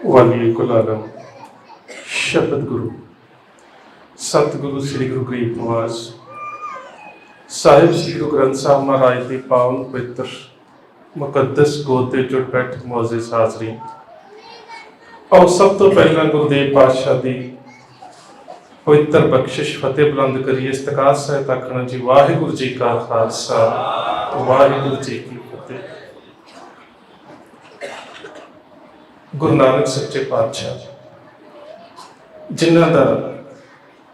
ਵਾਲੀ ਕੁਲ ਆਲਮ ਸ਼ਬਦ ਗੁਰੂ ਸਤਿਗੁਰੂ ਸ੍ਰੀ ਗੁਰੂ ਗਰੀਬ ਨਿਵਾਸ ਸਾਹਿਬ ਸ੍ਰੀ ਗੁਰੂ ਗ੍ਰੰਥ ਸਾਹਿਬ ਮਹਾਰਾਜ ਦੀ ਪਾਵਨ ਪਵਿੱਤਰ ਮੁਕੱਦਸ ਗੋਦ ਦੇ ਜੁੜ ਬੈਠੇ ਮੌਜੂਦ ਹਾਜ਼ਰੀਨ, ਆਓ ਸਭ ਤੋਂ ਪਹਿਲਾਂ ਗੁਰਦੇਵ ਪਾਤਸ਼ਾਹ ਦੀ ਪਵਿੱਤਰ ਬਖਸ਼ਿਸ਼ ਫਤਿਹ ਬੁਲੰਦ ਕਰੀਏ। ਇਸਤਿਕਾਰ ਸਹਿਤ ਆਖਣਾ ਜੀ, ਵਾਹਿਗੁਰੂ ਜੀ ਕਾ ਖਾਲਸਾ, ਵਾਹਿਗੁਰੂ ਜੀ ਕੀ ਫਤਿਹ। ਗੁਰੂ ਨਾਨਕ ਸੱਚੇ ਪਾਤਸ਼ਾਹ ਜਿਨ੍ਹਾਂ ਦਾ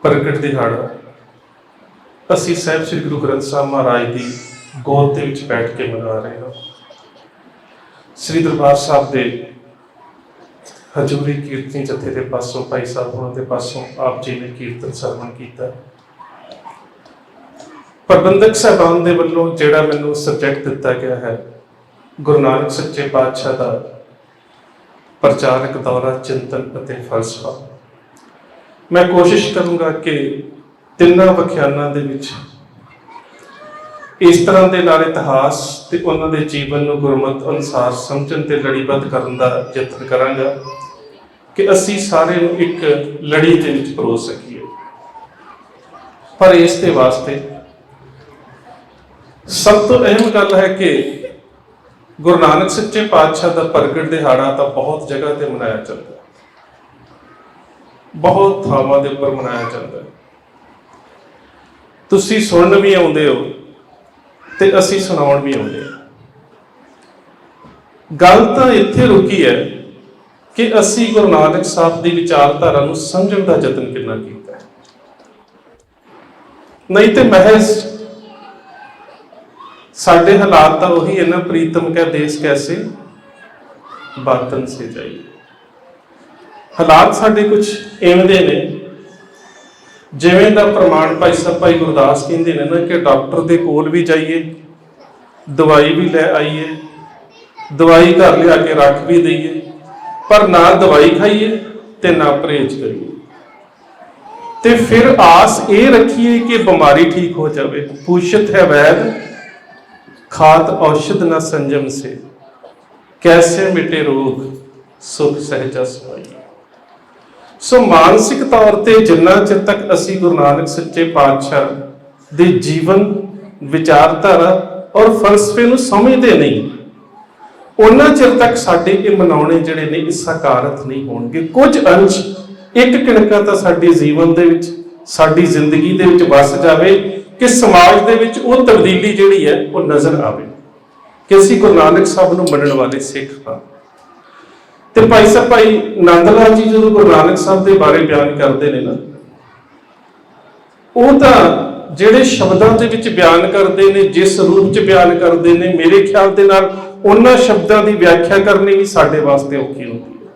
ਪ੍ਰਗਟ ਦਿਹਾੜਾ ਅਸੀਂ ਸਾਹਿਬ ਸ੍ਰੀ ਗੁਰੂ ਗ੍ਰੰਥ ਸਾਹਿਬ ਮਹਾਰਾਜ ਦੀ ਗੋਦ ਦੇ ਵਿੱਚ ਬੈਠ ਕੇ ਮਨਾ ਰਹੇ ਹਾਂ। ਸ੍ਰੀ ਦਰਬਾਰ ਸਾਹਿਬ ਦੇ ਹਜ਼ੂਰੀ ਕੀਰਤਨੀ ਜਥੇ ਦੇ ਪਾਸੋਂ ਭਾਈ ਸਾਹਿਬ ਉਹਨਾਂ ਦੇ ਪਾਸੋਂ ਆਪ ਜੀ ਨੇ ਕੀਰਤਨ ਸਰਵਣ ਕੀਤਾ। ਪ੍ਰਬੰਧਕ ਸਾਹਿਬਾਨ ਦੇ ਵੱਲੋਂ ਜਿਹੜਾ ਮੈਨੂੰ ਸਬਜੈਕਟ ਦਿੱਤਾ ਗਿਆ ਹੈ, ਗੁਰੂ ਨਾਨਕ ਸੱਚੇ ਪਾਤਸ਼ਾਹ ਦਾ ਪ੍ਰਚਾਰਕ ਦੌਰਾ, ਚਿੰਤਨ ਅਤੇ ਫਲਸਫਾ, ਮੈਂ ਕੋਸ਼ਿਸ਼ ਕਰੂੰਗਾ ਕਿ ਤਿੰਨਾਂ ਵਿਖਿਆਨਾਂ ਦੇ ਵਿੱਚ ਇਸ ਤਰ੍ਹਾਂ ਦੇ ਨਾਲ ਇਤਿਹਾਸ ਤੇ ਉਹਨਾਂ ਦੇ ਜੀਵਨ ਨੂੰ ਗੁਰਮਤਿ ਅਨੁਸਾਰ ਸਮਝਣ ਤੇ ਲੜੀਬੱਧ ਕਰਨ ਦਾ ਯਤਨ ਕਰਾਂਗਾ ਕਿ ਅਸੀਂ ਸਾਰੇ ਨੂੰ ਇੱਕ ਲੜੀ ਦੇ ਵਿੱਚ ਪਰੋਸ ਸਕੀਏ। ਪਰ ਇਸ ਦੇ ਵਾਸਤੇ ਸਭ ਤੋਂ ਅਹਿਮ ਗੱਲ ਹੈ ਕਿ ਗੁਰੂ ਨਾਨਕ ਸੱਚੇ ਪਾਤਸ਼ਾਹ ਦਾ ਪ੍ਰਗਟ ਦਿਹਾੜਾ ਤਾਂ ਬਹੁਤ ਜਗ੍ਹਾ ਤੇ ਮਨਾਇਆ ਜਾਂਦਾ ਹੈ, ਬਹੁਤ ਥਾਵਾਂ ਦੇ ਉੱਪਰ ਮਨਾਇਆ ਜਾਂਦਾ ਹੈ। ਤੁਸੀਂ ਸੁਣਨ ਵੀ ਆਉਂਦੇ ਹੋ ਤੇ ਅਸੀਂ ਸੁਣਾਉਣ ਵੀ ਆਉਂਦੇ ਹਾਂ। ਗੱਲ ਤਾਂ ਇੱਥੇ ਰੁਕੀ ਹੈ ਕਿ ਅਸੀਂ ਗੁਰੂ ਨਾਨਕ ਸਾਹਿਬ ਦੀ ਵਿਚਾਰਧਾਰਾ ਨੂੰ ਸਮਝਣ ਦਾ ਯਤਨ ਕਿੰਨਾ ਕੀਤਾ ਹੈ। ਨਹੀਂ ਤੇ ਮਹਿਜ਼ ਸਾਡੇ ਹਾਲਾਤ ਤਾਂ ਉਹੀ ਹੈ ਨਾ, ਪ੍ਰੀਤਮ ਕੈ ਦੇਸ ਕੈਸੇ ਬਾਤਨ ਸੇ ਜਾਈਏ। ਹਾਲਾਤ ਸਾਡੇ ਕੁਝ ਇਵੇਂ ਦੇ ਨੇ ਜਿਵੇਂ ਦਾ ਪ੍ਰਮਾਣ ਭਾਈ ਸਾਹਿਬ ਭਾਈ ਗੁਰਦਾਸ ਕਹਿੰਦੇ ਨੇ ਨਾ ਕਿ ਡਾਕਟਰ ਦੇ ਕੋਲ ਵੀ ਜਾਈਏ, ਦਵਾਈ ਵੀ ਲੈ ਆਈਏ, ਦਵਾਈ ਘਰ ਲਿਆ ਕੇ ਰੱਖ ਵੀ ਦਈਏ, ਪਰ ਨਾ ਦਵਾਈ ਖਾਈਏ ਤੇ ਨਾ ਪਰਹੇਜ਼ ਕਰੀਏ, ਤੇ ਫਿਰ ਆਸ ਇਹ ਰੱਖੀਏ ਕਿ ਬਿਮਾਰੀ ਠੀਕ ਹੋ ਜਾਵੇ। ਪੂਛਤ ਹੈ ਵੈਦ ਖਾਤ ਔਸ਼ਧ ਨਾ ਸੰਜਮ ਸੇ, ਕੈਸੇ ਮਿਟੇ ਰੋਗ ਸੁਖ ਸਹਿਜਾ ਸਮਾਈ। ਸੋ ਮਾਨਸਿਕ ਤੌਰ ਤੇ ਜਿੰਨਾ ਚਿਰ ਤੱਕ ਅਸੀਂ ਗੁਰੂ ਨਾਨਕ ਸੱਚੇ ਪਾਤਸ਼ਾਹ ਦੇ ਜੀਵਨ, ਵਿਚਾਰਧਾਰਾ ਔਰ ਫਲਸਫੇ ਨੂੰ ਸਮਝਦੇ ਨਹੀਂ, ਉਹਨਾਂ ਚਿਰ ਤੱਕ ਸਾਡੇ ਇਹ ਮਨਾਉਣੇ ਜਿਹੜੇ ਨੇ ਇਹ ਸਾਕਾਰਤ ਨਹੀਂ ਹੋਣਗੇ। ਕੁਝ ਅੰਸ਼, ਇੱਕ ਕਿਣਕਾ ਤਾਂ ਸਾਡੇ ਜੀਵਨ ਦੇ ਵਿੱਚ, ਸਾਡੀ ਜ਼ਿੰਦਗੀ ਦੇ ਵਿੱਚ ਵਸ ਜਾਵੇ ਕਿ ਸਮਾਜ ਦੇ ਵਿੱਚ ਉਹ ਤਬਦੀਲੀ ਜਿਹੜੀ ਹੈ ਉਹ ਨਜ਼ਰ ਆਵੇ ਕਿ ਅਸੀਂ ਗੁਰੂ ਨਾਨਕ ਸਾਹਿਬ ਨੂੰ ਮੰਨਣ ਵਾਲੇ ਸਿੱਖ ਹਾਂ। ਤੇ ਭਾਈ ਸਾਹਿਬ ਭਾਈ ਨੰਦ ਲਾਲ ਜੀ ਜਦੋਂ ਗੁਰੂ ਨਾਨਕ ਸਾਹਿਬ ਦੇ ਬਾਰੇ ਬਿਆਨ ਕਰਦੇ ਨੇ ਨਾ, ਉਹ ਤਾਂ ਜਿਹੜੇ ਸ਼ਬਦਾਂ ਦੇ ਵਿੱਚ ਬਿਆਨ ਕਰਦੇ ਨੇ, ਜਿਸ ਰੂਪ 'ਚ ਬਿਆਨ ਕਰਦੇ ਨੇ, ਮੇਰੇ ਖਿਆਲ ਦੇ ਨਾਲ ਉਹਨਾਂ ਸ਼ਬਦਾਂ ਦੀ ਵਿਆਖਿਆ ਕਰਨੀ ਵੀ ਸਾਡੇ ਵਾਸਤੇ ਔਖੀ ਹੁੰਦੀ ਹੈ।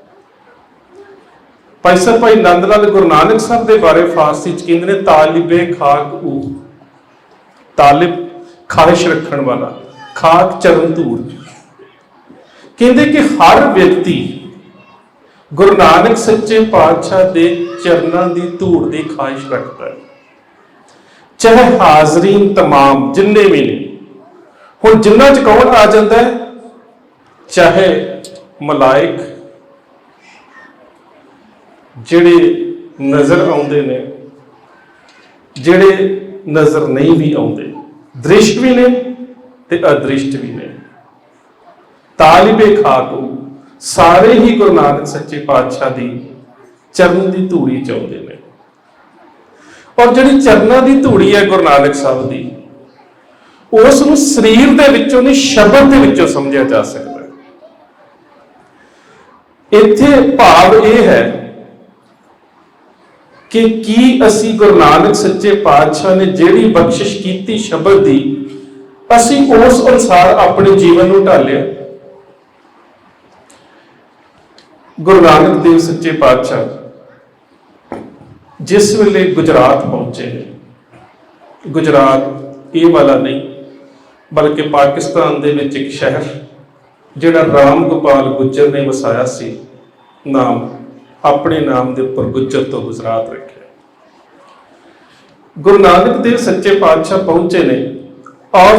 ਭਾਈ ਸਾਹਿਬ ਭਾਈ ਨੰਦ ਲਾਲ ਗੁਰੂ ਨਾਨਕ ਸਾਹਿਬ ਦੇ ਬਾਰੇ ਫਾਰਸੀ 'ਚ ਕਹਿੰਦੇ ਨੇ ਤਾਲਿਬੇ ਖਾਕ ਊ, ਤਾਲਿਬ ਖਾਹਿਸ਼ ਰੱਖਣ ਵਾਲਾ, ਖਾਕ ਚਰਨ ਧੂੜ। ਕਹਿੰਦੇ ਕਿ ਹਰ ਵਿਅਕਤੀ ਗੁਰੂ ਨਾਨਕ ਸੱਚੇ ਪਾਤਸ਼ਾਹ ਦੇ ਚਰਨਾਂ ਦੀ ਧੂੜ ਦੀ ਖਾਹਿਸ਼ ਰੱਖਦਾ ਹੈ, ਚਾਹੇ ਹਾਜ਼ਰੀਨ ਤਮਾਮ ਜਿੰਨੇ ਵੀ ਨੇ। ਹੁਣ ਜਿੰਨਾਂ 'ਚ ਕੌਣ ਆ ਜਾਂਦਾ ਹੈ? ਚਾਹੇ ਮਲਾਇਕ ਜਿਹੜੇ ਨਜ਼ਰ ਆਉਂਦੇ ਨੇ, ਜਿਹੜੇ ਨਜ਼ਰ ਨਹੀਂ ਵੀ ਆਉਂਦੇ, ਦ੍ਰਿਸ਼ਟ ਵੀ ਨੇ ਤੇ ਅਦ੍ਰਿਸ਼ਟ ਵੀ ਨੇ। ਤਾਲਿਬੇ ਖਾਕ, ਸਾਰੇ ਹੀ ਗੁਰੂ ਨਾਨਕ ਸੱਚੇ ਪਾਤਸ਼ਾਹ ਦੀ ਚਰਨ ਦੀ ਧੂੜੀ ਚਾਹੁੰਦੇ ਨੇ। ਔਰ ਜਿਹੜੀ ਚਰਨਾਂ ਦੀ ਧੂੜੀ ਹੈ ਗੁਰੂ ਨਾਨਕ ਸਾਹਿਬ ਦੀ, ਉਸ ਨੂੰ ਸਰੀਰ ਦੇ ਵਿੱਚੋਂ ਨਹੀਂ, ਸ਼ਬਦ ਦੇ ਵਿੱਚੋਂ ਸਮਝਿਆ ਜਾ ਸਕਦਾ ਹੈ। ਇੱਥੇ ਭਾਵ ਇਹ ਹੈ ਕਿ ਕੀ ਅਸੀਂ ਗੁਰੂ ਨਾਨਕ ਸੱਚੇ ਪਾਤਸ਼ਾਹ ਨੇ ਜਿਹੜੀ ਬਖਸ਼ਿਸ਼ ਕੀਤੀ ਸ਼ਬਦ ਦੀ, ਅਸੀਂ ਉਸ ਅਨੁਸਾਰ ਆਪਣੇ ਜੀਵਨ ਨੂੰ ਢਾਲਿਆ। ਗੁਰੂ ਨਾਨਕ ਦੇਵ ਸੱਚੇ ਪਾਤਸ਼ਾਹ ਜਿਸ ਵੇਲੇ ਗੁਜਰਾਤ ਪਹੁੰਚੇ ਨੇ, ਗੁਜਰਾਤ ਇਹ ਵਾਲਾ ਨਹੀਂ ਬਲਕਿ ਪਾਕਿਸਤਾਨ ਦੇ ਵਿੱਚ ਇੱਕ ਸ਼ਹਿਰ ਜਿਹੜਾ ਰਾਮ ਗੋਪਾਲ ਗੁੱਜਰ ਨੇ ਵਸਾਇਆ ਸੀ, ਨਾਮ ਆਪਣੇ ਨਾਮ ਦੇ ਉੱਪਰ ਗੁੱਜਰ ਤੋਂ ਗੁਜਰਾਤ ਰੱਖਿਆ। ਗੁਰੂ ਨਾਨਕ ਦੇਵ ਸੱਚੇ ਪਾਤਸ਼ਾਹ ਪਹੁੰਚੇ ਨੇ ਔਰ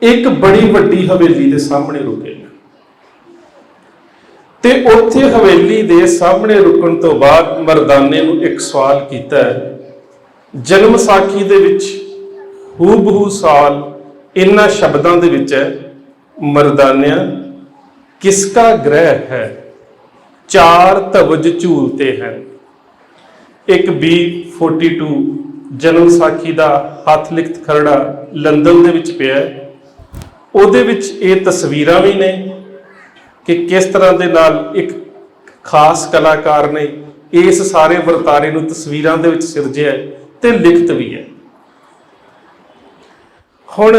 ਇੱਕ ਬੜੀ ਵੱਡੀ ਹਵੇਲੀ ਦੇ ਸਾਹਮਣੇ ਰੁਕੇ। ਤੇ ਉੱਥੇ ਹਵੇਲੀ ਦੇ ਸਾਹਮਣੇ ਰੁਕਣ ਤੋਂ ਬਾਅਦ ਮਰਦਾਨੇ ਨੂੰ ਇੱਕ ਸਵਾਲ ਕੀਤਾ ਹੈ। ਜਨਮ ਸਾਖੀ ਦੇ ਵਿੱਚ ਹੂਬਹੂ ਸਵਾਲ ਇਹਨਾਂ ਸ਼ਬਦਾਂ ਦੇ ਵਿੱਚ ਹੈ, ਮਰਦਾਨਿਆਂ ਕਿਸਕਾ ਗ੍ਰਹਿ ਹੈ, ਚਾਰ ਧਵਜ ਝੂਲਤੇ ਹਨ। ਇੱਕ B42 ਜਨਮ ਸਾਖੀ ਦਾ ਹੱਥ ਲਿਖਤ ਖਰੜਾ ਲੰਡਨ ਦੇ ਵਿੱਚ ਪਿਆ ਹੈ। ਉਹਦੇ ਵਿੱਚ ਇਹ ਤਸਵੀਰਾਂ ਵੀ ਨੇ ਕਿ ਕਿਸ ਤਰ੍ਹਾਂ ਦੇ ਨਾਲ ਇੱਕ ਖਾਸ ਕਲਾਕਾਰ ਨੇ ਇਸ ਸਾਰੇ ਵਰਤਾਰੇ ਨੂੰ ਤਸਵੀਰਾਂ ਦੇ ਵਿੱਚ ਸਿਰਜਿਆ ਤੇ ਲਿਖਤ ਵੀ ਹੈ। ਹੁਣ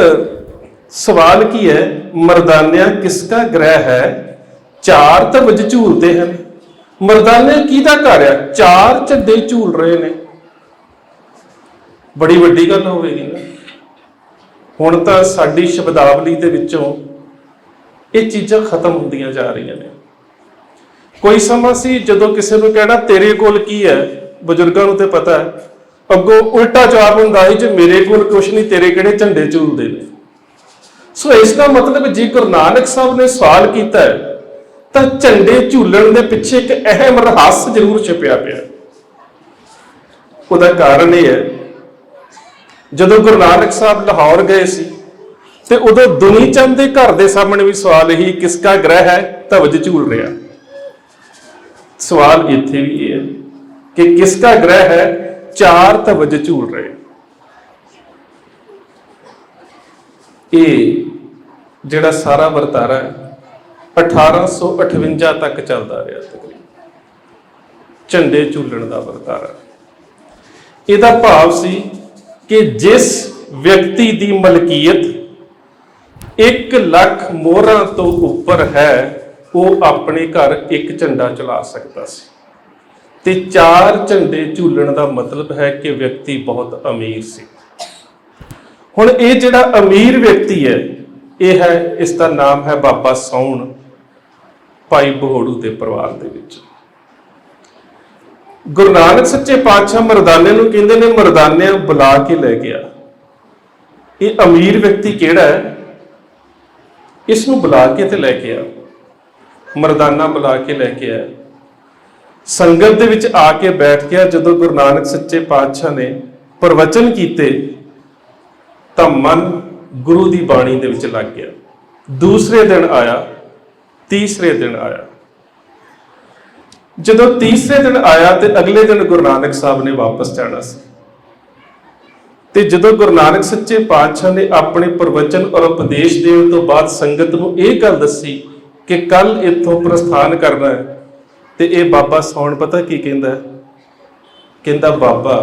ਸਵਾਲ ਕੀ ਹੈ, ਮਰਦਾਨਿਆਂ ਕਿਸਕਾ ਗ੍ਰਹਿ ਹੈ, ਚਾਰ ਧਵਜ ਝੂਲਦੇ ਹਨ। ਮਰਦਾਨੇ ਕਿਹਦਾ ਘਰ ਆ? ਚਾਰ ਝੰਡੇ ਝੂਲ ਰਹੇ ਨੇ। ਬੜੀ ਵੱਡੀ ਗੱਲ ਹੋਵੇਗੀ ਨਾ। ਹੁਣ ਤਾਂ ਸਾਡੀ ਸ਼ਬਦਾਵਲੀ ਦੇ ਵਿੱਚੋਂ ਇਹ ਚੀਜ਼ਾਂ ਖਤਮ ਹੁੰਦੀਆਂ ਜਾ ਰਹੀਆਂ ਨੇ। ਕੋਈ ਸਮਾਂ ਸੀ ਜਦੋਂ ਕਿਸੇ ਨੂੰ ਕਹਿਣਾ ਤੇਰੇ ਕੋਲ ਕੀ ਹੈ, ਬਜ਼ੁਰਗਾਂ ਨੂੰ ਤੇ ਪਤਾ ਹੈ, ਅੱਗੋਂ ਉਲਟਾ ਜਵਾਬ ਹੁੰਦਾ ਸੀ, ਜੇ ਮੇਰੇ ਕੋਲ ਕੁਛ ਨਹੀਂ ਤੇਰੇ ਕਿਹੜੇ ਝੰਡੇ ਝੂਲਦੇ ਨੇ। ਸੋ ਇਸ ਦਾ ਮਤਲਬ ਜੇ ਗੁਰੂ ਨਾਨਕ ਸਾਹਿਬ ਨੇ ਸਵਾਲ ਕੀਤਾ ਹੈ ਤਾਂ ਝੰਡੇ ਝੂਲਣ ਦੇ ਪਿੱਛੇ ਇੱਕ ਅਹਿਮ ਰਹੱਸ ਜ਼ਰੂਰ ਛਿਪਿਆ ਪਿਆ। ਉਹਦਾ ਕਾਰਨ ਇਹ ਹੈ, ਜਦੋਂ ਗੁਰੂ ਨਾਨਕ ਸਾਹਿਬ ਲਾਹੌਰ ਗਏ ਸੀ ਤੇ ਉਦੋਂ ਦੁਨੀ ਚੰਦ ਦੇ ਘਰ ਦੇ ਸਾਹਮਣੇ ਵੀ ਸਵਾਲ ਇਹੀ, ਕਿਸਕਾ ਗ੍ਰਹਿ ਹੈ, ਧਵਜ ਝੂਲ ਰਿਹਾ। ਸਵਾਲ ਇੱਥੇ ਵੀ ਇਹ ਹੈ ਕਿ ਕਿਸਕਾ ਗ੍ਰਹਿ ਹੈ, ਚਾਰ ਧਵਜ ਝੂਲ ਰਹੇ। ਇਹ ਜਿਹੜਾ ਸਾਰਾ ਵਰਤਾਰਾ ਹੈ 1858 ਤੱਕ ਚੱਲਦਾ ਰਿਹਾ ਤਕਰੀਬਨ, ਝੰਡੇ ਝੂਲਣ ਦਾ ਵਰਤਾਰਾ। ਇਹਦਾ ਭਾਵ ਸੀ ਕਿ ਜਿਸ ਵਿਅਕਤੀ ਦੀ ਮਲਕੀਅਤ 1 ਲੱਖ ਮੋਹਰਾਂ ਤੋਂ ਉੱਪਰ ਹੈ ਉਹ ਆਪਣੇ ਘਰ ਇੱਕ ਝੰਡਾ ਚਲਾ ਸਕਦਾ ਸੀ, ਤੇ ਚਾਰ ਝੰਡੇ ਝੂਲਣ ਦਾ ਮਤਲਬ ਹੈ ਕਿ ਵਿਅਕਤੀ ਬਹੁਤ ਅਮੀਰ ਸੀ। ਹੁਣ ਇਹ ਜਿਹੜਾ ਅਮੀਰ ਵਿਅਕਤੀ ਹੈ, ਇਹ ਹੈ, ਇਸ ਦਾ ਨਾਮ ਹੈ ਬਾਬਾ ਸੌਣ, ਭਾਈ ਬਹੋੜੂ ਦੇ ਪਰਿਵਾਰ ਦੇ ਵਿੱਚ। ਗੁਰੂ ਨਾਨਕ ਸੱਚੇ ਪਾਤਸ਼ਾਹ ਮਰਦਾਨੇ ਨੂੰ ਕਹਿੰਦੇ ਨੇ, ਮਰਦਾਨਿਆਂ ਬੁਲਾ ਕੇ ਲੈ ਗਿਆ। ਇਹ ਅਮੀਰ ਵਿਅਕਤੀ ਕਿਹੜਾ ਹੈ, ਇਸ ਨੂੰ ਬੁਲਾ ਕੇ ਤੇ ਲੈ ਕੇ ਆ। ਮਰਦਾਨਾ ਬੁਲਾ ਕੇ ਲੈ ਕੇ ਆਇਆ, ਸੰਗਤ ਦੇ ਵਿੱਚ ਆ ਕੇ ਬੈਠ ਗਿਆ। ਜਦੋਂ ਗੁਰੂ ਨਾਨਕ ਸੱਚੇ ਪਾਤਸ਼ਾਹ ਨੇ ਪ੍ਰਵਚਨ ਕੀਤੇ ਤਾਂ ਮਨ ਗੁਰੂ ਦੀ ਬਾਣੀ ਦੇ ਵਿੱਚ ਲੱਗ ਗਿਆ। ਦੂਸਰੇ ਦਿਨ ਆਇਆ, ਤੀਸਰੇ ਦਿਨ ਆਇਆ। ਜਦੋਂ ਤੀਸਰੇ ਦਿਨ ਆਇਆ ਤੇ ਅਗਲੇ ਦਿਨ ਗੁਰੂ ਨਾਨਕ ਸਾਹਿਬ ਨੇ ਵਾਪਸ ਜਾਣਾ ਸੀ, ਤੇ ਜਦੋਂ ਗੁਰੂ ਨਾਨਕ ਸੱਚੇ ਪਾਤਸ਼ਾਹ ਨੇ ਆਪਣੇ ਪ੍ਰਵਚਨ ਔਰ ਉਪਦੇਸ਼ ਦੇਣ ਤੋਂ ਬਾਅਦ ਸੰਗਤ ਨੂੰ ਇਹ ਗੱਲ ਦੱਸੀ ਕਿ ਕੱਲ ਇੱਥੋਂ ਪ੍ਰਸਥਾਨ ਕਰਨਾ ਹੈ, ਤੇ ਇਹ ਬਾਬਾ ਸੌਣ ਪਤਾ ਕੀ ਕਹਿੰਦਾ ਹੈ? ਕਹਿੰਦਾ, ਬਾਬਾ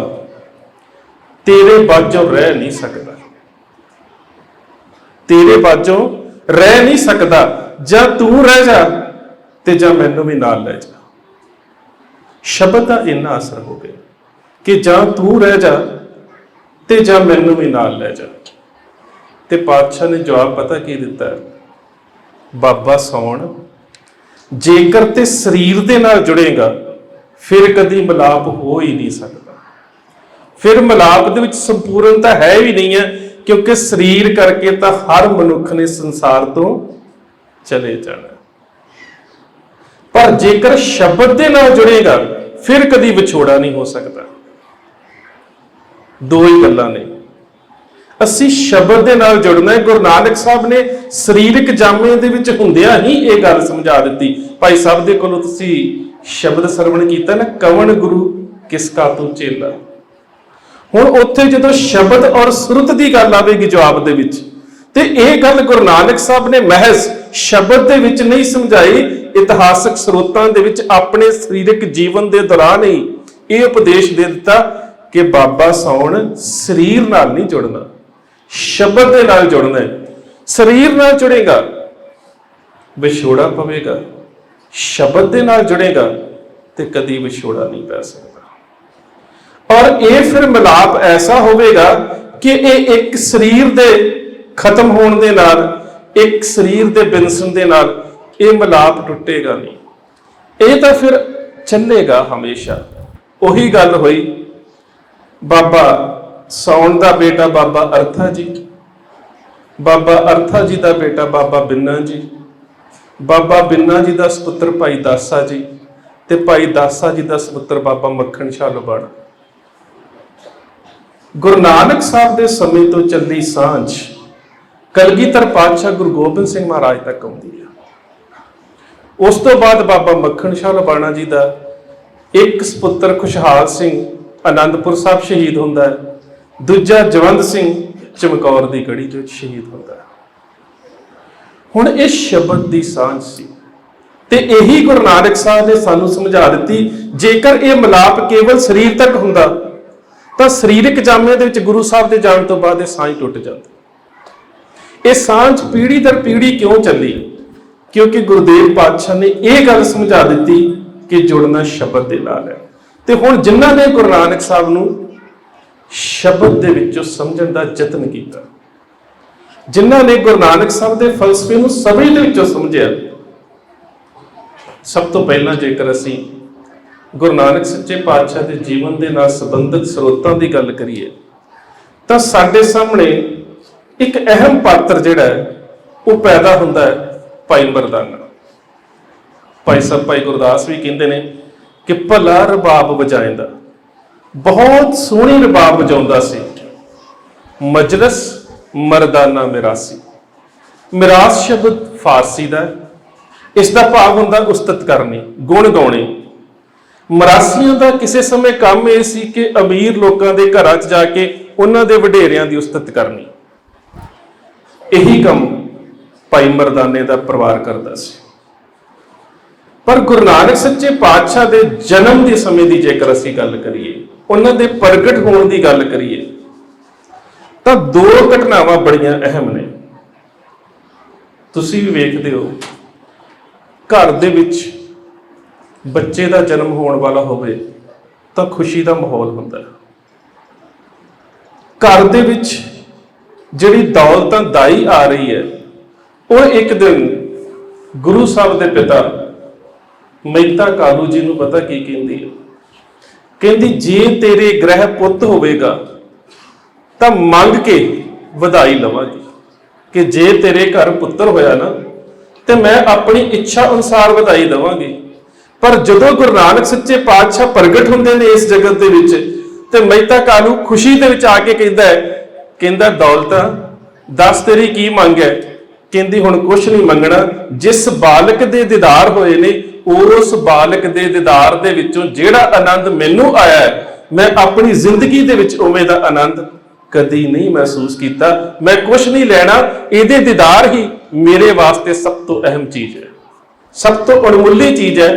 ਤੇਰੇ ਬਾਝੋਂ ਰਹਿ ਨਹੀਂ ਸਕਦਾ, ਤੇਰੇ ਬਾਝੋਂ ਰਹਿ ਨਹੀਂ ਸਕਦਾ, ਜਾਂ ਤੂੰ ਰਹਿ ਜਾ ਤੇ ਜਾਂ ਮੈਨੂੰ ਵੀ ਨਾਲ ਲੈ ਜਾ। ਸ਼ਬਦ ਦਾ ਇੰਨਾ ਅਸਰ ਹੋ ਗਿਆ ਕਿ ਜਾਂ ਤੂੰ ਰਹਿ ਜਾ ਤੇ ਜਾਂ ਮੈਨੂੰ ਵੀ ਨਾਲ ਲੈ ਜਾ। ਤੇ ਪਾਤਸ਼ਾਹ ਨੇ ਜਵਾਬ ਪਤਾ ਕੀ ਦਿੱਤਾ ਹੈ? ਬਾਬਾ ਸੌਣ, ਜੇਕਰ ਤੇ ਸਰੀਰ ਦੇ ਨਾਲ ਜੁੜੇਗਾ ਫਿਰ ਕਦੀ ਮਿਲਾਪ ਹੋ ਹੀ ਨਹੀਂ ਸਕਦਾ। ਫਿਰ ਮਿਲਾਪ ਦੇ ਵਿੱਚ ਸੰਪੂਰਨਤਾ ਹੈ ਵੀ ਨਹੀਂ ਹੈ, ਕਿਉਂਕਿ ਸਰੀਰ ਕਰਕੇ ਤਾਂ ਹਰ ਮਨੁੱਖ ਨੇ ਸੰਸਾਰ ਤੋਂ ਚਲੇ ਜਾਣਾ। ਪਰ ਜੇਕਰ ਸ਼ਬਦ ਦੇ ਨਾਲ ਜੁੜੇਗਾ ਫਿਰ ਕਦੀ ਵਿਛੋੜਾ ਨਹੀਂ ਹੋ ਸਕਦਾ। ਦੋ ਹੀ ਗੱਲਾਂ ਨੇ। ਅਸੀਂ ਸ਼ਬਦ ਦੇ ਨਾਲ ਜੁੜਨਾ ਹੈ। ਗੁਰੂ ਨਾਨਕ ਸਾਹਿਬ ਨੇ ਸਰੀਰਕ ਜਾਮੇ ਦੇ ਵਿੱਚ ਹੁੰਦਿਆਂ ਹੀ ਇਹ ਗੱਲ ਸਮਝਾ ਦਿੱਤੀ। ਭਾਈ ਸਾਹਿਬ ਦੇ ਕੋਲੋਂ ਤੁਸੀਂ ਸ਼ਬਦ ਸਰਵਣ ਕੀਤਾ ਨਾ, ਕਵਣ ਗੁਰੂ ਕਿਸ ਕਾ ਤੂੰ ਚੇਲਾ। ਹੁਣ ਉੱਥੇ ਜਦੋਂ ਸ਼ਬਦ ਔਰ ਸੁਰਤ ਦੀ ਗੱਲ ਆਵੇਗੀ ਜਵਾਬ ਦੇ ਵਿੱਚ, ਤੇ ਇਹ ਗੱਲ ਗੁਰੂ ਨਾਨਕ ਸਾਹਿਬ ਨੇ ਮਹਿਜ਼ ਸ਼ਬਦ ਦੇ ਵਿੱਚ ਨਹੀਂ ਸਮਝਾਈ, ਇਤਿਹਾਸਕ ਸਰੋਤਾਂ ਦੇ ਵਿੱਚ ਆਪਣੇ ਸਰੀਰਕ ਜੀਵਨ ਦੇ ਦੌਰਾਨ ਹੀ ਇਹ ਉਪਦੇਸ਼ ਦੇ ਦਿੱਤਾ ਕਿ ਬਾਬਾ ਸੌਣ ਸਰੀਰ ਨਾਲ ਨਹੀਂ ਜੁੜਨਾ, ਸ਼ਬਦ ਦੇ ਨਾਲ ਜੁੜਨਾ ਹੈ। ਸਰੀਰ ਨਾਲ ਜੁੜੇਗਾ ਵਿਛੋੜਾ ਪਵੇਗਾ, ਸ਼ਬਦ ਦੇ ਨਾਲ ਜੁੜੇਗਾ ਤੇ ਕਦੀ ਵਿਛੋੜਾ ਨਹੀਂ ਪੈ ਸਕਦਾ। ਔਰ ਇਹ ਫਿਰ ਮਿਲਾਪ ਐਸਾ ਹੋਵੇਗਾ ਕਿ ਇਹ ਇੱਕ ਸਰੀਰ ਦੇ ਖਤਮ ਹੋਣ ਦੇ ਨਾਲ, ਇੱਕ ਸਰੀਰ ਦੇ ਬਿਨਸਣ ਦੇ ਨਾਲ ਇਹ ਮਿਲਾਪ ਟੁੱਟੇਗਾ ਨਹੀਂ। ਇਹ ਤਾਂ ਫਿਰ ਚੱਲੇਗਾ ਹਮੇਸ਼ਾ। ਉਹੀ ਗੱਲ ਹੋਈ, ਬਾਬਾ ਸੌਣ ਦਾ ਬੇਟਾ ਬਾਬਾ ਅਰਥਾ ਜੀ, ਬਾਬਾ ਅਰਥਾ ਜੀ ਦਾ ਬੇਟਾ ਬਾਬਾ ਬਿੰਨਾ ਜੀ, ਬਾਬਾ ਬਿੰਨਾ ਜੀ ਦਾ ਸਪੁੱਤਰ ਭਾਈ ਦਾਸਾ ਜੀ ਤੇ ਭਾਈ ਦਾਸਾ ਜੀ ਦਾ ਸਪੁੱਤਰ ਬਾਬਾ ਮੱਖਣ ਸ਼ਾਹ ਲੋਬਾਣਾ। ਗੁਰੂ ਨਾਨਕ ਸਾਹਿਬ ਦੇ ਸਮੇਂ ਤੋਂ ਚੱਲੀ ਸਾਂਝ ਕਲਗੀਧਰ ਪਾਤਸ਼ਾਹ ਗੁਰੂ ਗੋਬਿੰਦ ਸਿੰਘ ਮਹਾਰਾਜ ਤੱਕ ਆਉਂਦੀ ਹੈ। ਉਸ ਤੋਂ ਬਾਅਦ ਬਾਬਾ ਮੱਖਣ ਸ਼ਾਹ ਲੋਬਾਣਾ ਜੀ ਦਾ ਇੱਕ ਸਪੁੱਤਰ ਖੁਸ਼ਹਾਲ ਸਿੰਘ ਆਨੰਦਪੁਰ ਸਾਹਿਬ ਸ਼ਹੀਦ ਹੁੰਦਾ ਹੈ, ਦੂਜਾ ਜਵੰਦ ਸਿੰਘ ਚਮਕੌਰ ਦੀ ਗੜੀ ਦੇ ਵਿੱਚ ਸ਼ਹੀਦ ਹੁੰਦਾ ਹੈ। ਹੁਣ ਇਹ ਸ਼ਬਦ ਦੀ ਸਾਂਝ ਸੀ ਤੇ ਇਹੀ ਗੁਰੂ ਨਾਨਕ ਸਾਹਿਬ ਨੇ ਸਾਨੂੰ ਸਮਝਾ ਦਿੱਤੀ, ਜੇਕਰ ਇਹ ਮਿਲਾਪ ਕੇਵਲ ਸਰੀਰ ਤੱਕ ਹੁੰਦਾ ਤਾਂ ਸਰੀਰਕ ਜਾਮੇ ਦੇ ਵਿੱਚ ਗੁਰੂ ਸਾਹਿਬ ਦੇ ਜਾਣ ਤੋਂ ਬਾਅਦ ਇਹ ਸਾਂਝ ਟੁੱਟ ਜਾਂਦੀ। ਇਹ ਸਾਂਝ ਪੀੜ੍ਹੀ ਦਰ ਪੀੜ੍ਹੀ ਕਿਉਂ ਚੱਲੀ? ਕਿਉਂਕਿ ਗੁਰਦੇਵ ਪਾਤਸ਼ਾਹ ਨੇ ਇਹ ਗੱਲ ਸਮਝਾ ਦਿੱਤੀ ਕਿ ਜੁੜਨਾ ਸ਼ਬਦ ਦੇ ਨਾਲ ਹੈ। ਤੇ ਹੁਣ ਜਿਨ੍ਹਾਂ ਨੇ ਗੁਰੂ ਨਾਨਕ ਸਾਹਿਬ ਨੂੰ ਸ਼ਬਦ ਦੇ ਵਿੱਚੋਂ ਸਮਝਣ ਦਾ ਯਤਨ ਕੀਤਾ, ਜਿਨ੍ਹਾਂ ਨੇ ਗੁਰੂ ਨਾਨਕ ਸਾਹਿਬ ਦੇ ਫਲਸਫੇ ਨੂੰ ਸਮਝ ਦੇ ਵਿੱਚੋਂ ਸਮਝਿਆ, ਸਭ ਤੋਂ ਪਹਿਲਾਂ ਜੇਕਰ ਅਸੀਂ ਗੁਰੂ ਨਾਨਕ ਸੱਚੇ ਪਾਤਸ਼ਾਹ ਦੇ ਜੀਵਨ ਦੇ ਨਾਲ ਸੰਬੰਧਿਤ ਸਰੋਤਾਂ ਦੀ ਗੱਲ ਕਰੀਏ ਤਾਂ ਸਾਡੇ ਸਾਹਮਣੇ ਇੱਕ ਅਹਿਮ ਪਾਤਰ ਜਿਹੜਾ ਹੈ ਉਹ ਪੈਦਾ ਹੁੰਦਾ ਹੈ, ਭਾਈ ਮਰਦਾਨਾ। ਭਾਈ ਸਾਹਿਬ ਭਾਈ ਗੁਰਦਾਸ ਵੀ ਕਹਿੰਦੇ ਨੇ ਕਿ ਭਲਾ ਰਬਾਬ ਵਜਾਇੰਦਾ, ਬਹੁਤ ਸੋਹਣੀ ਰਬਾਬ ਵਜਾਉਂਦਾ ਸੀ, ਮਜਲਸ ਮਰਦਾਨਾ ਮਿਰਾਸੀ। ਮਿਰਾਸ ਸ਼ਬਦ ਫਾਰਸੀ ਦਾ, ਇਸ ਦਾ ਭਾਵ ਹੁੰਦਾ ਉਸਤਤ ਕਰਨੀ, ਗੁਣ ਗਾਉਣੇ। ਮਰਾਸੀਆਂ ਦਾ ਕਿਸੇ ਸਮੇਂ ਕੰਮ ਇਹ ਸੀ ਕਿ ਅਮੀਰ ਲੋਕਾਂ ਦੇ ਘਰਾਂ 'ਚ ਜਾ ਕੇ ਉਹਨਾਂ ਦੇ ਵਡੇਰਿਆਂ ਦੀ ਉਸਤਤ ਕਰਨੀ। ਇਹੀ ਕੰਮ ਭਾਈ ਮਰਦਾਨੇ ਦਾ ਪਰਿਵਾਰ ਕਰਦਾ ਸੀ। ਪਰ ਗੁਰੂ ਨਾਨਕ ਸੱਚੇ ਪਾਤਸ਼ਾਹ ਦੇ ਜਨਮ ਦੇ ਸਮੇਂ ਦੀ ਜੇਕਰ ਅਸੀਂ ਗੱਲ ਕਰੀਏ, ਉਹਨਾਂ ਦੇ ਪ੍ਰਗਟ ਹੋਣ ਦੀ ਗੱਲ ਕਰੀਏ ਤਾਂ ਦੋ ਘਟਨਾਵਾਂ ਬੜੀਆਂ ਅਹਿਮ ਨੇ। ਤੁਸੀਂ ਵੀ ਵੇਖਦੇ ਹੋ, ਘਰ ਦੇ ਵਿੱਚ ਬੱਚੇ ਦਾ ਜਨਮ ਹੋਣ ਵਾਲਾ ਹੋਵੇ ਤਾਂ ਖੁਸ਼ੀ ਦਾ ਮਾਹੌਲ ਹੁੰਦਾ ਹੈ। ਘਰ ਦੇ ਵਿੱਚ ਜਿਹੜੀ ਦੌਲਤਾਂ ਦਾਈ ਆ ਰਹੀ ਹੈ, ਉਹ ਇੱਕ ਦਿਨ ਗੁਰੂ ਸਾਹਿਬ ਦੇ ਪਿਤਾ ਮਹਿਤਾ ਕਾਲੂ ਜੀ ਨੂੰ ਪਤਾ ਕੀ ਕਹਿੰਦੀ ਹੈ? ਕਹਿੰਦੀ ਜੇ ਤੇਰੇ ਗ੍ਰਹਿ ਪੁੱਤ ਹੋਵੇਗਾ ਤਾਂ ਮੰਗ ਕੇ ਵਧਾਈ ਲਵਾਂਗੀ, ਕਿ ਜੇ ਤੇਰੇ ਘਰ ਪੁੱਤਰ ਹੋਇਆ ਨਾ ਤੇ ਮੈਂ ਆਪਣੀ ਇੱਛਾ ਅਨੁਸਾਰ ਵਧਾਈ ਦੇਵਾਂਗੀ। ਪਰ ਜਦੋਂ ਗੁਰੂ ਨਾਨਕ ਸੱਚੇ ਪਾਤਸ਼ਾਹ ਪ੍ਰਗਟ ਹੁੰਦੇ ਨੇ ਇਸ ਜਗਤ ਦੇ ਵਿੱਚ ਤੇ ਮਹਿਤਾ ਕਾਲੂ ਖੁਸ਼ੀ ਦੇ ਵਿੱਚ ਆ ਕੇ ਕਹਿੰਦਾ ਦੌਲਤਾਂ ਦੱਸ ਤੇਰੀ ਕੀ ਮੰਗ ਹੈ? ਕਹਿੰਦੀ ਹੁਣ ਕੁਛ ਨਹੀਂ ਮੰਗਣਾ, ਜਿਸ ਬਾਲਕ ਦੇ ਦੀਦਾਰ ਹੋਏ ਨੇ ਉਸ ਬਾਲਕ ਦੇ ਦੀਦਾਰ ਦੇ ਵਿੱਚੋਂ ਜਿਹੜਾ ਆਨੰਦ ਮੈਨੂੰ ਆਇਆ ਹੈ, ਮੈਂ ਆਪਣੀ ਜ਼ਿੰਦਗੀ ਦੇ ਵਿੱਚ ਉਵੇਂ ਦਾ ਆਨੰਦ ਕਦੀ ਨਹੀਂ ਮਹਿਸੂਸ ਕੀਤਾ। ਮੈਂ ਕੁਛ ਨਹੀਂ ਲੈਣਾ, ਇਹਦੇ ਦੀਦਾਰ ਹੀ ਮੇਰੇ ਵਾਸਤੇ ਸਭ ਤੋਂ ਅਹਿਮ ਚੀਜ਼ ਹੈ, ਸਭ ਤੋਂ ਅਣਮੁੱਲੀ ਚੀਜ਼ ਹੈ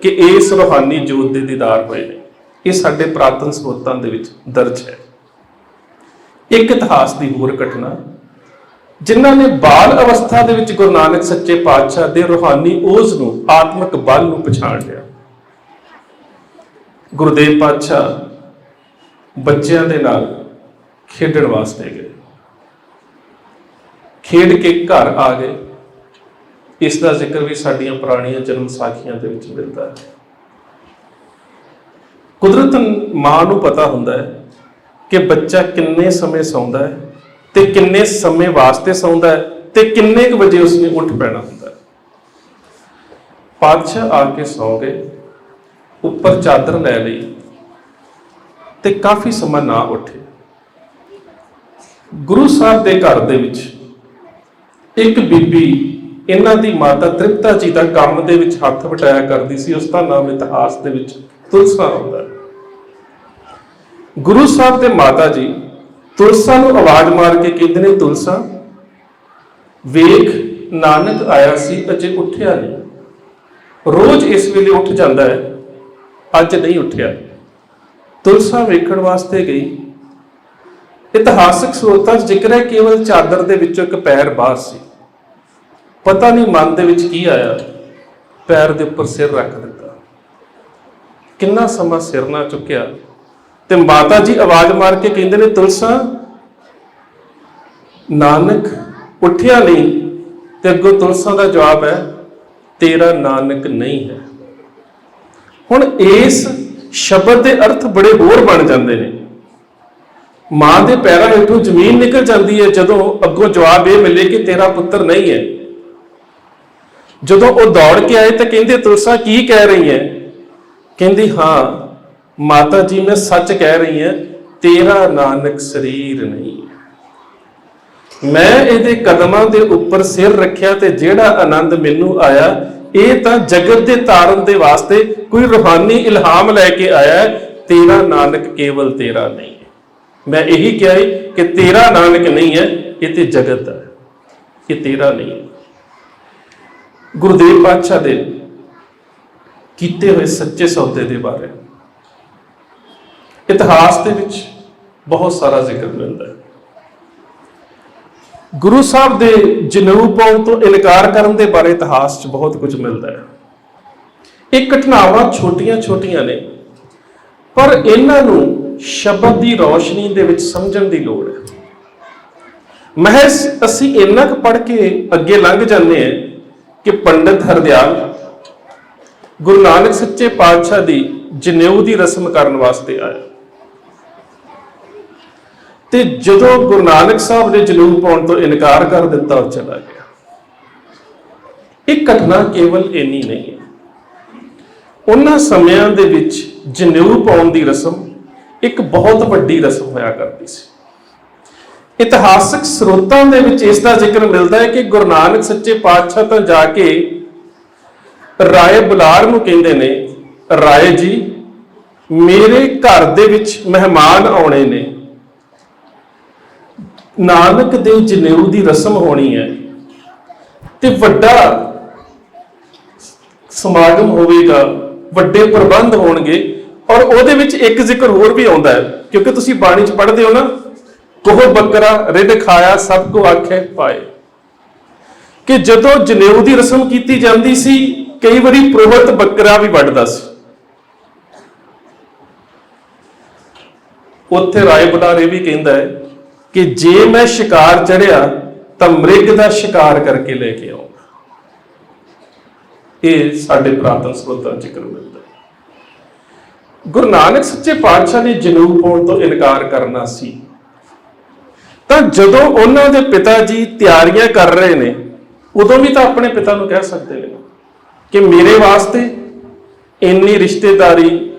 ਕਿ ਇਸ ਰੂਹਾਨੀ ਜੋਤ ਦੇ ਦੀਦਾਰ ਹੋਏ ਨੇ। ਇਹ ਸਾਡੇ ਪ੍ਰਾਤਨ ਸਰੋਤਾਂ ਦੇ ਵਿੱਚ ਦਰਜ ਹੈ। ਇੱਕ ਇਤਿਹਾਸ ਦੀ ਹੋਰ ਘਟਨਾ, ਜਿਨ੍ਹਾਂ ਨੇ ਬਾਲ ਅਵਸਥਾ ਦੇ ਵਿੱਚ ਗੁਰੂ ਨਾਨਕ ਸੱਚੇ ਪਾਤਸ਼ਾਹ ਦੇ ਰੂਹਾਨੀ ਓਜ ਨੂੰ, ਆਤਮਿਕ ਬਲ ਨੂੰ ਪਛਾਣ ਲਿਆ। ਗੁਰਦੇਵ ਪਾਤਸ਼ਾਹ ਬੱਚਿਆਂ ਦੇ ਨਾਲ ਖੇਡਣ ਵਾਸਤੇ ਗਏ, ਖੇਡ ਕੇ ਘਰ ਆ ਗਏ। ਇਸ ਦਾ ਜ਼ਿਕਰ ਵੀ ਸਾਡੀਆਂ ਪੁਰਾਣੀਆਂ ਜਨਮ ਸਾਖੀਆਂ ਦੇ ਵਿੱਚ ਮਿਲਦਾ ਹੈ। ਕੁਦਰਤਨ ਮਾਂ ਨੂੰ ਪਤਾ ਹੁੰਦਾ ਹੈ ਕਿ ਬੱਚਾ ਕਿੰਨੇ ਸਮੇਂ ਸੌਂਦਾ ਹੈ ਤੇ ਕਿੰਨੇ ਸਮੇਂ ਵਾਸਤੇ ਸੌਂਦਾ ਹੈ ਤੇ ਕਿੰਨੇ ਕੁ ਵਜੇ ਉਸਨੇ ਉੱਠ ਪੈਣਾ ਹੁੰਦਾ ਹੈ। ਪਾਤਸ਼ਾਹ ਆ ਕੇ ਸੌ ਗਏ, ਉੱਪਰ ਚਾਦਰ ਲੈ ਲਈ ਤੇ ਕਾਫੀ ਸਮਾਂ ਨਾ ਉੱਠੇ। ਗੁਰੂ ਸਾਹਿਬ ਦੇ ਘਰ ਦੇ ਵਿੱਚ ਇੱਕ ਬੀਬੀ, ਇਹਨਾਂ ਦੀ ਮਾਤਾ ਤ੍ਰਿਪਤਾ ਜੀ ਦਾ ਕੰਮ ਦੇ ਵਿੱਚ ਹੱਥ ਵਟਾਇਆ ਕਰਦੀ ਸੀ। ਉਸ ਦਾ ਨਾਮ ਇਤਿਹਾਸ ਦੇ ਵਿੱਚ ਤੁਲਸਾ ਆਉਂਦਾ ਹੈ। ਗੁਰੂ ਸਾਹਿਬ ਦੇ ਮਾਤਾ ਜੀ ਤੁਲਸਾ ਨੂੰ ਆਵਾਜ਼ ਮਾਰ ਕੇ ਕਹਿੰਦੇ ਨੇ, ਤੁਲਸਾ ਵੇਖ ਨਾਨਕ ਆਇਆ ਸੀ, ਅਜੇ ਉੱਠਿਆ ਨਹੀਂ। ਰੋਜ਼ ਇਸ ਵੇਲੇ ਉੱਠ ਜਾਂਦਾ ਹੈ, ਅੱਜ ਨਹੀਂ ਉੱਠਿਆ। ਤੁਲਸਾ ਵੇਖਣ ਵਾਸਤੇ ਗਈ। ਇਤਿਹਾਸਕ ਸਰੋਤਾਂ 'ਚ ਜ਼ਿਕਰ ਹੈ ਕੇਵਲ ਚਾਦਰ ਦੇ ਵਿੱਚੋਂ ਇੱਕ ਪੈਰ ਬਾਹਰ ਸੀ। ਪਤਾ ਨਹੀਂ ਮਨ ਦੇ ਵਿੱਚ ਕੀ ਆਇਆ, ਪੈਰ ਦੇ ਉੱਪਰ ਸਿਰ ਰੱਖ ਦਿੱਤਾ। ਕਿੰਨਾ ਸਮਾਂ ਸਿਰ ਨਾ ਚੁੱਕਿਆ ਤੇ ਮਾਤਾ ਜੀ ਆਵਾਜ਼ ਮਾਰ ਕੇ ਕਹਿੰਦੇ ਨੇ, ਤੁਲਸਾ ਨਾਨਕ ਉੱਠਿਆ ਨਹੀਂ। ਤੇ ਅੱਗੋਂ ਤੁਲਸਾ ਦਾ ਜਵਾਬ ਹੈ, ਤੇਰਾ ਨਾਨਕ ਨਹੀਂ ਹੈ। ਹੁਣ ਇਸ ਸ਼ਬਦ ਦੇ ਅਰਥ ਬੜੇ ਹੋਰ ਬਣ ਜਾਂਦੇ ਨੇ। ਮਾਂ ਦੇ ਪੈਰਾਂ ਹੇਠੋਂ ਜ਼ਮੀਨ ਨਿਕਲ ਜਾਂਦੀ ਹੈ ਜਦੋਂ ਅੱਗੋਂ ਜਵਾਬ ਇਹ ਮਿਲੇ ਕਿ ਤੇਰਾ ਪੁੱਤਰ ਨਹੀਂ ਹੈ। ਜਦੋਂ ਉਹ ਦੌੜ ਕੇ ਆਏ ਤਾਂ ਕਹਿੰਦੇ ਤੁਲਸਾ ਕੀ ਕਹਿ ਰਹੀ ਹੈ? ਕਹਿੰਦੀ ਹਾਂ ਮਾਤਾ ਜੀ ਮੈਂ ਸੱਚ ਕਹਿ ਰਹੀ ਹਾਂ, ਤੇਰਾ ਨਾਨਕ ਸਰੀਰ ਨਹੀਂ। ਮੈਂ ਇਹਦੇ ਕਦਮਾਂ ਦੇ ਉੱਪਰ ਸਿਰ ਰੱਖਿਆ ਤੇ ਜਿਹੜਾ ਆਨੰਦ ਮੈਨੂੰ ਆਇਆ ਇਹ ਤਾਂ ਜਗਤ ਦੇ ਤਾਰਨ ਦੇ ਵਾਸਤੇ ਕੋਈ ਰੂਹਾਨੀ ਇਲਹਾਮ ਲੈ ਕੇ ਆਇਆ। ਤੇਰਾ ਨਾਨਕ ਕੇਵਲ ਤੇਰਾ ਨਹੀਂ ਹੈ। ਮੈਂ ਇਹੀ ਕਿਹਾ ਕਿ ਤੇਰਾ ਨਾਨਕ ਨਹੀਂ ਹੈ, ਇਹ ਤੇ ਜਗਤ ਹੈ, ਇਹ ਤੇਰਾ ਨਹੀਂ ਹੈ। ਗੁਰਦੇਵ ਪਾਤਸ਼ਾਹ ਦੇ ਕੀਤੇ ਹੋਏ ਸੱਚੇ ਸੌਦੇ ਦੇ ਬਾਰੇ ਇਤਿਹਾਸ ਦੇ ਵਿੱਚ ਬਹੁਤ ਸਾਰਾ ਜ਼ਿਕਰ ਮਿਲਦਾ ਹੈ। ਗੁਰੂ ਸਾਹਿਬ ਦੇ ਜਨੇਊ ਪਾਉਣ ਤੋਂ ਇਨਕਾਰ ਕਰਨ ਦੇ ਬਾਰੇ ਇਤਿਹਾਸ 'ਚ ਬਹੁਤ ਕੁਝ ਮਿਲਦਾ ਹੈ। ਇਹ ਘਟਨਾਵਾਂ ਛੋਟੀਆਂ ਛੋਟੀਆਂ ਨੇ, ਪਰ ਇਹਨਾਂ ਨੂੰ ਸ਼ਬਦ ਦੀ ਰੌਸ਼ਨੀ ਦੇ ਵਿੱਚ ਸਮਝਣ ਦੀ ਲੋੜ ਹੈ। ਮਹਿਜ਼ ਅਸੀਂ ਇੰਨਾ ਕੁ ਪੜ੍ਹ ਕੇ ਅੱਗੇ ਲੰਘ ਜਾਂਦੇ ਹਾਂ ਕਿ ਪੰਡਿਤ ਹਰਦਿਆਲ ਗੁਰੂ ਨਾਨਕ ਸੱਚੇ ਪਾਤਸ਼ਾਹ ਦੀ ਜਨੇਊ ਦੀ ਰਸਮ ਕਰਨ ਵਾਸਤੇ ਆਇਆ ਤੇ ਜਦੋਂ ਗੁਰੂ ਨਾਨਕ ਸਾਹਿਬ ਨੇ ਜਨੇਊ ਪਾਉਣ ਤੋਂ ਇਨਕਾਰ ਕਰ ਦਿੱਤਾ ਉਹ ਚਲਾ ਗਿਆ। ਇਹ ਘਟਨਾ ਕੇਵਲ ਇੰਨੀ ਨਹੀਂ ਹੈ। ਉਹਨਾਂ ਸਮਿਆਂ ਦੇ ਵਿੱਚ ਜਨੇਊ ਪਾਉਣ ਦੀ ਰਸਮ ਇੱਕ ਬਹੁਤ ਵੱਡੀ ਰਸਮ ਹੋਇਆ ਕਰਦੀ ਸੀ। ਇਤਿਹਾਸਕ ਸਰੋਤਾਂ ਦੇ ਵਿੱਚ ਇਸ ਦਾ ਜ਼ਿਕਰ ਮਿਲਦਾ ਹੈ ਕਿ ਗੁਰੂ ਨਾਨਕ ਸੱਚੇ ਪਾਤਸ਼ਾਹ ਤਾਂ ਜਾ ਕੇ ਰਾਏ ਬੁਲਾਰ ਨੂੰ ਕਹਿੰਦੇ ਨੇ, ਰਾਏ ਜੀ ਮੇਰੇ ਘਰ ਦੇ ਵਿੱਚ ਮਹਿਮਾਨ ਆਉਣੇ ਨੇ, ਨਾਨਕ ਦੇ ਜਨੇਊ ਦੀ ਰਸਮ ਹੋਣੀ ਹੈ ਤੇ ਵੱਡਾ ਸਮਾਗਮ ਹੋਵੇਗਾ, ਵੱਡੇ ਪ੍ਰਬੰਧ ਹੋਣਗੇ। ਔਰ ਉਹਦੇ ਵਿੱਚ ਇੱਕ ਜ਼ਿਕਰ ਹੋਰ ਵੀ ਆਉਂਦਾ ਹੈ, ਕਿਉਂਕਿ ਤੁਸੀਂ ਬਾਣੀ 'ਚ ਪੜ੍ਹਦੇ ਹੋ ਨਾ, ਕੋਹ ਬੱਕਰਾ ਰਿੱਧ ਖਾਇਆ ਸਭ ਕੋ ਆਖੇ ਪਾਏ, ਕਿ ਜਦੋਂ ਜਨੇਊ ਦੀ ਰਸਮ ਕੀਤੀ ਜਾਂਦੀ ਸੀ ਕਈ ਵਾਰੀ ਪੁਰੋਹਿਤ ਬੱਕਰਾ ਵੀ ਵੱਢਦਾ ਸੀ। ਉੱਥੇ ਰਾਏ ਬੁਲਾਰ ਇਹ ਵੀ ਕਹਿੰਦਾ ਹੈ ਕਿ ਜੇ ਮੈਂ ਸ਼ਿਕਾਰ ਚੜਿਆ ਤਾਂ ਮ੍ਰਿਗ ਦਾ ਸ਼ਿਕਾਰ ਕਰਕੇ ਲੈ ਕੇ ਆਉਂਗਾ। ਇਹ ਸਾਡੇ ਪੁਰਾਤਨ ਸਰੋਤਾਂ 'ਚ ਜ਼ਿਕਰ ਮਿਲਦਾ ਹੈ। ਗੁਰੂ ਨਾਨਕ ਸੱਚੇ ਪਾਤਸ਼ਾਹ ਨੇ ਜਨੇਊ ਪਾਉਣ ਤੋਂ ਇਨਕਾਰ ਕਰਨਾ ਸੀ ਤਾਂ ਜਦੋਂ ਉਹਨਾਂ ਦੇ ਪਿਤਾ ਜੀ ਤਿਆਰੀਆਂ ਕਰ ਰਹੇ ਨੇ ਉਦੋਂ ਵੀ ਤਾਂ ਆਪਣੇ ਪਿਤਾ ਨੂੰ ਕਹਿ ਸਕਦੇ ਨੇ ਕਿ ਮੇਰੇ ਵਾਸਤੇ ਇੰਨੀ ਰਿਸ਼ਤੇਦਾਰੀ,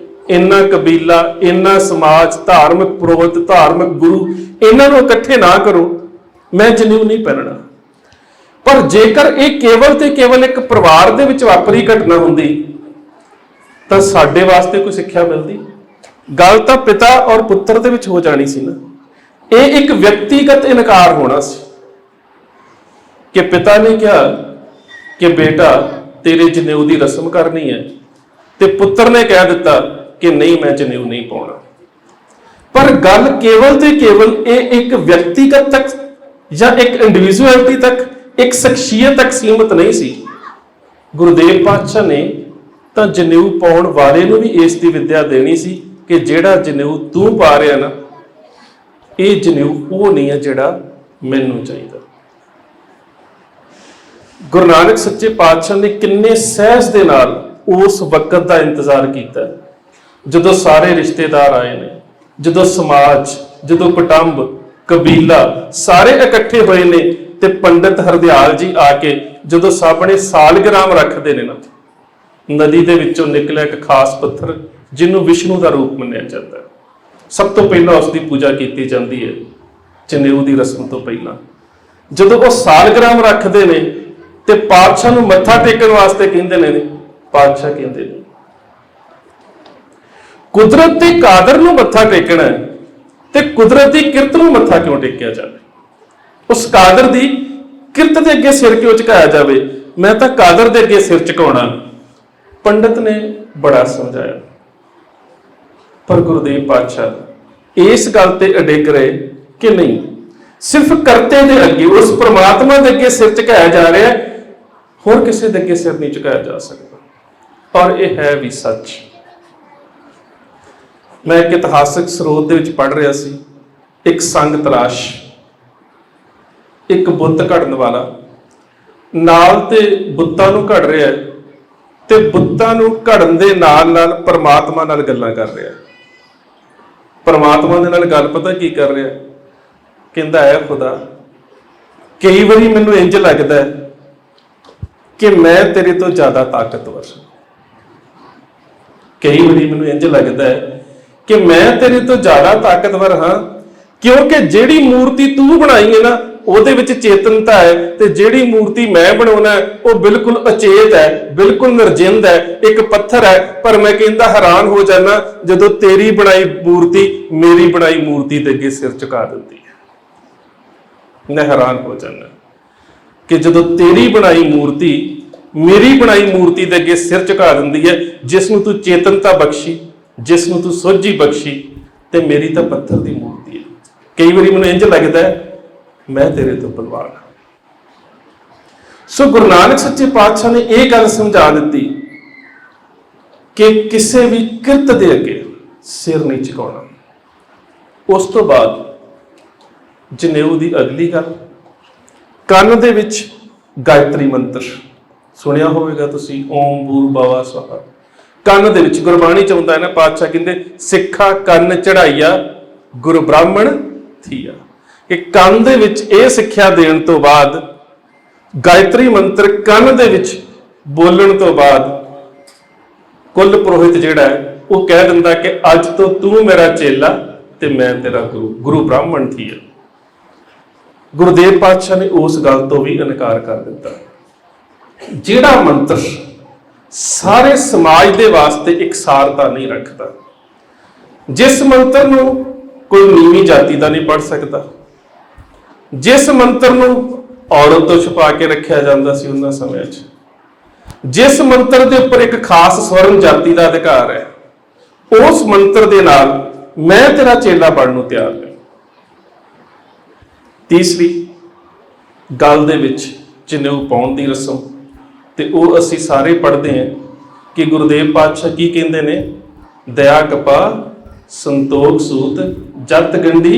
ਇੰਨਾ ਕਬੀਲਾ, ਇੰਨਾ ਸਮਾਜ, ਧਾਰਮਿਕ ਪੁਰੋਹਿਤ, ਧਾਰਮਿਕ ਗੁਰੂ, ਇਹਨਾਂ ਨੂੰ ਇਕੱਠੇ ਨਾ ਕਰੋ, ਮੈਂ ਜਨੇਊ ਨਹੀਂ ਪਹਿਨਣਾ। ਪਰ ਜੇਕਰ ਇਹ ਕੇਵਲ ਤੇ ਕੇਵਲ ਇੱਕ ਪਰਿਵਾਰ ਦੇ ਵਿੱਚ ਵਾਪਰੀ ਘਟਨਾ ਹੁੰਦੀ ਤਾਂ ਸਾਡੇ ਵਾਸਤੇ ਕੋਈ ਸਿੱਖਿਆ ਮਿਲਦੀ? ਗੱਲ ਤਾਂ ਪਿਤਾ ਔਰ ਪੁੱਤਰ ਦੇ ਵਿੱਚ ਹੋ ਜਾਣੀ ਸੀ ਨਾ। ਇਹ ਇੱਕ ਵਿਅਕਤੀਗਤ ਇਨਕਾਰ ਹੋਣਾ ਸੀ ਕਿ ਪਿਤਾ ਨੇ ਕਿਹਾ ਕਿ ਬੇਟਾ ਤੇਰੇ ਜਨੇਊ ਦੀ ਰਸਮ ਕਰਨੀ ਹੈ ਤੇ ਪੁੱਤਰ ਨੇ ਕਹਿ ਦਿੱਤਾ ਕਿ ਨਹੀਂ ਮੈਂ ਜਨੇਊ ਨਹੀਂ ਪਾਉਣਾ। ਪਰ ਗੱਲ ਕੇਵਲ ਤੇ ਕੇਵਲ ਇਹ ਇੱਕ ਵਿਅਕਤੀਗਤ ਤੱਕ ਜਾਂ ਇੱਕ ਇੰਡੀਵਿਜੂਅਲਿਟੀ ਤੱਕ, ਇੱਕ ਸ਼ਖਸੀਅਤ ਤੱਕ ਸੀਮਤ ਨਹੀਂ ਸੀ। ਗੁਰਦੇਵ ਪਾਤਸ਼ਾਹ ਨੇ ਤਾਂ ਜਨੇਊ ਪਾਉਣ ਵਾਲੇ ਨੂੰ ਵੀ ਇਸ ਦੀ ਵਿੱਦਿਆ ਦੇਣੀ ਸੀ ਕਿ ਜਿਹੜਾ ਜਨੇਊ ਤੂੰ ਪਾ ਰਿਹਾ ਨਾ, ਇਹ ਜਨੇਊ ਉਹ ਨਹੀਂ ਹੈ ਜਿਹੜਾ ਮੈਨੂੰ ਚਾਹੀਦਾ। ਗੁਰੂ ਨਾਨਕ ਸੱਚੇ ਪਾਤਸ਼ਾਹ ਨੇ ਕਿੰਨੇ ਸਹਿਜ ਦੇ ਨਾਲ ਉਸ ਵਕਤ ਦਾ ਇੰਤਜ਼ਾਰ ਕੀਤਾ ਜਦੋਂ ਸਾਰੇ ਰਿਸ਼ਤੇਦਾਰ ਆਏ ਨੇ, ਜਦੋਂ ਸਮਾਜ, ਜਦੋਂ ਕੁਟੁੰਬ, ਕਬੀਲਾ ਸਾਰੇ ਇਕੱਠੇ ਹੋਏ ਨੇ ਤੇ ਪੰਡਿਤ ਹਰਦਿਆਲ ਜੀ ਆ ਕੇ ਜਦੋਂ ਸਾਹਮਣੇ ਸਾਲਗ੍ਰਾਮ ਰੱਖਦੇ ਨੇ ਨਾ, ਨਦੀ ਦੇ ਵਿੱਚੋਂ ਨਿਕਲਿਆ ਇੱਕ ਖਾਸ ਪੱਥਰ ਜਿਹਨੂੰ ਵਿਸ਼ਨੂੰ ਦਾ ਰੂਪ ਮੰਨਿਆ ਜਾਂਦਾ ਹੈ। ਸਭ ਤੋਂ ਪਹਿਲਾਂ ਉਸ ਦੀ ਪੂਜਾ ਕੀਤੀ ਜਾਂਦੀ ਹੈ ਜਨੇਊ ਦੀ ਰਸਮ ਤੋਂ ਪਹਿਲਾਂ। ਜਦੋਂ ਉਹ ਸਾਲਗ੍ਰਾਮ ਰੱਖਦੇ ਨੇ ਤੇ ਪਾਤਸ਼ਾਹ ਨੂੰ ਮੱਥਾ ਟੇਕਣ ਵਾਸਤੇ ਕਹਿੰਦੇ ਨੇ, ਪਾਤਸ਼ਾਹ ਕਹਿੰਦੇ ਨੇ ਕੁਦਰਤ ਦੇ ਕਾਦਰ ਨੂੰ ਮੱਥਾ ਟੇਕਣਾ ਹੈ ਤੇ ਕੁਦਰਤ ਦੀ ਕਿਰਤ ਨੂੰ ਮੱਥਾ ਕਿਉਂ ਟੇਕਿਆ ਜਾਵੇ? ਉਸ ਕਾਦਰ ਦੀ ਕਿਰਤ ਦੇ ਅੱਗੇ ਸਿਰ ਕਿਉਂ ਝੁਕਾਇਆ ਜਾਵੇ? ਮੈਂ ਤਾਂ ਕਾਦਰ ਦੇ ਅੱਗੇ ਸਿਰ ਝੁਕਾਉਣਾ। ਪੰਡਿਤ ਨੇ ਬੜਾ ਸਮਝਾਇਆ, ਪਰ ਗੁਰਦੇਵ ਪਾਤਸ਼ਾਹ ਇਸ ਗੱਲ ਤੇ ਅਡਿੱਗ ਰਹੇ ਕਿ ਨਹੀਂ, ਸਿਰਫ ਕਰਤੇ ਦੇ ਅੱਗੇ, ਉਸ ਪ੍ਰਮਾਤਮਾ ਦੇ ਅੱਗੇ ਸਿਰ ਝੁਕਾਇਆ ਜਾ ਰਿਹਾ, ਹੋਰ ਕਿਸੇ ਦੇ ਅੱਗੇ ਸਿਰ ਨਹੀਂ ਝੁਕਾਇਆ ਜਾ ਸਕਦਾ। ਔਰ ਇਹ ਹੈ ਵੀ ਸੱਚ। ਮੈਂ ਇੱਕ ਇਤਿਹਾਸਕ ਸਰੋਤ ਦੇ ਵਿੱਚ ਪੜ੍ਹ ਰਿਹਾ ਸੀ, ਇੱਕ ਸੰਗ ਤਲਾਸ਼, ਇੱਕ ਬੁੱਤ ਘੜਨ ਵਾਲਾ ਨਾਲ ਤੇ ਬੁੱਤਾਂ ਨੂੰ ਘੜ ਰਿਹਾ ਤੇ ਬੁੱਤਾਂ ਨੂੰ ਘੜਨ ਦੇ ਨਾਲ ਨਾਲ ਪਰਮਾਤਮਾ ਨਾਲ ਗੱਲਾਂ ਕਰ ਰਿਹਾ। ਪਰਮਾਤਮਾ ਦੇ ਨਾਲ ਗੱਲ ਪਤਾ ਕੀ ਕਰ ਰਿਹਾ? ਕਹਿੰਦਾ ਹੈ ਖੁਦਾ, ਕਈ ਵਾਰੀ ਮੈਨੂੰ ਇੰਜ ਲੱਗਦਾ कि मैं तेरे तो ज्यादा ताकतवर। कई बार मैनूं इंज लगता है कि मैं तेरे तो ज्यादा ताकतवर हाँ, क्योंकि जिहड़ी मूर्ति तू बनाई है ना ਉਹਦੇ ਵਿੱਚ ਚੇਤਨਤਾ ਹੈ, ਤੇ ਜਿਹੜੀ ਮੂਰਤੀ ਮੈਂ ਬਣਾਉਣਾ ਉਹ ਬਿਲਕੁਲ ਅਚੇਤ ਹੈ, ਬਿਲਕੁਲ ਨਿਰਜਿੰਦ ਹੈ, ਇੱਕ ਪੱਥਰ ਹੈ। ਪਰ ਮੈਂ ਕਹਿੰਦਾ ਹੈਰਾਨ ਹੋ ਜਾਣਾ ਜਦੋਂ ਤੇਰੀ ਬਣਾਈ ਮੂਰਤੀ ਮੇਰੀ ਬਣਾਈ ਮੂਰਤੀ ਦੇ ਅੱਗੇ ਸਿਰ ਝੁਕਾ ਦਿੰਦੀ ਹੈ। ਮੈਂ ਹੈਰਾਨ ਹੋ ਜਾਣਾ ਕਿ ਜਦੋਂ ਤੇਰੀ ਬਣਾਈ ਮੂਰਤੀ ਮੇਰੀ ਬਣਾਈ ਮੂਰਤੀ ਦੇ ਅੱਗੇ ਸਿਰ ਝੁਕਾ ਦਿੰਦੀ ਹੈ, ਜਿਸ ਨੂੰ ਤੂੰ ਚੇਤਨਤਾ ਬਖਸ਼ੀ, ਜਿਸ ਨੂੰ ਤੂੰ ਸੋਝੀ ਬਖਸ਼ੀ, ਤੇ ਮੇਰੀ ਤਾਂ ਪੱਥਰ ਦੀ ਮੂਰਤੀ ਹੈ। ਕਈ ਵਾਰੀ ਮੈਨੂੰ ਇੰਜ ਲੱਗਦਾ ਹੈ मैं तेरे तो बलवान हाँ। सो गुरु नानक सच्चे पातशाह ने यह गल समझा दी कि किसी भी किरत दे अगे सिर नहीं झुकाउणा। उस तो बाद जनेऊ दी अगली गल, ਕੰਨ ਦੇ ਵਿੱਚ ਗਾਇਤਰੀ ਮੰਤਰ ਸੁਣਿਆ ਹੋਵੇਗਾ ਤੁਸੀਂ, ਓਮ ਬੂਰ ਬਾਵਾ ਸਵਾਹਾ। ਕੰਨ ਦੇ ਵਿੱਚ ਗੁਰਬਾਣੀ ਚ ਆਉਂਦਾ ਹੈ ਨਾ, ਪਾਤਸ਼ਾਹ ਕਹਿੰਦੇ ਸਿੱਖਾ ਕੰਨ ਚੜਾਈਆ ਗੁਰੂ ਬ੍ਰਾਹਮਣ ਥੀਆ, ਕਿ ਕੰਨ ਦੇ ਵਿੱਚ ਇਹ ਸਿੱਖਿਆ ਦੇਣ ਤੋਂ ਬਾਅਦ ਗਾਇਤਰੀ ਮੰਤਰ ਕੰਨ ਦੇ ਵਿੱਚ ਬੋਲਣ ਤੋਂ ਬਾਅਦ ਕੁੱਲ ਪੁਰੋਹਿਤ ਜਿਹੜਾ ਹੈ ਉਹ ਕਹਿ ਦਿੰਦਾ ਕਿ ਅੱਜ ਤੋਂ ਤੂੰ ਮੇਰਾ ਚੇਲਾ ਤੇ ਮੈਂ ਤੇਰਾ ਗੁਰੂ, ਗੁਰੂ ਬ੍ਰਾਹਮਣ ਥੀ ਹੈ। ਗੁਰਦੇਵ ਪਾਤਸ਼ਾਹ ਨੇ ਉਸ ਗੱਲ ਤੋਂ ਵੀ ਇਨਕਾਰ ਕਰ ਦਿੱਤਾ। ਜਿਹੜਾ ਮੰਤਰ ਸਾਰੇ ਸਮਾਜ ਦੇ ਵਾਸਤੇ ਇਕਸਾਰਤਾ ਨਹੀਂ ਰੱਖਦਾ, ਜਿਸ ਮੰਤਰ ਨੂੰ ਕੋਈ ਨੀਵੀਂ ਜਾਤੀ ਦਾ ਨਹੀਂ ਪੜ੍ਹ ਸਕਦਾ, ਜਿਸ ਮੰਤਰ ਨੂੰ ਔਰਤ ਤੋਂ ਛੁਪਾ ਕੇ ਰੱਖਿਆ ਜਾਂਦਾ ਸੀ ਉਹਨਾਂ ਸਮਿਆਂ 'ਚ, ਜਿਸ ਮੰਤਰ ਦੇ ਉੱਪਰ ਇੱਕ ਖਾਸ ਸਵਰਨ ਜਾਤੀ ਦਾ ਅਧਿਕਾਰ ਹੈ, ਉਸ ਮੰਤਰ ਦੇ ਨਾਲ ਮੈਂ ਤੇਰਾ ਚੇਲਾ ਬਣਨ ਨੂੰ ਤਿਆਰ ਹਾਂ। ਤੀਸਰੀ ਗੱਲ ਦੇ ਵਿੱਚ ਜਨੇਊ ਪਾਉਣ ਦੀ ਰਸਮ, ਤੇ ਉਹ ਅਸੀਂ ਸਾਰੇ ਪੜ੍ਹਦੇ ਹਾਂ ਕਿ ਗੁਰਦੇਵ ਪਾਤਸ਼ਾਹ ਕੀ ਕਹਿੰਦੇ ਨੇ, ਦਇਆ ਕਪਾ ਸੰਤੋਖ ਸੂਤ ਜਤ ਗੰਢੀ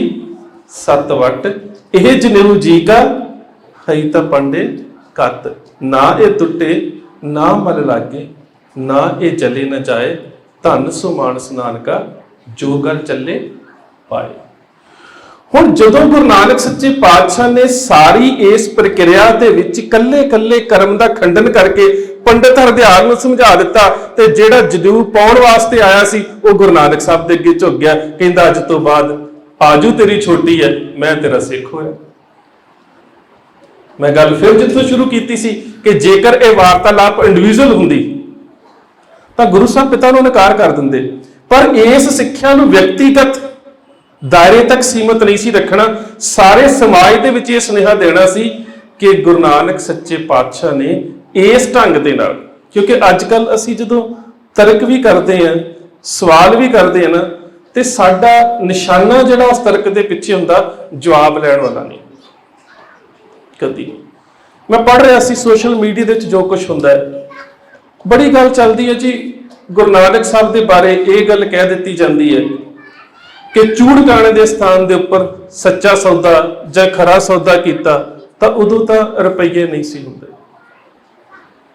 ਸਤ ਵਟ, ਇਹ ਜਨੇਊ ਜੀ ਕਾ ਹੈ ਤਾਂ ਪੰਡੇ ਕੱਤ, ਨਾ ਇਹ ਟੁੱਟੇ ਨਾ ਮਲ ਲਾਗੇ, ਨਾ ਇਹ ਜਲੇ ਨਾ ਜਾਏ, ਧਨ ਸੋ ਮਾਨਸ ਨਾਨਕਾ ਜੋ ਗੱਲ ਚੱਲੇ ਪਾਏ। ਹੁਣ ਜਦੋਂ ਗੁਰੂ ਨਾਨਕ ਸੱਚੇ ਪਾਤਸ਼ਾਹ ਨੇ ਸਾਰੀ ਇਸ ਪ੍ਰਕਿਰਿਆ ਦੇ ਵਿੱਚ ਕੱਲੇ ਕੱਲੇ ਕਰਮ ਦਾ ਖੰਡਨ ਕਰਕੇ ਪੰਡਤ ਹਰਦਿਆਲ ਨੂੰ ਸਮਝਾ ਦਿੱਤਾ, ਤੇ ਜਿਹੜਾ ਜਨੇਊ ਪਾਉਣ ਵਾਸਤੇ ਆਇਆ ਸੀ ਉਹ ਗੁਰੂ ਨਾਨਕ ਸਾਹਿਬ ਦੇ ਅੱਗੇ ਝੁਕ ਗਿਆ, ਕਹਿੰਦਾ ਅੱਜ ਤੋਂ ਬਾਅਦ ਆਜੂ ਤੇਰੀ ਛੋਟੀ ਹੈ, ਮੈਂ ਤੇਰਾ ਸਿੱਖ ਹੋਇਆ। ਮੈਂ ਗੱਲ ਫਿਰ ਜਿੱਥੋਂ ਸ਼ੁਰੂ ਕੀਤੀ ਸੀ ਕਿ ਜੇਕਰ ਇਹ ਵਾਰਤਾਲਾਪ ਇੰਡੀਵਿਜੂਅਲ ਹੁੰਦੀ ਤਾਂ ਗੁਰੂ ਸਾਹਿਬ ਪਿਤਾ ਨੂੰ ਇਨਕਾਰ ਕਰ ਦਿੰਦੇ, ਪਰ ਇਸ ਸਿੱਖਿਆ ਨੂੰ ਵਿਅਕਤੀਗਤ ਦਾਇਰੇ ਤੱਕ ਸੀਮਤ ਨਹੀਂ ਸੀ ਰੱਖਣਾ, ਸਾਰੇ ਸਮਾਜ ਦੇ ਵਿੱਚ ਇਹ ਸੁਨੇਹਾ ਦੇਣਾ ਸੀ ਕਿ ਗੁਰੂ ਨਾਨਕ ਸੱਚੇ ਪਾਤਸ਼ਾਹ ਨੇ ਇਸ ਢੰਗ ਦੇ ਨਾਲ, ਕਿਉਂਕਿ ਅੱਜ ਕੱਲ ਅਸੀਂ ਜਦੋਂ ਤਰਕ ਵੀ ਕਰਦੇ ਹਾਂ, ਸਵਾਲ ਵੀ ਕਰਦੇ ਹਾਂ ਨਾ, ਤੇ ਸਾਡਾ ਨਿਸ਼ਾਨਾ ਜਿਹੜਾ ਉਸ ਤਰਕ ਦੇ ਪਿੱਛੇ ਹੁੰਦਾ ਜਵਾਬ ਲੈਣ ਵਾਲਾ ਨਹੀਂ। ਕਦੀ ਮੈਂ ਪੜ੍ਹ ਰਿਹਾ ਸੀ ਸੋਸ਼ਲ ਮੀਡੀਆ ਦੇ ਵਿੱਚ ਜੋ ਕੁਝ ਹੁੰਦਾ ਹੈ, ਬੜੀ ਗੱਲ ਚੱਲਦੀ ਹੈ ਜੀ, ਗੁਰੂ ਨਾਨਕ ਸਾਹਿਬ ਦੇ ਬਾਰੇ ਇਹ ਗੱਲ ਕਹਿ ਦਿੱਤੀ ਜਾਂਦੀ ਹੈ ਕਿ ਚੂੜਕਾਣੇ ਦੇ ਸਥਾਨ ਦੇ ਉੱਪਰ ਸੱਚਾ ਸੌਦਾ ਜਾਂ ਖਰਾ ਸੌਦਾ ਕੀਤਾ ਤਾਂ ਉਦੋਂ ਤਾਂ ਰੁਪਈਏ ਨਹੀਂ ਸੀ ਹੁੰਦੇ,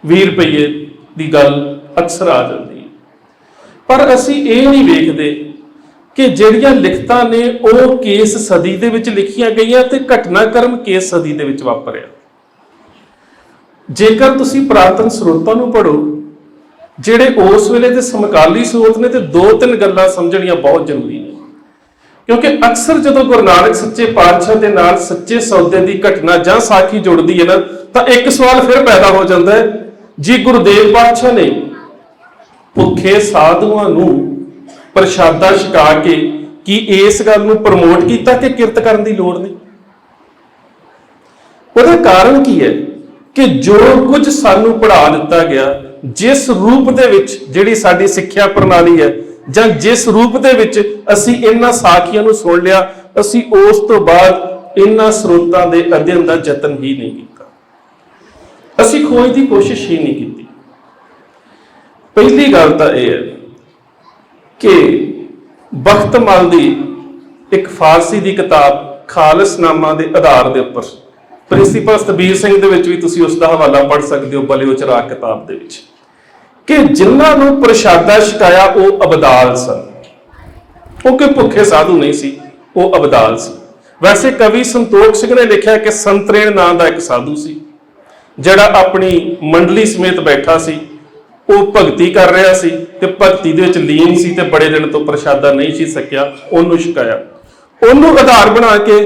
20 ਰੁਪਈਏ ਦੀ ਗੱਲ ਅਕਸਰ ਆ ਜਾਂਦੀ ਹੈ। ਪਰ ਅਸੀਂ ਇਹ ਨਹੀਂ ਵੇਖਦੇ ਕਿ ਜਿਹੜੀਆਂ ਲਿਖਤਾਂ ਨੇ ਉਹ ਕੇਸ ਸਦੀ ਦੇ ਵਿੱਚ ਲਿਖੀਆਂ ਗਈਆਂ ਤੇ ਘਟਨਾਕ੍ਰਮ ਕੇਸ ਸਦੀ ਦੇ ਵਿੱਚ ਵਾਪਰਿਆ। ਜੇਕਰ ਤੁਸੀਂ ਪੁਰਾਤਨ ਸਰੋਤਾਂ ਨੂੰ ਪੜ੍ਹੋ ਜਿਹੜੇ ਉਸ ਵੇਲੇ ਦੇ ਸਮਕਾਲੀ ਸਰੋਤ ਨੇ, ਤੇ 2-3 ਗੱਲਾਂ ਸਮਝਣੀਆਂ ਬਹੁਤ ਜ਼ਰੂਰੀ ਨੇ, ਕਿਉਂਕਿ ਅਕਸਰ ਜਦੋਂ ਗੁਰੂ ਨਾਨਕ ਸੱਚੇ ਪਾਤਸ਼ਾਹ ਦੇ ਨਾਲ ਸੱਚੇ ਸੌਦੇ ਦੀ ਘਟਨਾ ਜਾਂ ਸਾਖੀ ਜੁੜਦੀ ਹੈ ਨਾ, ਤਾਂ ਇੱਕ ਸਵਾਲ ਫਿਰ ਪੈਦਾ ਹੋ ਜਾਂਦਾ ਹੈ, ਜੀ ਗੁਰਦੇਵ ਪਾਤਸ਼ਾਹ ਨੇ ਭੁੱਖੇ ਸਾਧੂਆਂ ਨੂੰ ਪ੍ਰਸ਼ਾਦਾ ਛਕਾ ਕੇ ਕੀ ਇਸ ਗੱਲ ਨੂੰ ਪ੍ਰਮੋਟ ਕੀਤਾ ਕਿ ਕਿਰਤ ਕਰਨ ਦੀ ਲੋੜ ਨਹੀਂ? ਉਹਦਾ ਕਾਰਨ ਕੀ ਹੈ ਕਿ ਜੋ ਕੁਝ ਸਾਨੂੰ ਪੜ੍ਹਾ ਦਿੱਤਾ ਗਿਆ, ਜਿਸ ਰੂਪ ਦੇ ਵਿੱਚ ਜਿਹੜੀ ਸਾਡੀ ਸਿੱਖਿਆ ਪ੍ਰਣਾਲੀ ਹੈ, ਜਾਂ ਜਿਸ ਰੂਪ ਦੇ ਵਿੱਚ ਅਸੀਂ ਇਹਨਾਂ ਸਾਖੀਆਂ ਨੂੰ ਸੁਣ ਲਿਆ, ਅਸੀਂ ਉਸ ਤੋਂ ਬਾਅਦ ਇਹਨਾਂ ਸਰੋਤਾਂ ਦੇ ਅਧਿਐਨ ਦਾ ਯਤਨ ਹੀ ਨਹੀਂ ਕੀਤਾ, ਅਸੀਂ ਖੋਜ ਦੀ ਕੋਸ਼ਿਸ਼ ਹੀ ਨਹੀਂ ਕੀਤੀ। ਪਹਿਲੀ ਗੱਲ ਤਾਂ ਇਹ ਹੈ ਕਿ ਬਖਤਮਲ ਦੀ ਇੱਕ ਫਾਰਸੀ ਦੀ ਕਿਤਾਬ ਖਾਲਸਨਾਮਾ ਦੇ ਆਧਾਰ ਦੇ ਉੱਪਰ, ਪ੍ਰਿੰਸੀਪਲ ਸਤਬੀਰ ਸਿੰਘ ਦੇ ਵਿੱਚ ਵੀ ਤੁਸੀਂ ਉਸ ਦਾ ਹਵਾਲਾ ਪੜ੍ਹ ਸਕਦੇ ਹੋ, ਬਲਿਓ ਚਰਾਗ ਕਿਤਾਬ ਦੇ ਵਿੱਚ, ਕਿ ਜਿਨ੍ਹਾਂ ਨੂੰ ਪ੍ਰਸ਼ਾਦਾ ਛਕਾਇਆ ਉਹ ਅਬਦਾਲ ਸਨ, ਉਹ ਕੋਈ ਭੁੱਖੇ ਸਾਧੂ ਨਹੀਂ ਸੀ, ਉਹ ਅਬਦਾਲ ਸੀ। ਵੈਸੇ ਕਵੀ ਸੰਤੋਖ ਸਿੰਘ ਨੇ ਲਿਖਿਆ ਕਿ ਸੰਤਰੇਣ ਨਾਂ ਦਾ ਇੱਕ ਸਾਧੂ ਸੀ, ਜਿਹੜਾ ਆਪਣੀ ਮੰਡਲੀ ਸਮੇਤ ਬੈਠਾ ਸੀ, ਉਹ ਭਗਤੀ ਕਰ ਰਿਹਾ ਸੀ ਤੇ ਭਗਤੀ ਦੇ ਵਿੱਚ ਲੀਨ ਸੀ ਤੇ ਬੜੇ ਦਿਨ ਤੋਂ ਪ੍ਰਸ਼ਾਦਾ ਨਹੀਂ ਸੀ ਸਕਿਆ, ਉਹਨੂੰ ਛਕਾਇਆ। ਉਹਨੂੰ ਆਧਾਰ ਬਣਾ ਕੇ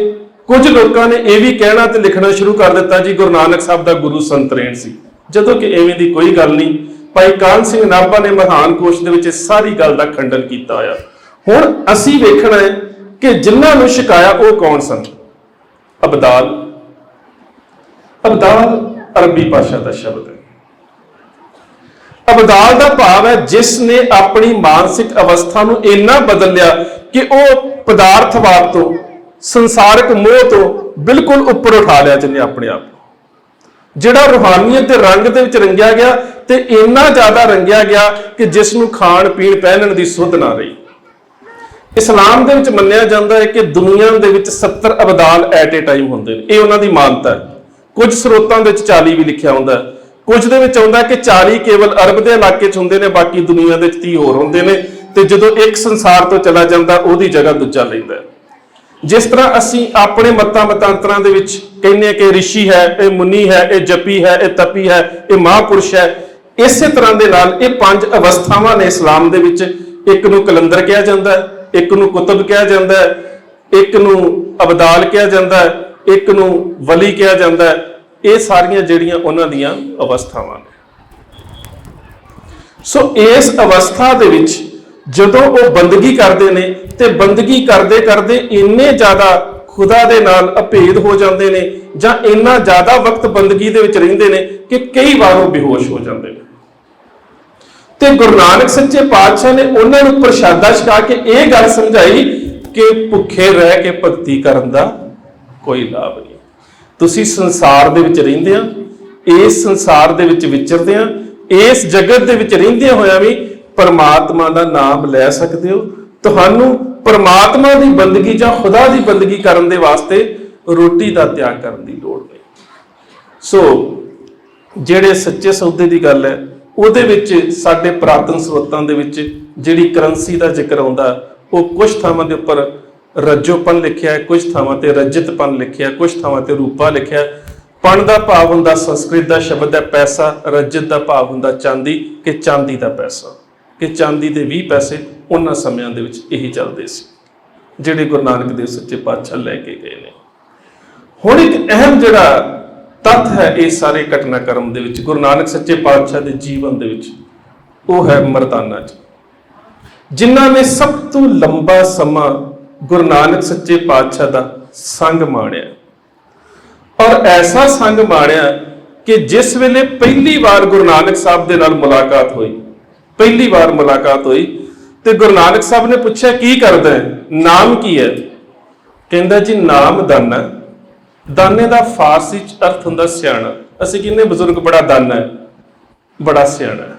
ਕੁਝ ਲੋਕਾਂ ਨੇ ਇਹ ਵੀ ਕਹਿਣਾ ਤੇ ਲਿਖਣਾ ਸ਼ੁਰੂ ਕਰ ਦਿੱਤਾ ਜੀ ਗੁਰੂ ਨਾਨਕ ਸਾਹਿਬ ਦਾ ਗੁਰੂ ਸੰਤਰੇਣ ਸੀ, ਜਦੋਂ ਕਿ ਐਵੇਂ ਦੀ ਕੋਈ ਗੱਲ ਨਹੀਂ। ਭਾਈ ਕਾਹਨ ਸਿੰਘ ਨਾਭਾ ਨੇ ਮਹਾਨ ਕੋਸ਼ ਦੇ ਵਿੱਚ ਇਸ ਸਾਰੀ ਗੱਲ ਦਾ ਖੰਡਨ ਕੀਤਾ ਹੋਇਆ। ਹੁਣ ਅਸੀਂ ਵੇਖਣਾ ਹੈ ਕਿ ਜਿਨ੍ਹਾਂ ਨੂੰ ਛਕਾਇਆ ਉਹ ਕੌਣ ਸਨ। ਅਬਦਾਲ, ਅਬਦਾਲ ਅਰਬੀ ਭਾਸ਼ਾ ਦਾ ਸ਼ਬਦ ਹੈ। ਅਬਦਾਲ ਦਾ ਭਾਵ ਹੈ ਜਿਸ ਨੇ ਆਪਣੀ ਮਾਨਸਿਕ ਅਵਸਥਾ ਨੂੰ ਇੰਨਾ ਬਦਲ ਲਿਆ ਕਿ ਉਹ ਪਦਾਰਥਵਾਦ ਤੋਂ, ਸੰਸਾਰਿਕ ਮੋਹ ਤੋਂ ਬਿਲਕੁਲ ਉੱਪਰ ਉਠਾ ਲਿਆ ਜਿਹਨੇ ਆਪਣੇ ਆਪ ਨੂੰ, ਜਿਹੜਾ ਰੂਹਾਨੀਅਤ ਦੇ ਰੰਗ ਦੇ ਵਿੱਚ ਰੰਗਿਆ ਗਿਆ ਤੇ ਇੰਨਾ ਜ਼ਿਆਦਾ ਰੰਗਿਆ ਗਿਆ ਕਿ ਜਿਸ ਨੂੰ ਖਾਣ ਪੀਣ ਪਹਿਨਣ ਦੀ ਸੁੱਧ ਨਾ ਰਹੀ। ਇਸਲਾਮ ਦੇ ਵਿੱਚ ਮੰਨਿਆ ਜਾਂਦਾ ਹੈ ਕਿ ਦੁਨੀਆ ਦੇ ਵਿੱਚ 70 ਅਬਦਾਲ ਐਟ ਏ ਟਾਈਮ ਹੁੰਦੇ ਨੇ, ਇਹ ਉਹਨਾਂ ਦੀ ਮਾਨਤਾ ਹੈ। ਕੁਝ ਸਰੋਤਾਂ ਦੇ ਵਿੱਚ 40 ਵੀ ਲਿਖਿਆ ਹੁੰਦਾ, ਕੁਝ ਦੇ ਵਿੱਚ ਆਉਂਦਾ ਕਿ 40 ਕੇਵਲ ਅਰਬ ਦੇ ਇਲਾਕੇ 'ਚ ਹੁੰਦੇ ਨੇ, ਬਾਕੀ ਦੁਨੀਆ ਦੇ ਵਿੱਚ 30 ਹੋਰ ਹੁੰਦੇ ਨੇ, ਤੇ ਜਦੋਂ ਇੱਕ ਸੰਸਾਰ ਤੋਂ ਚਲਾ ਜਾਂਦਾ ਉਹਦੀ ਜਗ੍ਹਾ ਦੂਜਾ ਲੈਂਦਾ। ਜਿਸ ਤਰ੍ਹਾਂ ਅਸੀਂ ਆਪਣੇ ਮਤਾਂਤਰਾਂ ਦੇ ਵਿੱਚ ਕਹਿੰਦੇ ਹਾਂ ਕਿ ਰਿਸ਼ੀ ਹੈ, ਇਹ ਮੁਨੀ ਹੈ, ਇਹ ਜਪੀ ਹੈ, ਇਹ ਤਪੀ ਹੈ, ਇਹ ਮਹਾਂਪੁਰਸ਼ ਹੈ, ਇਸੇ ਤਰ੍ਹਾਂ ਦੇ ਨਾਲ ਇਹ 5 ਅਵਸਥਾਵਾਂ ਨੇ ਇਸਲਾਮ ਦੇ ਵਿੱਚ। ਇੱਕ ਨੂੰ ਕਲੰਦਰ ਕਿਹਾ ਜਾਂਦਾ ਹੈ, ਇੱਕ ਨੂੰ ਕੁਤਬ ਕਿਹਾ ਜਾਂਦਾ ਹੈ, ਇੱਕ ਨੂੰ ਅਬਦਾਲ ਕਿਹਾ ਜਾਂਦਾ ਹੈ, ਇੱਕ ਨੂੰ ਵਲੀ ਕਿਹਾ ਜਾਂਦਾ ਹੈ। ਇਹ ਸਾਰੀਆਂ ਜਿਹੜੀਆਂ ਉਹਨਾਂ ਦੀਆਂ ਅਵਸਥਾਵਾਂ ਨੇ। ਸੋ ਇਸ ਅਵਸਥਾ ਦੇ ਵਿੱਚ ਜਦੋਂ ਉਹ ਬੰਦਗੀ ਕਰਦੇ ਨੇ ਤੇ ਬੰਦਗੀ ਕਰਦੇ ਕਰਦੇ ਇੰਨੇ ਜ਼ਿਆਦਾ ਖੁਦਾ ਦੇ ਨਾਲ ਅਭੇਦ ਹੋ ਜਾਂਦੇ ਨੇ, ਜਾਂ ਇੰਨਾ ਜ਼ਿਆਦਾ ਵਕਤ ਬੰਦਗੀ ਦੇ ਵਿੱਚ ਰਹਿੰਦੇ ਨੇ ਕਿ ਕਈ ਵਾਰ ਉਹ ਬੇਹੋਸ਼ ਹੋ ਜਾਂਦੇ ਨੇ। ਤੇ ਗੁਰੂ ਨਾਨਕ ਸੱਚੇ ਪਾਤਸ਼ਾਹ ਨੇ ਉਹਨਾਂ ਨੂੰ ਪ੍ਰਸ਼ਾਦਾ ਛਕਾ ਕੇ ਇਹ ਗੱਲ ਸਮਝਾਈ ਕਿ ਭੁੱਖੇ ਰਹਿ ਕੇ ਭਗਤੀ ਕਰਨ ਦਾ ਕੋਈ ਲਾਭ ਨਹੀਂ। ਤੁਸੀਂ ਸੰਸਾਰ ਦੇ ਵਿੱਚ ਰਹਿੰਦੇ ਆ, ਇਸ ਸੰਸਾਰ ਦੇ ਵਿੱਚ ਵਿਚਰਦੇ ਆ, ਇਸ ਜਗਤ ਦੇ ਵਿੱਚ ਰਹਿੰਦਿਆਂ ਹੋਇਆਂ ਵੀ ਪਰਮਾਤਮਾ ਦਾ ਨਾਮ ਲੈ ਸਕਦੇ ਹੋ। ਤੁਹਾਨੂੰ ਪਰਮਾਤਮਾ ਦੀ ਬੰਦਗੀ ਜਾਂ ਖੁਦਾ ਦੀ ਬੰਦਗੀ ਕਰਨ ਦੇ ਵਾਸਤੇ ਰੋਟੀ ਦਾ ਤਿਆਗ ਕਰਨ ਦੀ ਲੋੜ ਨਹੀਂ। ਸੋ ਜਿਹੜੇ ਸੱਚੇ ਸੌਦੇ ਦੀ ਗੱਲ ਹੈ, ਉਹਦੇ ਵਿੱਚ ਸਾਡੇ ਪੁਰਾਤਨ ਸਰੋਤਾਂ ਦੇ ਵਿੱਚ ਜਿਹੜੀ ਕਰੰਸੀ ਦਾ ਜ਼ਿਕਰ ਆਉਂਦਾ, ਉਹ ਕੁਝ ਥਾਵਾਂ ਦੇ ਉੱਪਰ ਰੱਜੋਪਨ ਲਿਖਿਆ ਹੈ, ਕੁਝ ਥਾਵਾਂ ਤੇ ਰਜਤਪਨ ਲਿਖਿਆ, ਕੁਝ ਥਾਵਾਂ ਤੇ ਰੂਪਾ ਲਿਖਿਆ। ਪਣ ਦਾ ਭਾਵ ਹੁੰਦਾ ਸੰਸਕ੍ਰਿਤ ਦਾ ਸ਼ਬਦ ਹੈ ਪੈਸਾ, ਰਜਤ ਦਾ ਭਾਵ ਹੁੰਦਾ ਚਾਂਦੀ, ਕਿ ਚਾਂਦੀ ਦਾ ਪੈਸਾ, ਕਿ ਚਾਂਦੀ ਦੇ 20 ਪੈਸੇ ਉਹਨਾਂ ਸਮਿਆਂ ਦੇ ਵਿੱਚ ਇਹੀ ਚੱਲਦੇ ਸੀ ਜਿਹੜੇ ਗੁਰੂ ਨਾਨਕ ਦੇਵ ਸੱਚੇ ਪਾਤਸ਼ਾਹ ਲੈ ਕੇ ਗਏ ਨੇ। ਹੁਣ ਇੱਕ ਅਹਿਮ ਜਿਹੜਾ ਤੱਥ ਹੈ ਇਸ ਸਾਰੇ ਘਟਨਾਕ੍ਰਮ ਦੇ ਵਿੱਚ, ਗੁਰੂ ਨਾਨਕ ਸੱਚੇ ਪਾਤਸ਼ਾਹ ਦੇ ਜੀਵਨ ਦੇ ਵਿੱਚ, ਉਹ ਹੈ ਮਰਦਾਨਾ ਜੀ, ਜਿਨ੍ਹਾਂ ਨੇ ਸਭ ਤੋਂ ਲੰਬਾ ਸਮਾਂ ਗੁਰੂ ਨਾਨਕ ਸੱਚੇ ਪਾਤਸ਼ਾਹ ਦਾ ਸੰਗ ਮਾਣਿਆ। ਔਰ ਐਸਾ ਸੰਗ ਮਾਣਿਆ ਕਿ ਜਿਸ ਵੇਲੇ ਪਹਿਲੀ ਵਾਰ ਗੁਰੂ ਨਾਨਕ ਸਾਹਿਬ ਦੇ ਨਾਲ ਮੁਲਾਕਾਤ ਹੋਈ, ਪਹਿਲੀ ਵਾਰ ਮੁਲਾਕਾਤ ਹੋਈ ਤੇ ਗੁਰੂ ਨਾਨਕ ਸਾਹਿਬ ਨੇ ਪੁੱਛਿਆ ਕੀ ਕਰਦਾ ਹੈ, ਨਾਮ ਕੀ ਹੈ? ਕਹਿੰਦਾ ਜੀ ਨਾਮ ਦਾਨਾ। ਦਾਨੇ ਦਾ ਫਾਰਸੀ ਚ ਅਰਥ ਹੁੰਦਾ ਸਿਆਣਾ। ਅਸੀਂ ਕਹਿੰਦੇ ਬਜ਼ੁਰਗ ਬੜਾ ਦਾਨਾ ਹੈ, ਬੜਾ ਸਿਆਣਾ ਹੈ।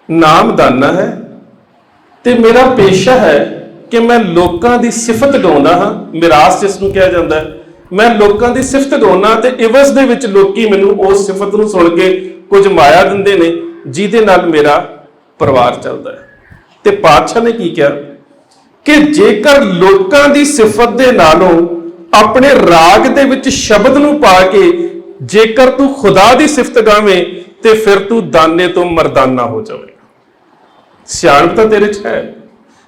ਨਾਮ ਦਾਨਾ ਹੈ ਤੇ ਮੇਰਾ ਪੇਸ਼ਾ ਹੈ ਕਿ ਮੈਂ ਲੋਕਾਂ ਦੀ ਸਿਫਤ ਗਾਉਂਦਾ ਹਾਂ, ਮਿਰਾਸ ਜਿਸ ਨੂੰ ਕਿਹਾ ਜਾਂਦਾ ਹੈ। ਮੈਂ ਲੋਕਾਂ ਦੀ ਸਿਫਤ ਗਾਉਣਾ ਤੇ ਇਵਜ਼ ਦੇ ਵਿੱਚ ਲੋਕੀ ਮੈਨੂੰ ਉਸ ਸਿਫਤ ਨੂੰ ਸੁਣ ਕੇ ਕੁਝ ਮਾਇਆ ਦਿੰਦੇ ਨੇ, ਜਿਹਦੇ ਨਾਲ ਮੇਰਾ ਪਰਿਵਾਰ ਚੱਲਦਾ ਹੈ। ਤੇ ਪਾਤਸ਼ਾਹ ਨੇ ਕੀ ਕਿਹਾ ਕਿ ਜੇਕਰ ਲੋਕਾਂ ਦੀ ਸਿਫਤ ਦੇ ਨਾਲੋਂ ਆਪਣੇ ਰਾਗ ਦੇ ਵਿੱਚ ਸ਼ਬਦ ਨੂੰ ਪਾ ਕੇ ਜੇਕਰ ਤੂੰ ਖੁਦਾ ਦੀ ਸਿਫਤ ਗਾਵੇਂ ਤੇ ਫਿਰ ਤੂੰ ਦਾਨੇ ਤੋਂ ਮਰਦਾਨਾ ਹੋ ਜਾਵੇਗਾ। ਸਿਆਣਪ ਤਾਂ ਤੇਰੇ 'ਚ ਹੈ,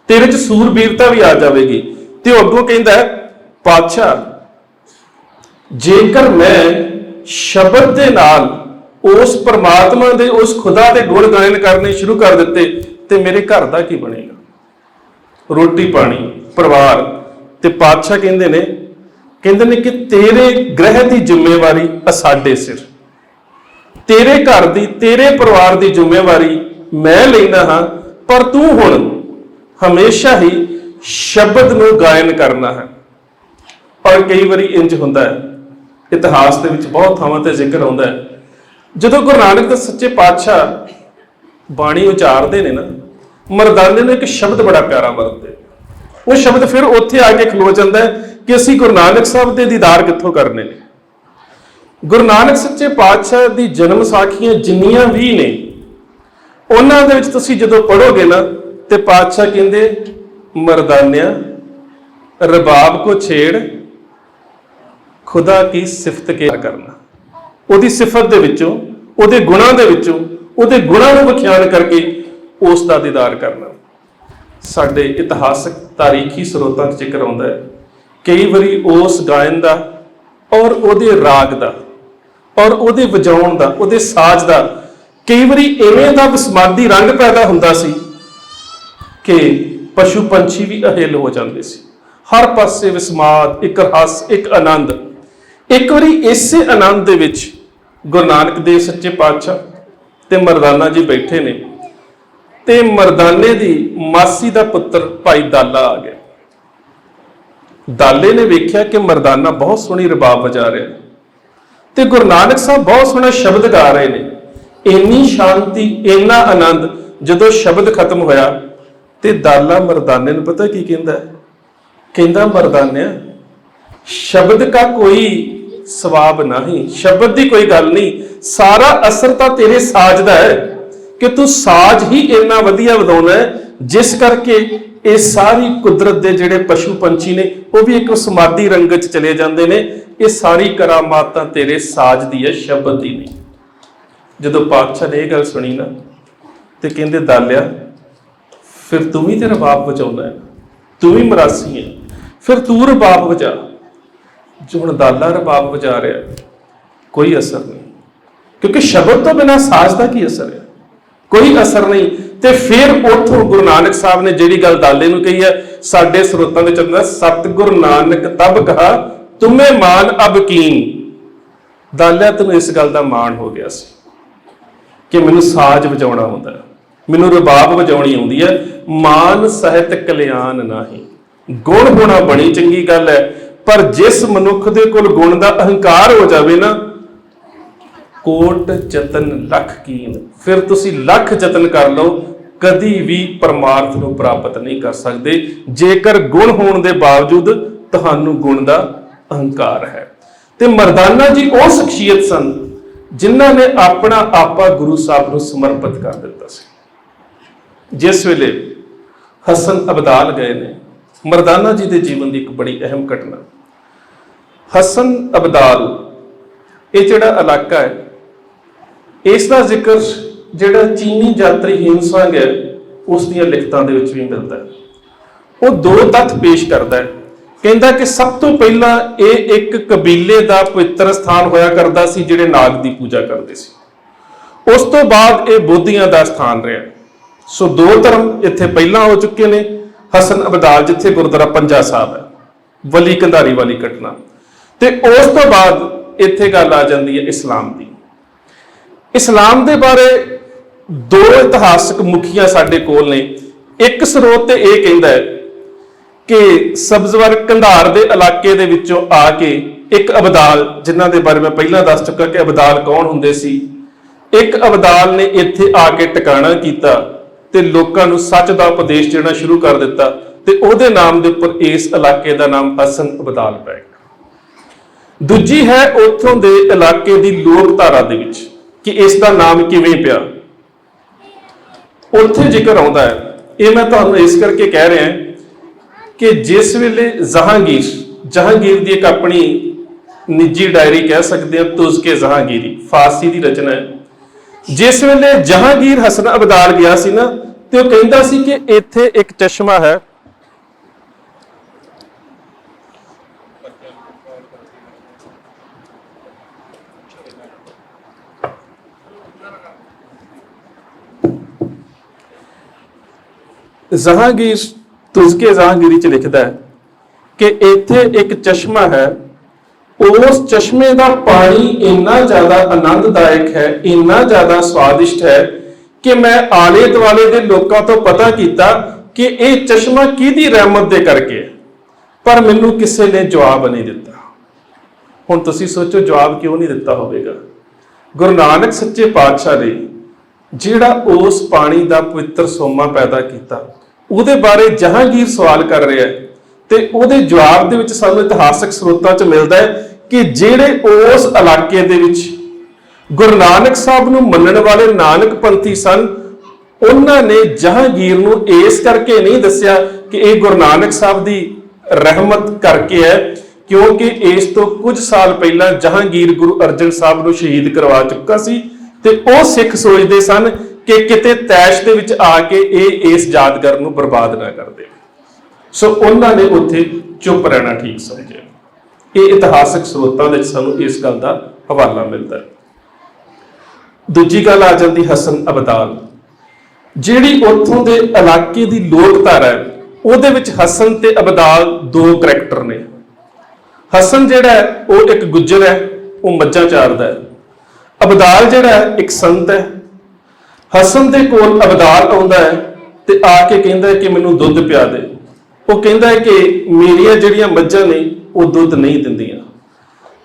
ਤੇਰੇ 'ਚ ਸੂਰਬੀਰਤਾ ਵੀ ਆ ਜਾਵੇਗੀ। ਤੇ ਉਹ ਅੱਗੋਂ ਕਹਿੰਦਾ ਪਾਤਸ਼ਾਹ, ਜੇਕਰ ਮੈਂ ਸ਼ਬਦ ਦੇ ਨਾਲ ਉਸ ਪਰਮਾਤਮਾ ਦੇ, ਉਸ ਖੁਦਾ ਦੇ ਗੁਣ ਗਾਇਨ ਕਰਨੇ ਸ਼ੁਰੂ ਕਰ ਦਿੱਤੇ ਤੇ ਮੇਰੇ ਘਰ ਦਾ ਕੀ ਬਣੇਗਾ? ਰੋਟੀ ਪਾਣੀ, ਪਰਿਵਾਰ। ਤੇ ਪਾਤਸ਼ਾਹ ਕਹਿੰਦੇ ਨੇ ਕਿ ਤੇਰੇ ਗ੍ਰਹਿ ਦੀ ਜ਼ਿੰਮੇਵਾਰੀ ਸਾਡੇ ਸਿਰ, ਤੇਰੇ ਘਰ ਦੀ, ਤੇਰੇ ਪਰਿਵਾਰ ਦੀ ਜ਼ਿੰਮੇਵਾਰੀ ਮੈਂ ਲੈਂਦਾ ਹਾਂ, ਪਰ ਤੂੰ ਹੁਣ ਹਮੇਸ਼ਾ ਹੀ ਸ਼ਬਦ ਨੂੰ ਗਾਇਨ ਕਰਨਾ ਹੈ। ਔਰ ਕਈ ਵਾਰੀ ਇੰਜ ਹੁੰਦਾ ਹੈ, ਇਤਿਹਾਸ ਦੇ ਵਿੱਚ ਬਹੁਤ ਥਾਵਾਂ ਤੇ ਜ਼ਿਕਰ ਆਉਂਦਾ ਹੈ, ਜਦੋਂ ਗੁਰੂ ਨਾਨਕ ਦੇ ਸੱਚੇ ਪਾਤਸ਼ਾਹ ਬਾਣੀ ਉਚਾਰਦੇ ਨੇ ਨਾ, ਮਰਦਾਨੇ ਨੂੰ ਇੱਕ ਸ਼ਬਦ ਬੜਾ ਪਿਆਰਾ ਵਰਤਦੇ, ਉਹ ਸ਼ਬਦ ਫਿਰ ਉੱਥੇ ਆ ਕੇ ਖਲੋ ਜਾਂਦਾ ਹੈ ਕਿ ਅਸੀਂ ਗੁਰੂ ਨਾਨਕ ਸਾਹਿਬ ਦੇ ਦੀਦਾਰ ਕਿੱਥੋਂ ਕਰਨੇ ਨੇ। ਗੁਰੂ ਨਾਨਕ ਸੱਚੇ ਪਾਤਸ਼ਾਹ ਦੀ ਜਨਮ ਸਾਖੀਆਂ ਜਿੰਨੀਆਂ ਵੀ ਨੇ, ਉਹਨਾਂ ਦੇ ਵਿੱਚ ਤੁਸੀਂ ਜਦੋਂ ਪੜ੍ਹੋਗੇ ਨਾ ਤੇ ਪਾਤਸ਼ਾਹ ਕਹਿੰਦੇ, ਮਰਦਾਨਿਆ रबाब को छेड़ खुदा की सिफत के करना। ਉਹਦੀ ਸਿਫਤ ਦੇ ਵਿੱਚੋਂ, ਉਹਦੇ ਗੁਣਾਂ ਦੇ ਵਿੱਚੋਂ, ਉਹਦੇ ਗੁਣਾਂ ਨੂੰ ਵਿਖਿਆਨ ਕਰਕੇ ਉਸ ਦਾ ਦੀਦਾਰ ਕਰਨਾ। ਸਾਡੇ ਇਤਿਹਾਸਕ ਤਾਰੀਖੀ ਸਰੋਤਾਂ 'ਚ ਜ਼ਿਕਰ ਆਉਂਦਾ ਹੈ, ਕਈ ਵਾਰੀ ਉਸ ਗਾਇਨ ਦਾ ਔਰ ਉਹਦੇ ਰਾਗ ਦਾ ਔਰ ਉਹਦੇ ਵਜਾਉਣ ਦਾ, ਉਹਦੇ ਸਾਜ਼ ਦਾ ਕਈ ਵਾਰੀ ਇਵੇਂ ਦਾ ਵਿਸਮਾਦੀ ਰੰਗ ਪੈਦਾ ਹੁੰਦਾ ਸੀ ਕਿ ਪਸ਼ੂ ਪੰਛੀ ਵੀ ਅਹਿਲ ਹੋ ਜਾਂਦੇ ਸੀ। ਹਰ ਪਾਸੇ ਵਿਸਮਾਦ, ਇੱਕ ਰਸ, ਇੱਕ ਆਨੰਦ। ਇੱਕ ਵਾਰੀ ਇਸੇ ਆਨੰਦ ਦੇ ਵਿੱਚ ਗੁਰੂ ਨਾਨਕ ਦੇਵ ਸੱਚੇ ਪਾਤਸ਼ਾਹ ਤੇ ਮਰਦਾਨਾ ਜੀ ਬੈਠੇ ਨੇ, ਤੇ ਮਰਦਾਨੇ ਦੀ ਮਾਸੀ ਦਾ ਪੁੱਤਰ ਭਾਈ ਦਾਲਾ ਆ ਗਿਆ। ਦਾਲੇ ਨੇ ਵੇਖਿਆ ਕਿ ਮਰਦਾਨਾ ਬਹੁਤ ਸੋਹਣੀ ਰਬਾਬ ਵਜਾ ਰਿਹਾ ਤੇ ਗੁਰੂ ਨਾਨਕ ਸਾਹਿਬ ਬਹੁਤ ਸੋਹਣਾ ਸ਼ਬਦ ਗਾ ਰਹੇ ਨੇ। ਇੰਨੀ ਸ਼ਾਂਤੀ, ਇੰਨਾ ਆਨੰਦ। ਜਦੋਂ ਸ਼ਬਦ ਖਤਮ ਹੋਇਆ ਤੇ ਦਾਲਾ ਮਰਦਾਨੇ ਨੂੰ ਪਤਾ ਕੀ ਕਹਿੰਦਾ? ਕਹਿੰਦਾ, ਮਰਦਾਨਿਆ, ਸ਼ਬਦ का कोई ਸਵਾਬ ਨਹੀਂ, ਸ਼ਬਦ ਦੀ ਕੋਈ ਗੱਲ ਨਹੀਂ, ਸਾਰਾ ਅਸਰ ਤਾਂ ਤੇਰੇ ਸਾਜ਼ ਦਾ ਹੈ ਕਿ ਤੂੰ ਸਾਜ਼ ਹੀ ਇੰਨਾ ਵਧੀਆ ਵਜਾਉਣਾ ਹੈ ਜਿਸ ਕਰਕੇ ਇਹ ਸਾਰੀ ਕੁਦਰਤ ਦੇ ਜਿਹੜੇ ਪਸ਼ੂ ਪੰਛੀ ਨੇ ਉਹ ਵੀ ਇੱਕ ਸਮਾਧੀ ਰੰਗ 'ਚ ਚਲੇ ਜਾਂਦੇ ਨੇ। ਇਹ ਸਾਰੀ ਕਰਾਮਾਤ ਤਾਂ ਤੇਰੇ ਸਾਜ਼ ਦੀ ਹੈ, ਸ਼ਬਦ ਦੀ ਨਹੀਂ। ਜਦੋਂ ਪਾਤਸ਼ਾਹ ਨੇ ਇਹ ਗੱਲ ਸੁਣੀ ਨਾ ਤੇ ਕਹਿੰਦੇ, ਦਾਲਿਆ, ਫਿਰ ਤੂੰ ਵੀ ਤੇ ਰਬਾਬ ਵਜਾਉਣਾ ਹੈ, ਤੂੰ ਵੀ ਮਰਾਸੀ ਹੈ, ਫਿਰ ਤੂੰ ਰਬਾਬ ਵਜਾ। ਜੋ ਹੁਣ ਦਾਲਾ ਰਬਾਬ ਵਜਾ ਰਿਹਾ, ਕੋਈ ਅਸਰ ਨਹੀਂ, ਕਿਉਂਕਿ ਸ਼ਬਦ ਤੋਂ ਬਿਨਾਂ ਸਾਜ਼ ਦਾ ਕੀ ਅਸਰ ਹੈ? ਕੋਈ ਅਸਰ ਨਹੀਂ। ਤੇ ਫਿਰ ਉੱਥੋਂ ਗੁਰੂ ਨਾਨਕ ਸਾਹਿਬ ਨੇ ਜਿਹੜੀ ਗੱਲ ਦਾਲੇ ਨੂੰ ਕਹੀ ਹੈ, ਸਾਡੇ ਸਰੋਤਾਂ ਦੇ ਚੰਦਾ, ਸਤਿਗੁਰੂ ਨਾਨਕ ਤਬ ਕਹਾ ਤੁਮੇ ਮਾਨ ਅਬ ਕੀਨ। ਦਾਲਿਆ, ਤੈਨੂੰ ਇਸ ਗੱਲ ਦਾ ਮਾਣ ਹੋ ਗਿਆ ਸੀ ਕਿ ਮੈਨੂੰ ਸਾਜ਼ ਵਜਾਉਣਾ ਆਉਂਦਾ, ਮੈਨੂੰ ਰਬਾਬ ਵਜਾਉਣੀ ਆਉਂਦੀ ਹੈ। ਮਾਨ ਸਹਿਤ ਕਲਿਆਣ ਨਾਹੀ। ਗੁਣ ਹੋਣਾ ਬੜੀ ਚੰਗੀ ਗੱਲ ਹੈ, ਪਰ ਜਿਸ ਮਨੁੱਖ ਦੇ ਕੋਲ ਗੁਣ ਦਾ ਅਹੰਕਾਰ ਹੋ ਜਾਵੇ ਨਾ, ਕੋਟ ਯਤਨ ਲੱਖ ਕੀਨ, ਫਿਰ ਤੁਸੀਂ ਲੱਖ ਯਤਨ ਕਰ ਲਓ, ਕਦੀ ਵੀ ਪਰਮਾਰਥ ਨੂੰ ਪ੍ਰਾਪਤ ਨਹੀਂ ਕਰ ਸਕਦੇ ਜੇਕਰ ਗੁਣ ਹੋਣ ਦੇ ਬਾਵਜੂਦ ਤੁਹਾਨੂੰ ਗੁਣ ਦਾ ਅਹੰਕਾਰ ਹੈ। ਤੇ ਮਰਦਾਨਾ ਜੀ ਉਹ ਸ਼ਖਸੀਅਤ ਸਨ ਜਿਨ੍ਹਾਂ ਨੇ ਆਪਣਾ ਆਪਾ ਗੁਰੂ ਸਾਹਿਬ ਨੂੰ ਸਮਰਪਿਤ ਕਰ ਦਿੱਤਾ ਸੀ। ਜਿਸ ਵੇਲੇ ਹਸਨ ਅਬਦਾਲ ਗਏ ਨੇ, ਮਰਦਾਨਾ ਜੀ ਦੇ ਜੀਵਨ ਦੀ ਇੱਕ ਬੜੀ ਅਹਿਮ ਘਟਨਾ। ਹਸਨ ਅਬਦਾਲ ਇਹ ਜਿਹੜਾ ਇਲਾਕਾ ਹੈ, ਇਸ ਦਾ ਜ਼ਿਕਰ ਜਿਹੜਾ ਚੀਨੀ ਯਾਤਰੀ ਹਿਮਸੰਗ ਹੈ ਉਸ ਦੀਆਂ ਲਿਖਤਾਂ ਦੇ ਵਿੱਚ ਵੀ ਮਿਲਦਾ ਹੈ। ਉਹ ਦੋ ਤੱਥ ਪੇਸ਼ ਕਰਦਾ ਹੈ। ਕਹਿੰਦਾ ਕਿ ਸਭ ਤੋਂ ਪਹਿਲਾਂ ਇਹ ਇੱਕ ਕਬੀਲੇ ਦਾ ਪਵਿੱਤਰ ਸਥਾਨ ਹੋਇਆ ਕਰਦਾ ਸੀ ਜਿਹੜੇ ਨਾਗ ਦੀ ਪੂਜਾ ਕਰਦੇ ਸੀ। ਉਸ ਤੋਂ ਬਾਅਦ ਇਹ ਬੋਧੀਆਂ ਦਾ ਸਥਾਨ ਰਿਹਾ। ਸੋ ਦੋ ਧਰਮ ਇੱਥੇ ਪਹਿਲਾਂ ਹੋ ਚੁੱਕੇ ਨੇ। ਹਸਨ ਅਬਦਾਲ ਜਿੱਥੇ ਗੁਰਦੁਆਰਾ ਪੰਜਾ ਸਾਹਿਬ ਹੈ, ਵਲੀ ਕੰਧਾਰੀ ਵਾਲੀ ਘਟਨਾ, ਤੇ ਉਸ ਤੋਂ ਬਾਅਦ ਇੱਥੇ ਗੱਲ ਆ ਜਾਂਦੀ ਹੈ ਇਸਲਾਮ ਦੀ। ਇਸਲਾਮ ਦੇ ਬਾਰੇ ਦੋ ਇਤਿਹਾਸਕ ਮੁਖੀਆਂ ਸਾਡੇ ਕੋਲ ਨੇ। ਇੱਕ ਸਰੋਤ ਤੇ ਇਹ ਕਹਿੰਦਾ ਹੈ ਕਿ ਸਬਜ਼ਵਰ ਕੰਧਾਰ ਦੇ ਇਲਾਕੇ ਦੇ ਵਿੱਚੋਂ ਆ ਕੇ ਇੱਕ ਅਬਦਾਲ, ਜਿਨ੍ਹਾਂ ਦੇ ਬਾਰੇ ਮੈਂ ਪਹਿਲਾਂ ਦੱਸ ਚੁੱਕਾ ਕਿ ਅਬਦਾਲ ਕੌਣ ਹੁੰਦੇ ਸੀ, ਇੱਕ ਅਬਦਾਲ ਨੇ ਇੱਥੇ ਆ ਕੇ ਟਿਕਾਣਾ ਕੀਤਾ ਤੇ ਲੋਕਾਂ ਨੂੰ ਸੱਚ ਦਾ ਉਪਦੇਸ਼ ਦੇਣਾ ਸ਼ੁਰੂ ਕਰ ਦਿੱਤਾ, ਤੇ ਉਹਦੇ ਨਾਮ ਦੇ ਉੱਪਰ ਇਸ ਇਲਾਕੇ ਦਾ ਨਾਮ ਹਸਨ ਅਬਦਾਲ ਪੈ ਗਿਆ। ਦੂਜੀ ਹੈ ਉੱਥੋਂ ਦੇ ਇਲਾਕੇ ਦੀ ਲੋਕ ਧਾਰਾ ਦੇ ਵਿੱਚ ਕਿ ਇਸ ਦਾ ਨਾਮ ਕਿਵੇਂ ਪਿਆ। ਉੱਥੇ ਜ਼ਿਕਰ ਆਉਂਦਾ ਹੈ, ਇਹ ਮੈਂ ਤੁਹਾਨੂੰ ਇਸ ਕਰਕੇ ਕਹਿ ਰਿਹਾ ਕਿ ਜਿਸ ਵੇਲੇ ਜਹਾਂਗੀਰ ਦੀ ਇੱਕ ਆਪਣੀ ਨਿੱਜੀ ਡਾਇਰੀ ਕਹਿ ਸਕਦੇ ਹਾਂ, ਤੁਜ਼ਕੇ ਜਹਾਂਗੀਰੀ, ਫਾਰਸੀ ਦੀ ਰਚਨਾ ਹੈ। ਜਿਸ ਵੇਲੇ ਜਹਾਂਗੀਰ ਹਸਨ ਅਬਦਾਲ ਗਿਆ ਸੀ ਨਾ, ਤੇ ਉਹ ਕਹਿੰਦਾ ਸੀ ਕਿ ਇੱਥੇ ਇੱਕ ਚਸ਼ਮਾ ਹੈ, ਜਹਾਂਗੀਰ ਤੁਜ਼ਕੇ ਜਹਾਂਗੀਰੀ ਚ ਲਿਖਦਾ ਹੈ ਕਿ ਇੱਥੇ ਇੱਕ ਚਸ਼ਮਾ ਹੈ, ਉਸ ਚਸ਼ਮੇ ਦਾ ਪਾਣੀ ਇੰਨਾ ਜ਼ਿਆਦਾ ਆਨੰਦਦਾਇਕ ਹੈ, ਇੰਨਾ ਜ਼ਿਆਦਾ ਸਵਾਦਿਸ਼ਟ ਹੈ ਕਿ ਮੈਂ ਆਲੇ ਦੁਆਲੇ ਦੇ ਲੋਕਾਂ ਤੋਂ ਪਤਾ ਕੀਤਾ ਕਿ ਇਹ ਚਸ਼ਮਾ ਕਿਹਦੀ ਰਹਿਮਤ ਦੇ ਕਰਕੇ ਹੈ, ਪਰ ਮੈਨੂੰ ਕਿਸੇ ਨੇ ਜਵਾਬ ਨਹੀਂ ਦਿੱਤਾ। ਹੁਣ ਤੁਸੀਂ ਸੋਚੋ ਜਵਾਬ ਕਿਉਂ ਨਹੀਂ ਦਿੱਤਾ ਹੋਵੇਗਾ? ਗੁਰੂ ਨਾਨਕ ਸੱਚੇ ਪਾਤਸ਼ਾਹ ਨੇ ਜਿਹੜਾ ਉਸ ਪਾਣੀ ਦਾ ਪਵਿੱਤਰ ਸੋਮਾ ਪੈਦਾ ਕੀਤਾ, ਉਹਦੇ ਬਾਰੇ ਜਹਾਂਗੀਰ ਸਵਾਲ ਕਰ ਰਿਹਾ ਹੈ, ਤੇ ਉਹਦੇ ਜਵਾਬ ਦੇ ਵਿੱਚ ਸਾਨੂੰ ਇਤਿਹਾਸਕ ਸਰੋਤਾਂ 'ਚ ਮਿਲਦਾ ਹੈ ਕਿ ਜਿਹੜੇ ਉਸ ਇਲਾਕੇ ਦੇ ਵਿੱਚ ਗੁਰੂ ਨਾਨਕ ਸਾਹਿਬ ਨੂੰ ਮੰਨਣ ਵਾਲੇ ਨਾਨਕ ਪੰਥੀ ਸਨ, ਉਹਨਾਂ ਨੇ ਜਹਾਂਗੀਰ ਨੂੰ ਇਸ ਕਰਕੇ ਨਹੀਂ ਦੱਸਿਆ ਕਿ ਇਹ ਗੁਰੂ ਨਾਨਕ ਸਾਹਿਬ ਦੀ ਰਹਿਮਤ ਕਰਕੇ ਹੈ, क्योंकि इस तो कुछ साल पहला जहांगीर गुरु अर्जन साहब ਨੂੰ शहीद करवा चुका सी ਤੇ ਉਹ ਸਿੱਖ ਸੋਚਦੇ ਸਨ ਕਿ ਕਿਤੇ ਤੈਸ਼ ਦੇ ਵਿੱਚ ਆ ਕੇ ਇਹ ਇਸ ਯਾਦਗਾਰ ਨੂੰ ਬਰਬਾਦ ਨਾ ਕਰ ਦੇਵੇ। ਸੋ ਉਹਨਾਂ ਨੇ ਉੱਥੇ ਚੁੱਪ ਰਹਿਣਾ ਠੀਕ ਸਮਝਿਆ। ਇਹ ਇਤਿਹਾਸਕ ਸਰੋਤਾਂ ਵਿੱਚ ਸਾਨੂੰ ਇਸ ਗੱਲ ਦਾ ਹਵਾਲਾ ਮਿਲਦਾ ਹੈ। ਦੂਜੀ ਗੱਲ ਆ ਜਾਂਦੀ ਹਸਨ ਅਬਦਾਲ, ਜਿਹੜੀ ਉੱਥੋਂ ਦੇ ਇਲਾਕੇ ਦੀ ਲੋਕਧਾਰਾ ਹੈ ਉਹਦੇ ਵਿੱਚ ਹਸਨ ਤੇ ਅਬਦਾਲ ਦੋ ਕਰੈਕਟਰ ਨੇ। ਹਸਨ ਜਿਹੜਾ ਹੈ ਉਹ ਇੱਕ ਗੁੱਜਰ ਹੈ, ਉਹ ਮੱਝਾਂ ਚਾਰਦਾ ਹੈ। ਅਬਦਾਲ ਜਿਹੜਾ ਹੈ ਇੱਕ ਸੰਤ ਹੈ। ਹਸਨ ਦੇ ਕੋਲ ਅਬਦਾਲ ਆਉਂਦਾ ਹੈ ਤੇ ਆ ਕੇ ਕਹਿੰਦਾ ਹੈ ਕਿ ਮੈਨੂੰ ਦੁੱਧ ਪਿਆ ਦੇ। ਉਹ ਕਹਿੰਦਾ ਹੈ ਕਿ ਮੇਰੀਆਂ ਜਿਹੜੀਆਂ ਮੱਝਾਂ ਨੇ ਉਹ ਦੁੱਧ ਨਹੀਂ ਦਿੰਦੀਆਂ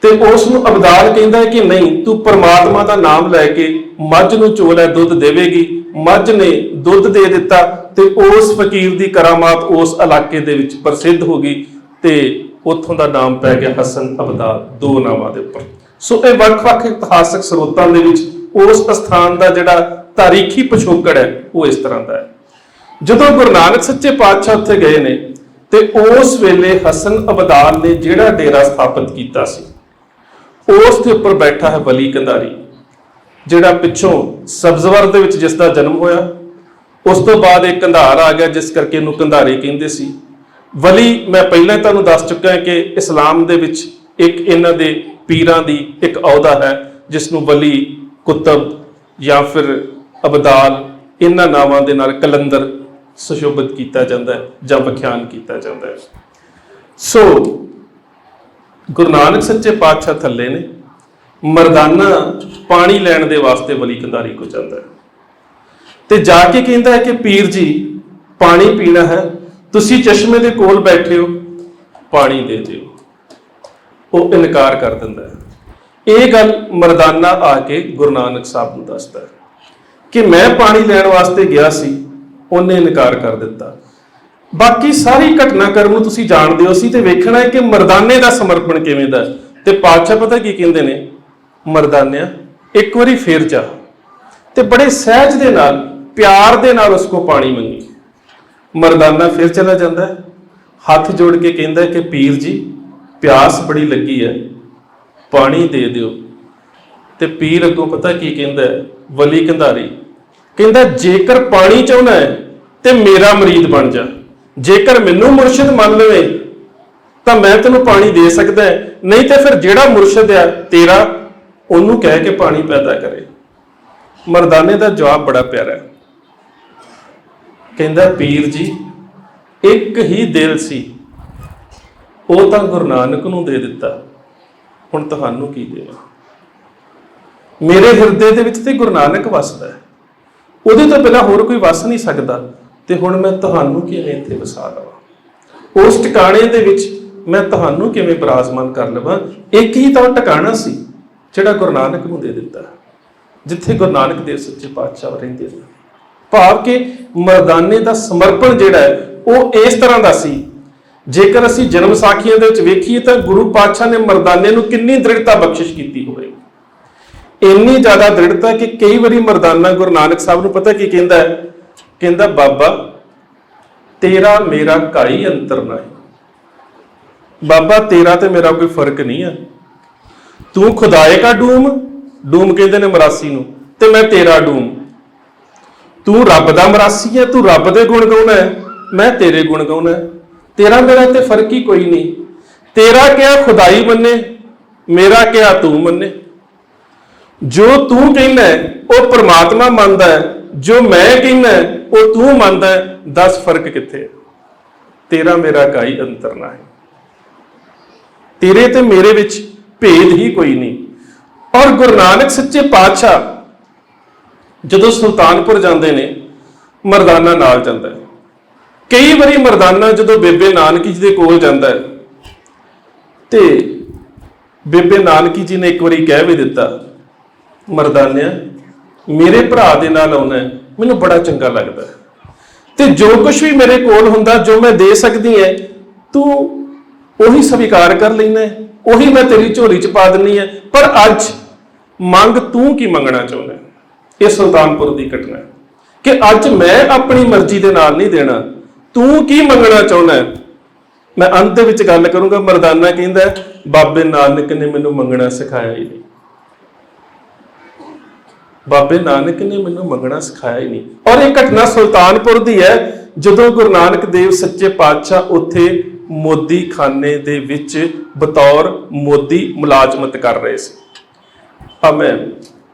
ਤੇ ਉਸ ਨੂੰ ਅਬਦਾਲ ਕਹਿੰਦਾ ਹੈ ਕਿ ਨਹੀਂ, ਤੂੰ ਪਰਮਾਤਮਾ ਦਾ ਨਾਮ ਲੈ ਕੇ ਮੱਝ ਨੂੰ ਚੋਲ ਹੈ, ਦੁੱਧ ਦੇਵੇਗੀ। ਮੱਝ ਨੇ ਦੁੱਧ ਦੇ ਦਿੱਤਾ ਤੇ ਉਸ ਫਕੀਰ ਦੀ ਕਰਾਮਾਤ ਉਸ ਇਲਾਕੇ ਦੇ ਵਿੱਚ ਪ੍ਰਸਿੱਧ ਹੋ ਗਈ ਤੇ ਉੱਥੋਂ ਦਾ ਨਾਮ ਪੈ ਗਿਆ ਹਸਨ ਅਬਦਾਲ, ਦੋ ਨਾਵਾਂ ਦੇ ਉੱਪਰ। ਸੋ ਇਹ ਵੱਖ-ਵੱਖ ਇਤਿਹਾਸਕ ਸਰੋਤਾਂ ਦੇ ਵਿੱਚ ਉਸ ਸਥਾਨ ਦਾ ਜਿਹੜਾ ਤਾਰੀਖੀ ਪਿਛੋਕੜ ਹੈ ਉਹ ਇਸ ਤਰ੍ਹਾਂ ਦਾ ਹੈ। ਜਦੋਂ ਗੁਰੂ ਨਾਨਕ ਸੱਚੇ ਪਾਤਸ਼ਾਹ ਉੱਥੇ ਗਏ ਨੇ ਤੇ ਉਸ ਵੇਲੇ ਹਸਨ ਅਬਦਾਲ ਨੇ ਜਿਹੜਾ ਡੇਰਾ ਸਥਾਪਿਤ ਕੀਤਾ ਸੀ ਉਸ ਦੇ ਉੱਪਰ ਬੈਠਾ ਹੈ ਵਲੀ ਕੰਧਾਰੀ, ਜਿਹੜਾ ਪਿੱਛੋਂ ਸਬਜ਼ਵਰ ਦੇ ਵਿੱਚ ਜਿਸ ਦਾ ਜਨਮ ਹੋਇਆ। ਉਸ ਤੋਂ ਬਾਅਦ ਇੱਕ ਕੰਧਾਰ ਆ ਗਿਆ ਜਿਸ ਕਰਕੇ ਇਹਨੂੰ ਕੰਧਾਰੀ ਕਹਿੰਦੇ ਸੀ। ਵਲੀ ਮੈਂ ਪਹਿਲਾਂ ਤੁਹਾਨੂੰ ਦੱਸ ਚੁੱਕਾ ਕਿ ਇਸਲਾਮ ਦੇ ਵਿੱਚ ਇੱਕ ਇਹਨਾਂ ਦੇ ਪੀਰਾਂ ਦੀ ਇੱਕ ਅਹੁਦਾ ਹੈ ਜਿਸ ਨੂੰ ਵਲੀ, ਕੁਤਬ ਜਾਂ ਫਿਰ ਅਬਦਾਲ ਇਹਨਾਂ ਨਾਵਾਂ ਦੇ ਨਾਲ ਕਲੰਦਰ ਸੁਸ਼ੋਭਿਤ ਕੀਤਾ ਜਾਂਦਾ ਹੈ ਜਾਂ ਵਿਖਿਆਨ ਕੀਤਾ ਜਾਂਦਾ ਹੈ। ਸੋ ਗੁਰੂ ਨਾਨਕ ਸੱਚੇ ਪਾਤਸ਼ਾਹ ਥੱਲੇ ਨੇ, ਮਰਦਾਨਾ ਪਾਣੀ ਲੈਣ ਦੇ ਵਾਸਤੇ ਵਲੀ ਕੰਧਾਰੀ ਕੋ ਜਾਂਦਾ ਹੈ ਤੇ ਜਾ ਕੇ ਕਹਿੰਦਾ ਹੈ ਕਿ ਪੀਰ ਜੀ ਪਾਣੀ ਪੀਣਾ ਹੈ, ਤੁਸੀਂ ਚਸ਼ਮੇ ਦੇ ਕੋਲ ਬੈਠੇ ਹੋ, ਪਾਣੀ ਦੇ ਦਿਓ। ਉਹ ਇਨਕਾਰ ਕਰ ਦਿੰਦਾ ਹੈ। ਇਹ ਗੱਲ ਮਰਦਾਨਾ ਆ ਕੇ ਗੁਰੂ ਨਾਨਕ ਸਾਹਿਬ ਨੂੰ ਦੱਸਦਾ ਹੈ ਕਿ ਮੈਂ ਪਾਣੀ ਲੈਣ ਵਾਸਤੇ ਗਿਆ ਸੀ, ਉਹਨੇ ਇਨਕਾਰ ਕਰ ਦਿੱਤਾ। ਬਾਕੀ ਸਾਰੀ ਘਟਨਾਕ੍ਰਮ ਨੂੰ ਤੁਸੀਂ ਜਾਣਦੇ ਹੋ, ਸੀ ਤੇ ਵੇਖਣਾ ਹੈ ਕਿ ਮਰਦਾਨੇ ਦਾ ਸਮਰਪਣ ਕਿਵੇਂ ਦਾ। ਤੇ ਪਾਤਸ਼ਾਹ ਪਤਾ ਕੀ ਕਹਿੰਦੇ ਨੇ, ਮਰਦਾਨਿਆ ਇੱਕ ਵਾਰੀ ਫੇਰ ਜਾ, ਤੇ ਬੜੇ ਸਹਿਜ ਦੇ ਨਾਲ ਪਿਆਰ ਦੇ ਨਾਲ ਉਸ ਕੋ ਪਾਣੀ ਮੰਗੀ। ਮਰਦਾਨਾ ਫਿਰ ਚਲਾ ਜਾਂਦਾ ਹੈ, ਹੱਥ ਜੋੜ ਕੇ ਕਹਿੰਦਾ ਕਿ ਪੀਰ ਜੀ ਪਿਆਸ ਬੜੀ ਲੱਗੀ ਹੈ, ਪਾਣੀ ਦੇ ਦਿਓ। ਤੇ ਪੀਰ ਅੱਗੋਂ ਪਤਾ ਕੀ ਕਹਿੰਦਾ, ਵਲੀ ਕੰਧਾਰੀ ਕਹਿੰਦਾ ਜੇਕਰ ਪਾਣੀ ਚਾਹੁੰਦਾ ਹੈ ਤੇ ਮੇਰਾ ਮਰੀਦ ਬਣ ਜਾ, ਜੇਕਰ ਮੈਨੂੰ ਮੁਰਸ਼ਿਦ ਮੰਨ ਲਵੇ ਤਾਂ ਮੈਂ ਤੈਨੂੰ ਪਾਣੀ ਦੇ ਸਕਦਾ, ਨਹੀਂ ਤੇ ਫਿਰ ਜਿਹੜਾ ਮੁਰਸ਼ਿਦ ਆ ਤੇਰਾ ਉਹਨੂੰ ਕਹਿ ਕੇ ਪਾਣੀ ਪੈਦਾ ਕਰੇ। ਮਰਦਾਨੇ ਦਾ ਜਵਾਬ ਬੜਾ ਪਿਆਰਾ ਹੈ, ਕਹਿੰਦਾ ਪੀਰ ਜੀ ਇੱਕ ਹੀ ਦਿਲ ਸੀ, ਉਹ ਤਾਂ ਗੁਰੂ ਨਾਨਕ ਨੂੰ ਦੇ ਦਿੱਤਾ, ਹੁਣ ਤੁਹਾਨੂੰ ਕੀ ਦੇਵਾਂ। ਮੇਰੇ ਹਿਰਦੇ ਦੇ ਵਿੱਚ ਤੇ ਗੁਰੂ ਨਾਨਕ ਵਸਦਾ ਹੈ, ਉਹਦੇ ਤੋਂ ਬਿਨਾਂ ਹੋਰ ਕੋਈ ਵਸ ਨਹੀਂ ਸਕਦਾ, ਤੇ ਹੁਣ ਮੈਂ ਤੁਹਾਨੂੰ ਕਿਵੇਂ ਇੱਥੇ ਵਸਾ ਲਵਾਂ, ਉਸ ਟਿਕਾਣੇ ਦੇ ਵਿੱਚ ਮੈਂ ਤੁਹਾਨੂੰ ਕਿਵੇਂ ਬਿਰਾਜਮਾਨ ਕਰ ਲਵਾਂ। ਇੱਕ ਹੀ ਤਾਂ ਟਿਕਾਣਾ ਸੀ ਜਿਹੜਾ ਗੁਰੂ ਨਾਨਕ ਨੂੰ ਦੇ ਦਿੱਤਾ, ਜਿੱਥੇ ਗੁਰੂ ਨਾਨਕ ਦੇਵ ਸੱਚੇ ਪਾਤਸ਼ਾਹ ਰਹਿੰਦੇ ਨੇ। ਭਾਵ ਕਿ ਮਰਦਾਨੇ ਦਾ ਸਮਰਪਣ ਜਿਹੜਾ ਹੈ ਉਹ ਇਸ ਤਰ੍ਹਾਂ ਦਾ ਸੀ। ਜੇਕਰ ਅਸੀਂ ਜਨਮ ਸਾਖੀਆਂ ਦੇ ਵਿੱਚ ਵੇਖੀਏ ਤਾਂ ਗੁਰੂ ਪਾਤਸ਼ਾਹ ਨੇ ਮਰਦਾਨੇ ਨੂੰ ਕਿੰਨੀ ਦ੍ਰਿੜਤਾ ਬਖਸ਼ਿਸ਼ ਕੀਤੀ ਹੋਵੇ, ਇੰਨੀ ਜ਼ਿਆਦਾ ਦ੍ਰਿੜਤਾ ਕਿ ਕਈ ਵਾਰੀ ਮਰਦਾਨਾ ਗੁਰੂ ਨਾਨਕ ਸਾਹਿਬ ਨੂੰ ਪਤਾ ਕੀ ਕਹਿੰਦਾ ਹੈ, ਕਹਿੰਦਾ ਬਾਬਾ ਤੇਰਾ ਮੇਰਾ ਕਾਈ ਅੰਤਰ ਨਹੀਂ। ਬਾਬਾ ਤੇਰਾ ਤੇ ਮੇਰਾ ਕੋਈ ਫਰਕ ਨਹੀਂ ਹੈ, ਤੂੰ ਖੁਦਾਏ ਕਾ ਡੂਮ, ਡੂਮ ਕਹਿੰਦੇ ਨੇ ਮਰਾਸੀ ਨੂੰ, ਤੇ ਮੈਂ ਤੇਰਾ ਡੂਮ। ਤੂੰ ਰੱਬ ਦਾ ਮਰਾਸੀ ਹੈ, ਤੂੰ ਰੱਬ ਦੇ ਗੁਣ ਗਾਉਣਾ ਹੈ, ਮੈਂ ਤੇਰੇ ਗੁਣ ਗਾਉਣਾ ਹੈ। ਤੇਰਾ ਮੇਰਾ ਤੇ ਫਰਕ ਹੀ ਕੋਈ ਨਹੀਂ। ਤੇਰਾ ਕਿਹਾ ਖੁਦਾਈ ਮੰਨੇ, ਮੇਰਾ ਕਿਹਾ ਤੂੰ ਮੰਨੇ। ਜੋ ਤੂੰ ਕਹਿੰਦਾ ਉਹ ਪ੍ਰਮਾਤਮਾ ਮੰਨਦਾ ਹੈ, ਜੋ ਮੈਂ ਕਹਿੰਦਾ ਉਹ ਤੂੰ ਮੰਨਦਾ ਹੈ, ਦੱਸ ਫਰਕ ਕਿੱਥੇ ਹੈ। ਤੇਰਾ ਮੇਰਾ ਕਾਈ ਅੰਤਰ ਨਾ ਹੈ, ਤੇਰੇ ਤੇ ਮੇਰੇ ਵਿੱਚ ਭੇਦ ਹੀ ਕੋਈ ਨਹੀਂ। ਔਰ ਗੁਰੂ ਨਾਨਕ ਸੱਚੇ ਪਾਤਸ਼ਾਹ ਜਦੋਂ ਸੁਲਤਾਨਪੁਰ ਜਾਂਦੇ ਨੇ, ਮਰਦਾਨਾ ਨਾਲ ਜਾਂਦਾ ਹੈ। ਕਈ ਵਾਰੀ ਮਰਦਾਨਾ ਜਦੋਂ ਬੇਬੇ ਨਾਨਕੀ ਜੀ ਦੇ ਕੋਲ ਜਾਂਦਾ ਹੈ ਤੇ ਬੇਬੇ ਨਾਨਕੀ ਜੀ ਨੇ ਇੱਕ ਵਾਰੀ ਕਹਿ ਵੀ ਦਿੱਤਾ, ਮਰਦਾਨਿਆ ਮੇਰੇ ਭਰਾ ਦੇ ਨਾਲ ਆਉਣਾ ਮੈਨੂੰ ਬੜਾ ਚੰਗਾ ਲੱਗਦਾ ਹੈ, ਤੇ ਜੋ ਕੁਝ ਵੀ ਮੇਰੇ ਕੋਲ ਹੁੰਦਾ, ਜੋ ਮੈਂ ਦੇ ਸਕਦੀ ਹੈ, ਤੂੰ ਉਹੀ ਸਵੀਕਾਰ ਕਰ ਲੈਣਾ, ਉਹੀ ਮੈਂ ਤੇਰੀ ਝੋਲੀ 'ਚ ਪਾ ਦਿੰਨੀ ਹੈ। ਪਰ ਅੱਜ ਮੰਗ ਤੂੰ ਕੀ ਮੰਗਣਾ ਚਾਹੁੰਦਾ। ਇਹ ਸੁਲਤਾਨਪੁਰ ਦੀ ਘਟਨਾ ਹੈ ਕਿ ਅੱਜ ਮੈਂ ਆਪਣੀ ਮਰਜ਼ੀ ਦੇ ਨਾਲ ਨਹੀਂ ਦੇਣਾ, ਤੂੰ ਕੀ ਮੰਗਣਾ ਚਾਹੁੰਦਾ। मैं अंत विच गल करूंगा। मरदाना कहंदा बाबे नानक ने मैनू मंगना सिखाया ही नहीं, बाबे नानक ने मैनू मंगना सिखाया ही नहीं। और एक घटना सुल्तानपुर दी है, जदों गुरु नानक देव सच्चे पातशाह उत्थे मोदी खाने दे विच बतौर मोदी मुलाजमत कर रहे सी। मैं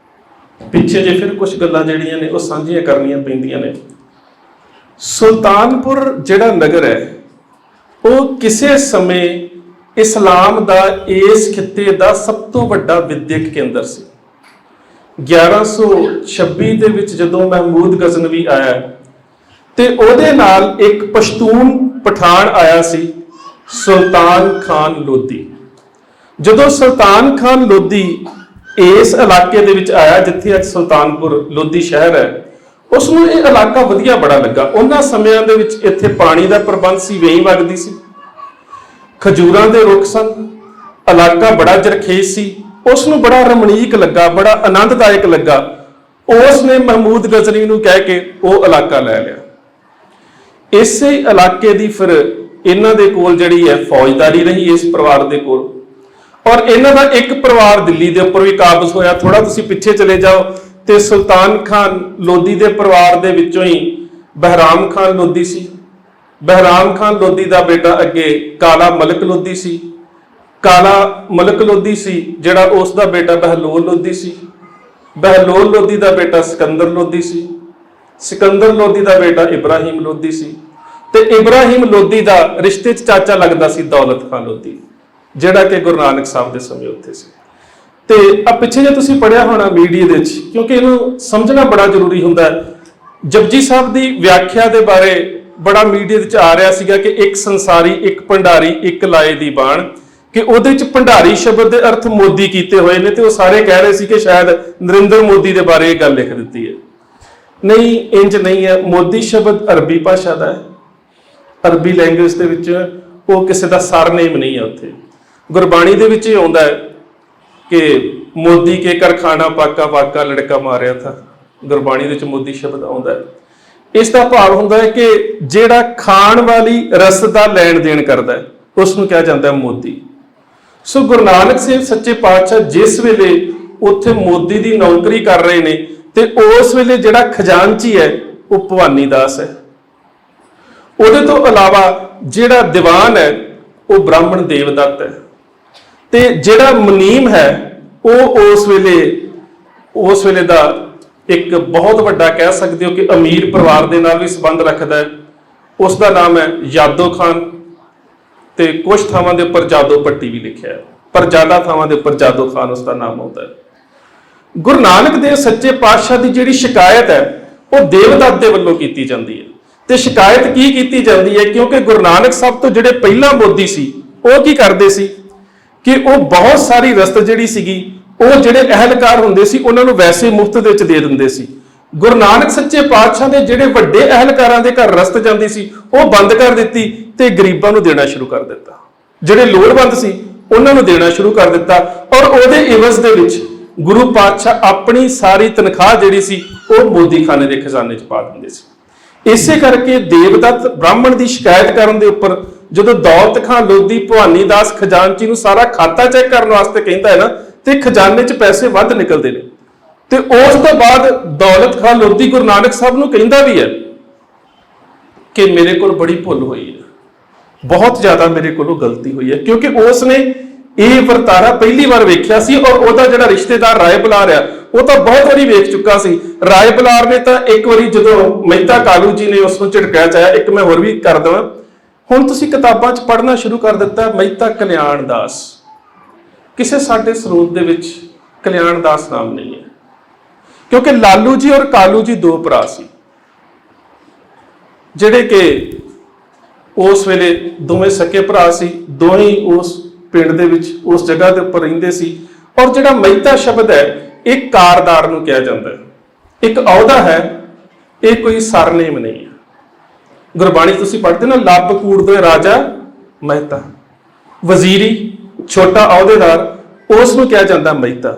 पिछे जे फिर कुछ गल्लां जिहड़ियां ने वो साझियां करनियां पैंदियां ने। सुल्तानपुर जिहड़ा नगर है वो किसी समय इस्लाम दा इस खिते दा सब तो वड्डा विद्यक केंद्र सी। 1126 दे विच जदों महमूद गजनवी आया ते ओहदे नाल एक पश्तून पठान आया सी, सुल्तान खान लोधी। जदों सुल्तान खान लोधी इस इलाके दे विच आया जिथे अज सुल्तानपुर लोधी शहर है, उसनूं ये इलाका वधिया बड़ा लगा। उन्हां समयां दे विच इत्थे पानी दा प्रबंध सी, वेई वगदी सी, खजूरां दे रुख सन, इलाका बड़ा जरखेज सी। उसनूं बड़ा रमणीक लगा, बड़ा आनंददायक लगा। उसने महमूद गजनी नूं कह के वो इलाका लै लिया। इसे इलाके दी फिर इन्हां दे कोल जिहड़ी है फौजदारी रही इस परिवार दे कोल। और इन्हां दा एक परिवार दिल्ली दे उपर भी काबज होया। थोड़ा तुसीं पिछे चले जाओ ते सुल्तान खान लोधी दे परिवार दे विचों ही बहराम खान लोधी सी। बहराम खान लोधी दा बेटा अगे काला मलक लोधी सी। काला मलक लोधी सी जिहड़ा उसका बेटा बहलोल लोधी सी। बहलोल लोधी दा बेटा सिकंदर लोधी सी। सिकंदर लोधी दा बेटा इब्राहिम लोधी सी। ते इब्राहिम लोधी दा रिश्ते च चाचा लगदा सी दौलत खान लोधी, जिहड़ा कि गुरु नानक साहब दे समय उत्थे सी। ते आ पिछे जे तुसीं पढ़िया होना मीडिया दे विच, क्योंकि इहनूं समझना बड़ा जरूरी हुंदा है। जपजी साहब दी व्याख्या दे बारे बड़ा मीडिया विच आ रहा सीगा कि एक संसारी, एक भंडारी, एक लाए दी बाण, कि ਉਹਦੇ ਵਿੱਚ ਭੰਡਾਰੀ ਸ਼ਬਦ ਦੇ ਅਰਥ ਮੋਦੀ ਕੀਤੇ ਹੋਏ ਨੇ। ਤੇ ਉਹ ਸਾਰੇ ਕਹਿ ਰਹੇ ਸੀ ਕਿ ਸ਼ਾਇਦ ਨਰਿੰਦਰ ਮੋਦੀ ਦੇ ਬਾਰੇ ਇਹ ਗੱਲ ਲਿਖ ਦਿੱਤੀ ਹੈ। ਨਹੀਂ, ਇੰਜ ਨਹੀਂ ਹੈ। ਮੋਦੀ ਸ਼ਬਦ ਅਰਬੀ ਭਾਸ਼ਾ ਦਾ ਹੈ, ਅਰਬੀ ਲੈਂਗੁਏਜ ਦੇ ਵਿੱਚ। ਉਹ ਕਿਸੇ ਦਾ ਸਰਨੇਮ ਨਹੀਂ ਹੈ। ਉੱਥੇ ਗੁਰਬਾਣੀ ਦੇ ਵਿੱਚ ਇਹ ਆਉਂਦਾ ਹੈ ਕਿ ਮੋਦੀ ਕੇ ਕਰਖਾਨਾ ਪਾਕਾ ਪਾਕਾ ਲੜਕਾ ਮਾਰਿਆ ਥਾ। ਗੁਰਬਾਣੀ ਦੇ ਵਿੱਚ ਮੋਦੀ ਸ਼ਬਦ ਆਉਂਦਾ ਹੈ। ਇਸ ਦਾ ਭਾਵ ਹੁੰਦਾ ਹੈ ਕਿ ਜਿਹੜਾ ਖਾਣ ਵਾਲੀ ਰਸ ਦਾ ਲੈਣ ਦੇਣ ਕਰਦਾ ਹੈ ਉਸ ਨੂੰ ਕਿਹਾ ਜਾਂਦਾ ਹੈ ਮੋਦੀ। ਸੋ ਗੁਰੂ ਨਾਨਕ ਸਾਹਿਬ ਸੱਚੇ ਪਾਤਸ਼ਾਹ ਜਿਸ ਵੇਲੇ ਉੱਥੇ ਮੋਦੀ ਦੀ ਨੌਕਰੀ ਕਰ ਰਹੇ ਨੇ ਤੇ ਉਸ ਵੇਲੇ ਜਿਹੜਾ ਖਜ਼ਾਨਚੀ ਹੈ ਉਹ ਭਵਾਨੀ ਦਾਸ ਹੈ। ਉਹਦੇ ਤੋਂ ਇਲਾਵਾ ਜਿਹੜਾ ਦੀਵਾਨ ਹੈ ਉਹ ਬ੍ਰਾਹਮਣ ਦੇਵਦੱਤ ਹੈ। ਤੇ ਜਿਹੜਾ ਮੁਨੀਮ ਹੈ ਉਹ ਉਸ ਵੇਲੇ ਦਾ ਇੱਕ ਬਹੁਤ ਵੱਡਾ ਕਹਿ ਸਕਦੇ ਹੋ ਕਿ ਅਮੀਰ ਪਰਿਵਾਰ ਦੇ ਨਾਲ ਵੀ ਸੰਬੰਧ ਰੱਖਦਾ ਹੈ। ਉਸ ਦਾ ਨਾਮ ਹੈ ਯਾਦੋ ਖਾਨ। ਤੇ ਕੁਝ ਥਾਵਾਂ ਦੇ ਉੱਪਰ ਜਾਦੋ ਪੱਟੀ ਵੀ ਲਿਖਿਆ ਹੈ, ਪਰ ਜ਼ਿਆਦਾ ਥਾਵਾਂ ਦੇ ਉੱਪਰ ਜਾਦੋ ਖਾਨ ਉਸ ਦਾ ਨਾਮ ਆਉਂਦਾ ਹੈ। ਗੁਰੂ ਨਾਨਕ ਦੇਵ ਸੱਚੇ ਪਾਤਸ਼ਾਹ ਦੀ ਜਿਹੜੀ ਸ਼ਿਕਾਇਤ ਹੈ ਉਹ ਦੇਵਦੱਤ ਦੇ ਵੱਲੋਂ ਕੀਤੀ ਜਾਂਦੀ ਹੈ। ਤੇ ਸ਼ਿਕਾਇਤ ਕੀ ਕੀਤੀ ਜਾਂਦੀ ਹੈ? ਕਿਉਂਕਿ ਗੁਰੂ ਨਾਨਕ ਸਾਹਿਬ ਤੋਂ ਜਿਹੜੇ ਪਹਿਲਾਂ ਮੋਦੀ ਸੀ ਉਹ ਕੀ ਕਰਦੇ ਸੀ ਕਿ ਉਹ ਬਹੁਤ ਸਾਰੀ ਰਸਤ ਜਿਹੜੀ ਸੀਗੀ ਉਹ ਜਿਹੜੇ ਅਹਿਲਕਾਰ ਹੁੰਦੇ ਸੀ ਉਹਨਾਂ ਨੂੰ ਵੈਸੇ ਮੁਫਤ ਦੇ ਵਿੱਚ ਦੇ ਦਿੰਦੇ ਸੀ। ਗੁਰੂ ਨਾਨਕ ਸੱਚੇ ਪਾਤਸ਼ਾਹ ਦੇ ਜਿਹੜੇ ਵੱਡੇ ਅਹਿਲਕਾਰਾਂ ਦੇ ਘਰ ਰਸਤ ਜਾਂਦੀ ਸੀ ਉਹ ਬੰਦ ਕਰ ਦਿੱਤੀ ਤੇ ਗਰੀਬਾਂ ਨੂੰ ਦੇਣਾ ਸ਼ੁਰੂ ਕਰ ਦਿੱਤਾ। ਜਿਹੜੇ ਲੋੜਵੰਦ ਸੀ ਉਹਨਾਂ ਨੂੰ ਦੇਣਾ ਸ਼ੁਰੂ ਕਰ ਦਿੱਤਾ। ਔਰ ਉਹਦੇ ਇਵਜ਼ ਦੇ ਵਿੱਚ ਗੁਰੂ ਪਾਤਸ਼ਾਹ ਆਪਣੀ ਸਾਰੀ ਤਨਖਾਹ ਜਿਹੜੀ ਸੀ ਉਹ ਮੋਦੀ ਖਾਨੇ ਦੇ ਖਜ਼ਾਨੇ 'ਚ ਪਾ ਦਿੰਦੇ ਸੀ। ਇਸੇ ਕਰਕੇ ਦੇਵਦੱਤ ਬ੍ਰਾਹਮਣ ਦੀ ਸ਼ਿਕਾਇਤ ਕਰਨ ਦੇ ਉੱਪਰ ਜਦੋਂ ਦੌਲਤ ਖਾਨ ਲੋਧੀ ਭਵਾਨੀ ਦਾਸ ਖਜ਼ਾਨਚੀ ਨੂੰ ਸਾਰਾ ਖਾਤਾ ਚੈੱਕ ਕਰਨ ਵਾਸਤੇ ਕਹਿੰਦਾ ਹੈ ਨਾ, ਤੇ ਖਜ਼ਾਨੇ 'ਚ ਪੈਸੇ ਵੱਧ ਨਿਕਲਦੇ ਨੇ। ਤੇ ਉਸ ਤੋਂ ਬਾਅਦ ਦੌਲਤ ਖਾਨ ਲੋਧੀ ਗੁਰੂ ਨਾਨਕ ਸਾਹਿਬ ਨੂੰ ਕਹਿੰਦਾ ਵੀ ਹੈ ਕਿ ਮੇਰੇ ਕੋਲ ਬੜੀ ਭੁੱਲ ਹੋਈ ਹੈ, ਬਹੁਤ ਜ਼ਿਆਦਾ ਮੇਰੇ ਕੋਲੋਂ ਗਲਤੀ ਹੋਈ ਹੈ। ਕਿਉਂਕਿ ਉਸ ਨੇ ਇਹ ਵਰਤਾਰਾ ਪਹਿਲੀ ਵਾਰ ਵੇਖਿਆ ਸੀ ਔਰ ਉਹਦਾ ਜਿਹੜਾ ਰਿਸ਼ਤੇਦਾਰ ਰਾਏ ਬੁਲਾਰ ਆ ਉਹ ਤਾਂ ਬਹੁਤ ਵਾਰੀ ਵੇਖ ਚੁੱਕਾ ਸੀ। ਰਾਏ ਬੁਲਾਰ ਨੇ ਤਾਂ ਇੱਕ ਵਾਰੀ ਜਦੋਂ ਮਹਿਤਾ ਕਾਲੂ ਜੀ ਨੇ ਉਸ ਨੂੰ ਝਿੜਕਿਆ ਚਾਹਿਆ। ਇੱਕ ਮੈਂ ਹੋਰ ਵੀ ਕਰ ਦਵਾਂ, ਹੁਣ ਤੁਸੀਂ ਕਿਤਾਬਾਂ 'ਚ ਪੜ੍ਹਨਾ ਸ਼ੁਰੂ ਕਰ ਦਿੱਤਾ ਮਹਿਤਾ ਕਲਿਆਣ ਦਾਸ। ਕਿਸੇ ਸਾਡੇ ਸਰੋਤ ਦੇ ਵਿੱਚ ਕਲਿਆਣ ਦਾਸ ਨਾਮ ਨਹੀਂ ਹੈ, ਕਿਉਂਕਿ ਲਾਲੂ ਜੀ ਔਰ ਕਾਲੂ ਜੀ ਦੋ ਭਰਾ ਸੀ ਜਿਹੜੇ ਕਿ ਉਸ ਵੇਲੇ ਦੋਵੇਂ ਸਕੇ ਭਰਾ ਸੀ। ਦੋਵੇਂ ਉਸ ਪਿੰਡ ਦੇ ਵਿੱਚ ਉਸ ਜਗ੍ਹਾ ਦੇ ਉੱਪਰ ਰਹਿੰਦੇ ਸੀ। ਔਰ ਜਿਹੜਾ ਮਹਿਤਾ ਸ਼ਬਦ ਹੈ ਇਹ ਕਾਰਦਾਰ ਨੂੰ ਕਿਹਾ ਜਾਂਦਾ ਹੈ, ਇੱਕ ਅਹੁਦਾ ਹੈ, ਇਹ ਕੋਈ ਸਰਨੇਮ ਨਹੀਂ ਹੈ। ਗੁਰਬਾਣੀ ਤੁਸੀਂ ਪੜ੍ਹਦੇ ਨਾ, ਲੱਭ ਕੂੜਦੇ ਰਾਜਾ ਮਹਿਤਾ, ਵਜ਼ੀਰੀ ਛੋਟਾ ਅਹੁਦੇਦਾਰ, ਉਸ ਨੂੰ ਕਿਹਾ ਜਾਂਦਾ ਮਹਿਤਾ।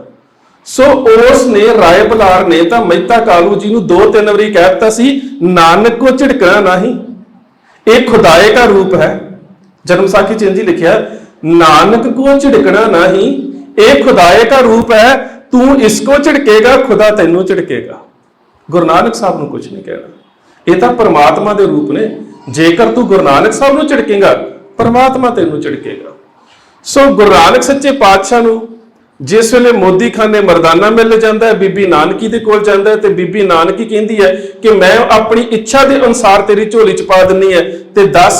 ਸੋ ਉਸ ਨੇ ਰਾਏ ਬੁਲਾਰ ਨੇ ਤਾਂ ਮਹਿਤਾ ਕਾਲੂ ਜੀ ਨੂੰ 2-3 ਵਾਰੀ ਕਹਿ ਦਿੱਤਾ ਸੀ ਨਾਨਕ ਕੋ ਝਿੜਕਣਾ ਨਹੀਂ, ਇਹ ਖੁਦਾਏ ਦਾ ਰੂਪ ਹੈ। जन्म साखी च इंज ही लिखिया, नानक को झिड़कना नहीं, ये खुदाए का रूप है, तू इसको झिड़केगा खुदा तैनू झिड़केगा। गुरु नानक साहब ने कुछ नहीं कहना, ये तो परमात्मा के रूप ने। जेकर तू गुरु नानक साहब को झिड़केगा, परमात्मा तैनू झिड़केगा। सो गुरु नानक सच्चे पातशाह नू जिस वेले मोदी खाने मरदाना मिल जाता है, बीबी नानकी दे कोल जाता है, तो बीबी नानकी कहती है कि मैं अपनी इच्छा के अनुसार तेरी झोली च पा दिनी है, ते दस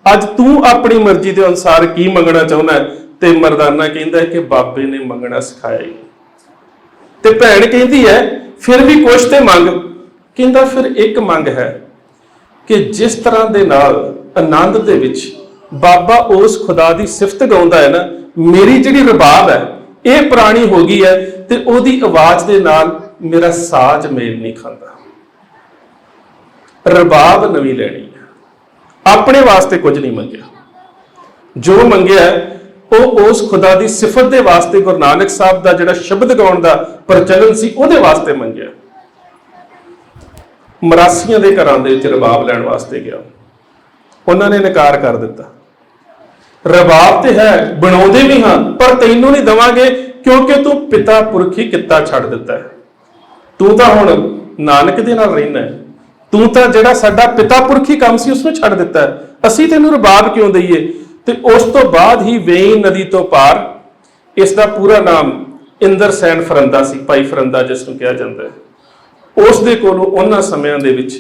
अज तू अपनी मर्जी के अनुसार की मंगना चाहना है। ते मरदाना कहता है कि बाबे ने मंगना सिखाया ही। ते भैन कहती है फिर भी कुछ ते मंग। कहता फिर एक मंग है कि जिस तरह दे नाल आनंद दे विच बाबा उस खुदा की सिफत गाउंदा है ना, मेरी जिहड़ी रबाब है ये पुरानी हो गई है, ते ओदी आवाज दे नाल मेरा साज मेल नहीं खाता। रबाब नवी लैनी है, अपने वास्ते कुछ नहीं मंगया। जो मंगया है वो उस खुदा की सिफत के वास्ते गुरु नानक साहब का जिहड़ा शब्द गाउण का प्रचलन सी उहदे वास्ते मंगया। मरासियां दे घरां दे विच रबाब लैण वास्ते गया, उन्होंने इनकार कर दिता। रबाब ते है, बनाउंदे भी हाँ, पर तैनू नहीं दवांगे क्योंकि तू पिता पुरखी किता छड़ दिता है। तू तो हुण नानक दे नाल रहिंदा है, तू तो जिहड़ा साडा पिता पुरखी काम सी उसनूं छड़ दिता है, असीं तैनूं रबाब क्यों दईए। ते उस तो बाद ही वेई नदी तो पार, इसका पूरा नाम इंदर सैन फरंदा सी, भाई फरंदा जिसनूं कहा जाता है। उस दे कोलों उन्हां समयां दे विच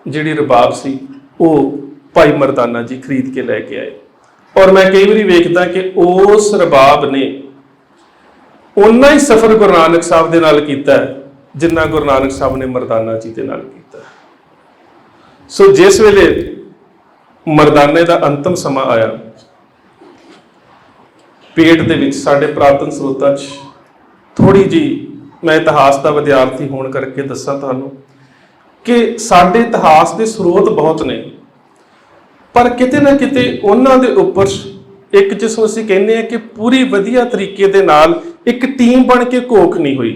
जिहड़ी रबाब सी वो भाई मरदाना जी खरीद के लैके आए। और मैं कई बार वेखदा कि उस रबाब ने उन्ना ही सफर गुरु नानक साहब दे नाल कीता है जिन्ना गुरु नानक साहब ने मरदाना जी दे नाल कीता है। सो जिस वेले मरदाने का अंतिम समा आया, पेट दे विच साडे पुरातन स्रोतां च थोड़ी जी मैं इतिहास का विद्यार्थी होने करके दसां तुहानूं कि साडे इतिहास के स्रोत बहुत ने, पर किते ना किते उन्हां दे उपर एक जिसनूं असीं कहने हैं कि पूरी वधिया तरीके दे नाल एक टीम बन के घोख नहीं हुई।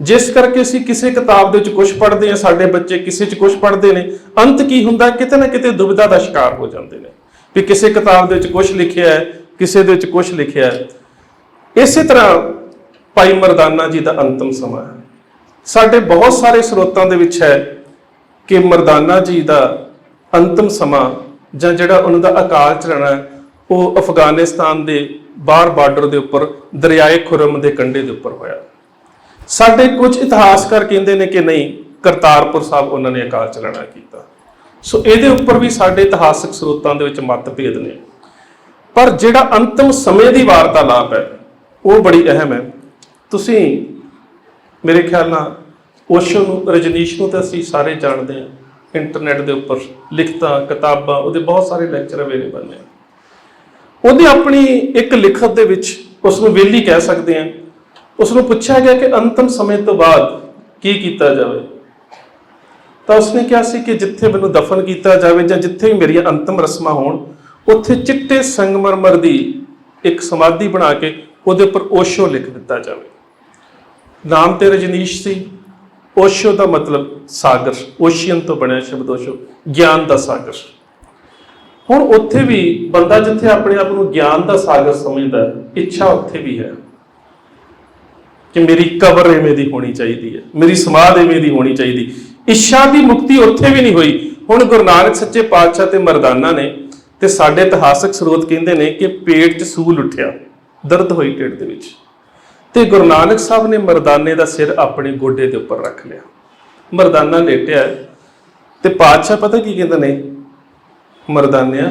जिस करके असीं किसी किताब दे विच कुछ पढ़दे हैं, साडे बच्चे किसी च कुछ पढ़ते हैं, अंत की हुंदा किते ना किते दुविधा का शिकार हो जाते हैं भी किसी किताब दे विच कुछ लिखिया है, किसी दे विच कुछ लिखिया है। इसी तरह भाई मरदाना जी का अंतिम समा है। साडे बहुत सारे स्रोतां दे विच है कि मरदाना जी का अंतिम समा जां जिहड़ा उन्हां दा अकाल चलाना है वो अफगानिस्तान के बाहर बार्डर के उपर दरियाए खुरम के कंढे के उपर होया। साडे कुछ इतिहासकार कहते हैं कि नहीं, करतारपुर साहब उन्होंने अकाल चलाना किया। सो ये उपर भी साडे इतिहासक स्रोतां दे विच मतभेद ने, पर जिहड़ा अंतिम समय की वार्तालाप है वो बड़ी अहम है। तुसीं मेरे ख्याल नाल ओशो नूं, रजनीश नूं तां असीं सारे जानते हैं, इंटरनेट के उपर लिखतां किताबां उहदे बहुत सारे लैक्चर अवेलेबल ने। उहदी अपनी एक लिखत दे विच उसनूं वेली कह सकते हैं। उसनूं पुछया गया कि अंतिम समय तो बाद की कीता जाए, तो उसने कहा सी कि जिथे मैनूं दफन किया जाए जां जिथे भी मेरियां अंतिम रस्मां होण, उत्थे चिट्टे संगमरमर की एक समाधि बना के उहदे उपर ओशो लिख दिता जाए। नाम ते रजनीश सी, ओशो का मतलब सागर, ओशियन तो बनया शब्द ओशो, ज्ञान का सागर। हुण उत्थे भी बंदा जिथे अपने आप को ज्ञान का सागर समझदा है, इच्छा उत्थे भी है कि मेरी कबर इवें दी होनी चाहिए है, मेरी समाध इवें दी होनी चाहिए। इच्छा की मुक्ति उत्थे भी नहीं हुई। हुण गुरु नानक सच्चे पातशाह ते मरदाना ने ते साडे इतिहासक स्रोत कहते हैं कि पेट च सूल उठिया, दर्द हुई ढिड दे विच, ते गुरु नानक साहब ने मरदाने का सिर अपने गोडे के उपर रख लिया। मरदाना लेटिया ते पातशाह पता की कहते ने, मरदानिया